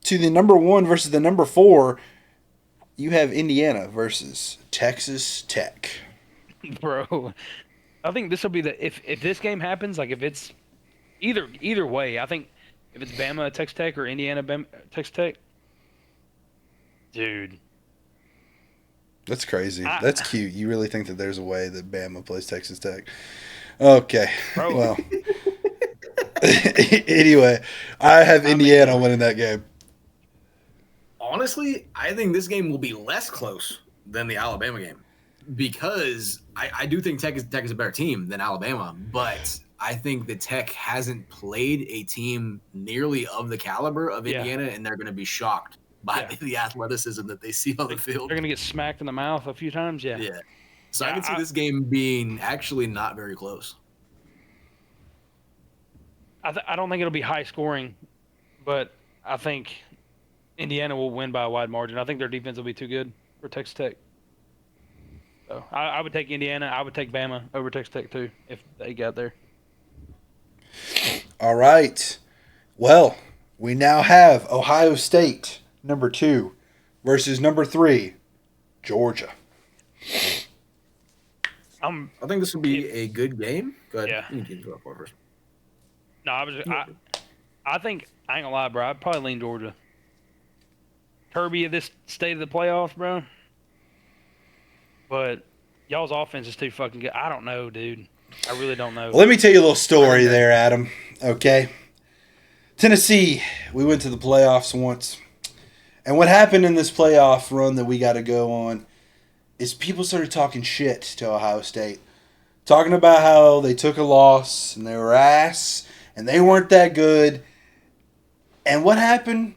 to the number 1 versus the number 4. You have Indiana versus Texas Tech. Bro, I think this will be if this game happens, like if it's either way, I think if it's Bama Texas Tech or Indiana Texas Tech, dude. That's crazy. That's cute. You really think that there's a way that Bama plays Texas Tech? Okay. Bro. Well. Anyway, I have Indiana winning that game. honestly, I think this game will be less close than the Alabama game because I do think Tech is a better team than Alabama, but I think the Tech hasn't played a team nearly of the caliber of Indiana, and they're going to be shocked by the athleticism that they see on the field. They're going to get smacked in the mouth a few times, Yeah. So I can see this game being actually not very close. I don't think it'll be high scoring, but I think Indiana will win by a wide margin. I think their defense will be too good for Texas Tech. So I would take Indiana. I would take Bama over Texas Tech too if they got there. All right. Well, we now have Ohio State, number 2, versus number 3, Georgia. I think this will be a good game. Go ahead. Yeah. You can go up first. No, I think I ain't gonna lie, bro. I'd probably lean Georgia. Kirby at this state of the playoffs, bro. But y'all's offense is too fucking good. I don't know, dude. I really don't know. Well, let me tell you a little story there, Adam. Okay. Tennessee, we went to the playoffs once. And what happened in this playoff run that we got to go on is people started talking shit to Ohio State. Talking about how they took a loss and they were ass and they weren't that good. And what happened?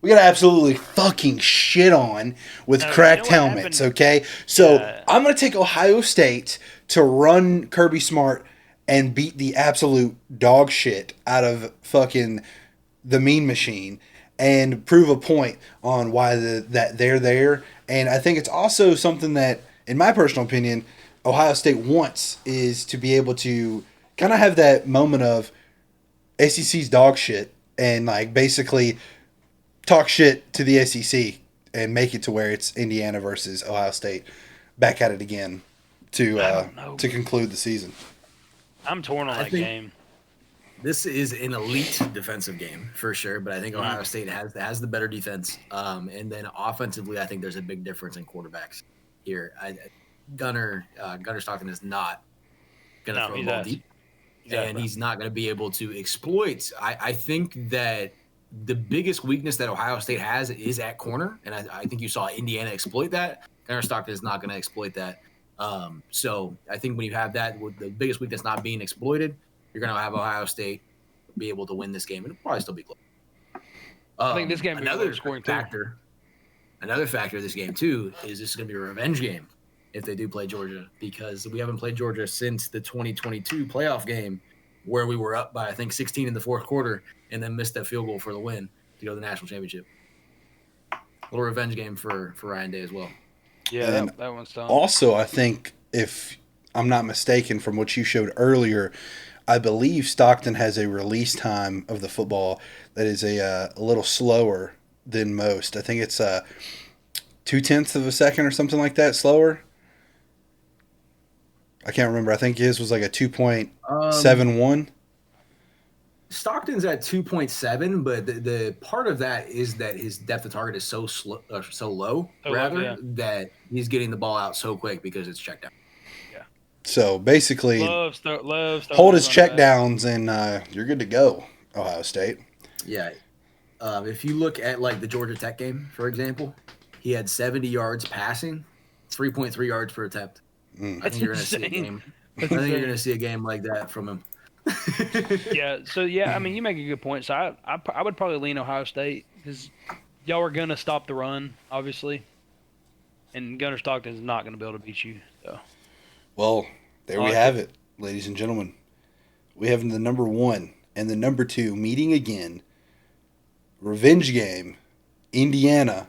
We got absolutely fucking shit on with No, cracked you know what helmets, happened? okay? So Yeah. I'm going to take Ohio State to run Kirby Smart and beat the absolute dog shit out of fucking the Mean Machine and prove a point on why that they're there. And I think it's also something that, in my personal opinion, Ohio State wants is to be able to kind of have that moment of SEC's dog shit and like basically talk shit to the SEC and make it to where it's Indiana versus Ohio State back at it again to I don't know. to conclude the season. I'm torn on I that think- game. This is an elite defensive game for sure, but I think Ohio State has the better defense. And then offensively, I think there's a big difference in quarterbacks here. Gunnar Stockton is not going to No, throw the he's ball ass. deep, Exactly. and he's not going to be able to exploit. I think that the biggest weakness that Ohio State has is at corner, and I think you saw Indiana exploit that. Gunnar Stockton is not going to exploit that. So I think when you have that, with the biggest weakness not being exploited, you're going to have Ohio State be able to win this game, and it'll probably still be close. I think this game will be low scoring too. Another factor of this game too is this is going to be a revenge game if they do play Georgia, because we haven't played Georgia since the 2022 playoff game where we were up by I think 16 in the fourth quarter and then missed that field goal for the win to go to the national championship. A little revenge game for Ryan Day as well. Yeah, And that one's done. Also, I think if I'm not mistaken from what you showed earlier, I believe Stockton has a release time of the football that is a little slower than most. I think it's 0.2 of a second or something like that slower. I can't remember. I think his was like a 2.71. Stockton's at 2.7, but the part of that is that his depth of target is so slow, so low, yeah. that he's getting the ball out so quick because it's checked out. So basically, Loves hold his check downs and you're good to go, Ohio State. Yeah. If you look at like the Georgia Tech game, for example, he had 70 yards passing, 3.3 yards per attempt. I think you're going to see a game. I think you're going to see a game like that from him. Yeah. So I mean, you make a good point. So I would probably lean Ohio State because y'all are gonna stop the run, obviously, and Gunnar Stockton is not gonna be able to beat you. So Well, there we like have it, ladies and gentlemen. We have the number 1 and the number 2 meeting again. Revenge game, Indiana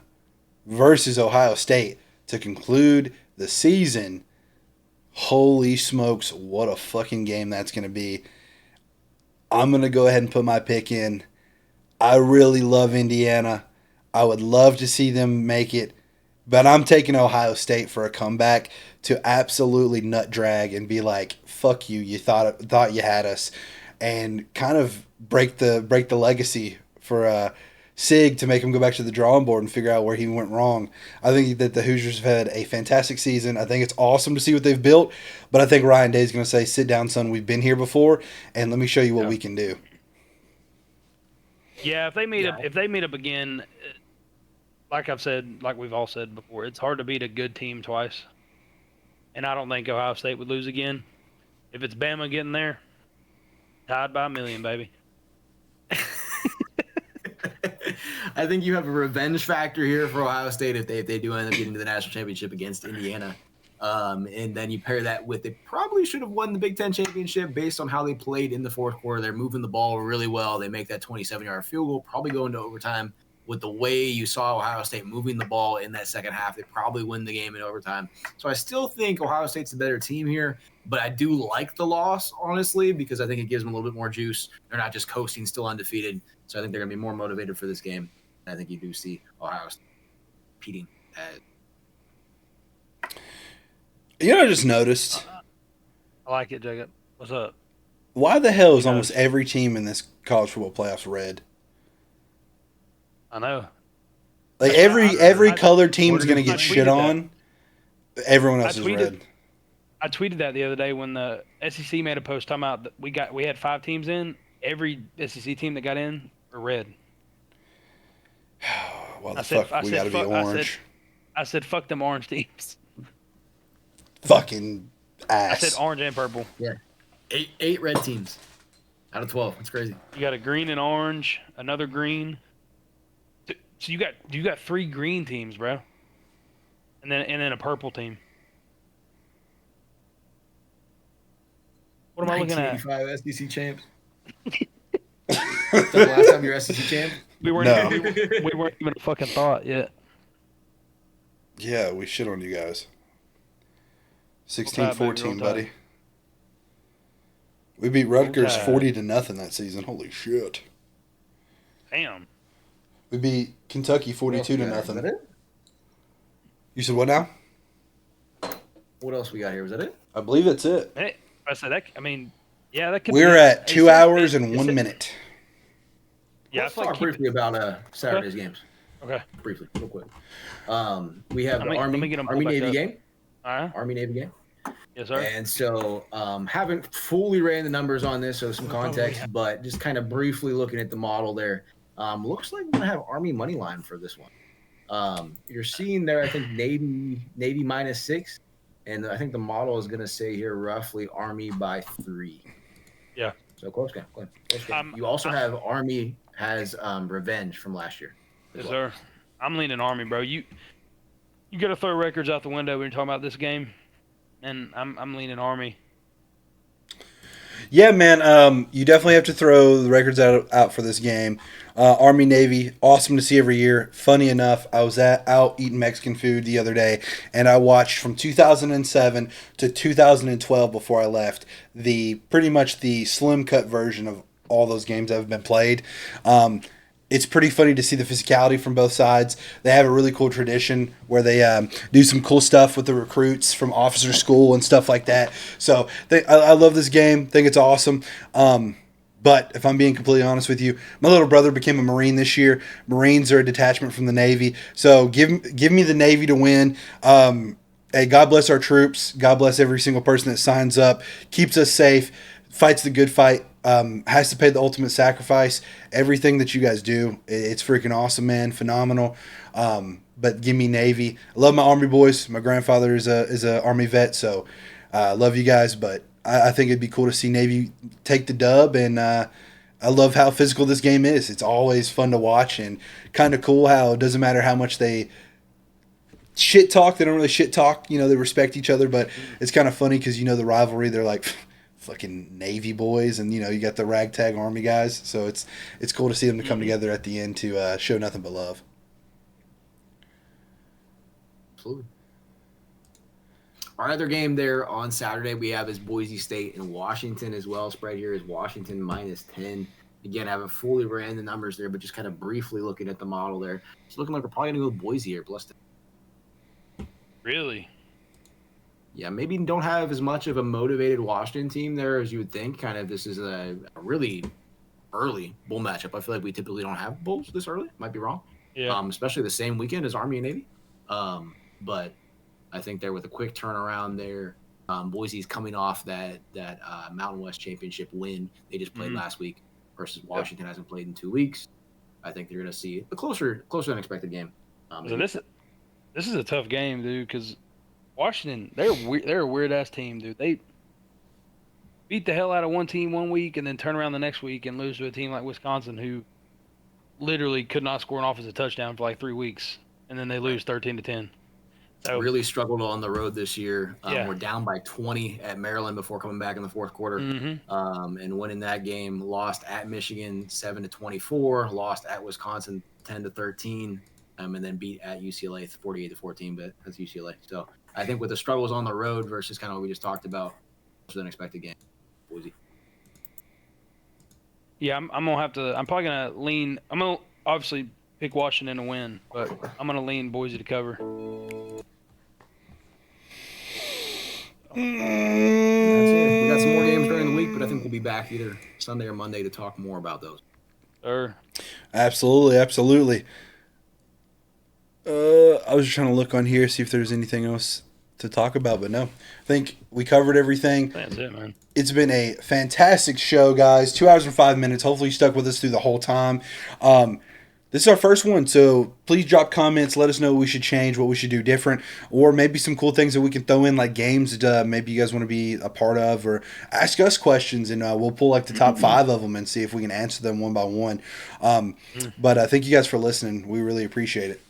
versus Ohio State to conclude the season. Holy smokes, what a fucking game that's going to be. I'm going to go ahead and put my pick in. I really love Indiana. I would love to see them make it. But I'm taking Ohio State for a comeback to absolutely nut drag and be like, "Fuck you! You thought you had us," and kind of break the legacy for Sig to make him go back to the drawing board and figure out where he went wrong. I think that the Hoosiers have had a fantastic season. I think it's awesome to see what they've built. But I think Ryan Day is going to say, "Sit down, son. We've been here before, and let me show you what we can do." yeah, if they meet up again, like I've said, like we've all said before, it's hard to beat a good team twice. And I don't think Ohio State would lose again. If it's Bama getting there, tied by a million, baby. I think you have a revenge factor here for Ohio State if they do end up getting to the national championship against Indiana. And then you pair that with they probably should have won the Big Ten championship based on how they played in the fourth quarter. They're moving the ball really well. They make that 27-yard field goal, probably go into overtime. With the way you saw Ohio State moving the ball in that second half, they probably win the game in overtime. So I still think Ohio State's a better team here, but I do like the loss, honestly, because I think it gives them a little bit more juice. They're not just coasting, still undefeated. So I think they're going to be more motivated for this game. And I think you do see Ohio State competing at You know, I just noticed. I like it, Jacob. What's up? Why the hell is You know, almost every team in this college football playoffs red? I know. Like I- every I- colored team's gonna I get tweeted shit that. on. Everyone else I is tweeted- red. I tweeted that the other day when the SEC made a post talking about that we had 5 teams in. Every SEC team that got in were red. Why I the said- fuck I we said gotta be fuck- I said- orange? I said, fuck them orange teams. Fucking I ass. said orange and purple. eight red teams out of 12. That's crazy. You got a green and orange, another green. So you got 3 green teams, bro. And then a purple team. What am I looking at? 1985 SEC champs. the last time you were SEC champ? We weren't No. we weren't even a fucking thought yet. Yeah, we shit on you guys. Roll Tide, 16-14, baby, roll buddy. Tide. We beat Rutgers Tide. 40-0 that season. Holy shit. Damn. We beat Kentucky 42 to Is that nothing. it? You said what now? What else we got here? Was that it? I believe that's it. Hey, I said that. I mean, yeah, that could. We're be at it. 2 hours and 1 minute. Yeah, Let's I feel like talk briefly about Saturday's games. Okay. Briefly, real quick. We have Let the me Army get 'em pulled Navy back up. game. All right. Army Navy game. Yes, sir. And so, haven't fully ran the numbers on this, so some context, but just kind of briefly looking at the model there. Looks like we're gonna have Army money line for this one. You're seeing there, I think Navy -6, and I think the model is gonna say here roughly Army by 3. Yeah. So close game. Close game. You also have Army has revenge from last year. as Yes, well. sir. I'm leaning Army, bro. You got to throw records out the window when you're talking about this game, and I'm leaning Army. Yeah, man. You definitely have to throw the records out for this game. Army Navy, awesome to see every year. Funny enough, I was out eating Mexican food the other day, and I watched from 2007 to 2012 before I left pretty much the slim cut version of all those games that have been played. It's pretty funny to see the physicality from both sides. They have a really cool tradition where they do some cool stuff with the recruits from officer school and stuff like that. So I love this game. Think it's awesome. But if I'm being completely honest with you, my little brother became a Marine this year. Marines are a detachment from the Navy. So give me the Navy to win. Hey, God bless our troops. God bless every single person that signs up, keeps us safe, fights the good fight. Has to pay the ultimate sacrifice. Everything that you guys do, it's freaking awesome, man. Phenomenal. But give me Navy. I love my Army boys. My grandfather is a Army vet, so I love you guys. But I think it'd be cool to see Navy take the dub, and I love how physical this game is. It's always fun to watch, and kind of cool how it doesn't matter how much they shit talk. They don't really shit talk. They respect each other, but it's kind of funny because the rivalry. They're like fucking Navy boys, and you got the ragtag Army guys. So it's cool to see them to come together at the end to show nothing but love. Absolutely. Our other game there on Saturday we have is Boise State and Washington as well. Spread here is Washington -10. Again, I haven't fully ran the numbers there, but just kind of briefly looking at the model there. It's looking like we're probably going to go with Boise here. Plus, Really? yeah, maybe don't have as much of a motivated Washington team there as you would think. Kind of this is a really early bowl matchup. I feel like we typically don't have bowls this early. Might be wrong. Yeah. Especially the same weekend as Army and Navy. But I think there with a quick turnaround there, Boise's coming off that Mountain West Championship win they just played last week versus Washington hasn't played in 2 weeks. I think they're going to see a closer than expected game. So this is a tough game, dude, because Washington, they're a weird ass team, dude. They beat the hell out of one team one week and then turn around the next week and lose to a team like Wisconsin, who literally could not score an offensive touchdown for like 3 weeks, and then they lose 13-10. So, Really struggled on the road this year. Yeah. We're down by 20 at Maryland before coming back in the fourth quarter. And winning that game, lost at Michigan 7-24, lost at Wisconsin 10-13, and then beat at UCLA 48-14. But that's UCLA. So I think with the struggles on the road versus kind of what we just talked about, it was an unexpected game. Boise. yeah, I'm gonna have to. I'm probably gonna lean. I'm gonna obviously pick Washington to win, but I'm gonna lean Boise to cover. That's it. We got some more games during the week, but I think we'll be back either Sunday or Monday to talk more about those. Absolutely. I was just trying to look on here, see if there's anything else to talk about, but no. I think we covered everything. That's it, man. It's been a fantastic show, guys. 2 hours and 5 minutes. Hopefully you stuck with us through the whole time. This is our first one, so please drop comments. Let us know what we should change, what we should do different, or maybe some cool things that we can throw in, like games that maybe you guys want to be a part of, or ask us questions, and we'll pull like the top 5 of them and see if we can answer them one by one. But thank you guys for listening. We really appreciate it.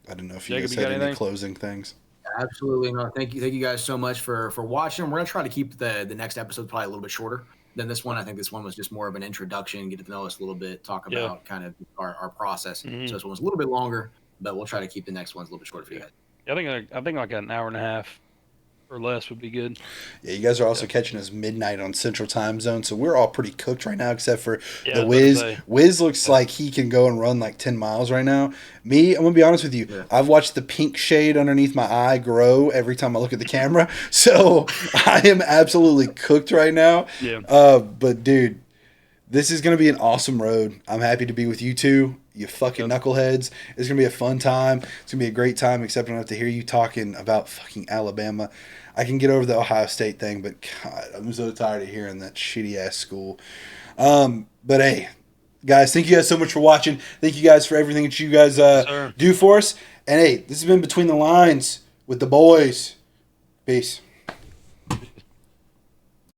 I don't know if you Jacob, guys you had got any anything? closing things. Absolutely. No, thank you guys so much for watching. We're gonna try to keep the next episode probably a little bit shorter than this one. I think this one was just more of an introduction, get to know us a little bit, talk about kind of our process. So this one was a little bit longer, but we'll try to keep the next ones a little bit shorter for you guys. I think like an hour and a half or less would be good. Yeah, you guys are also catching us midnight on Central Time Zone, so we're all pretty cooked right now, except for the I was Wiz. about to say. Wiz looks like he can go and run like 10 miles right now. Me, I'm gonna be honest with you. Yeah. I've watched the pink shade underneath my eye grow every time I look at the camera, so I am absolutely cooked right now. Yeah. But dude, this is gonna be an awesome road. I'm happy to be with you two. You fucking knuckleheads. It's gonna be a fun time. It's gonna be a great time, except I don't have to hear you talking about fucking Alabama. I can get over the Ohio State thing, but God, I'm so tired of hearing that shitty ass school. But hey, guys, thank you guys so much for watching. Thank you guys for everything that you guys do for us. And hey, this has been Between the Lines with the boys. Peace.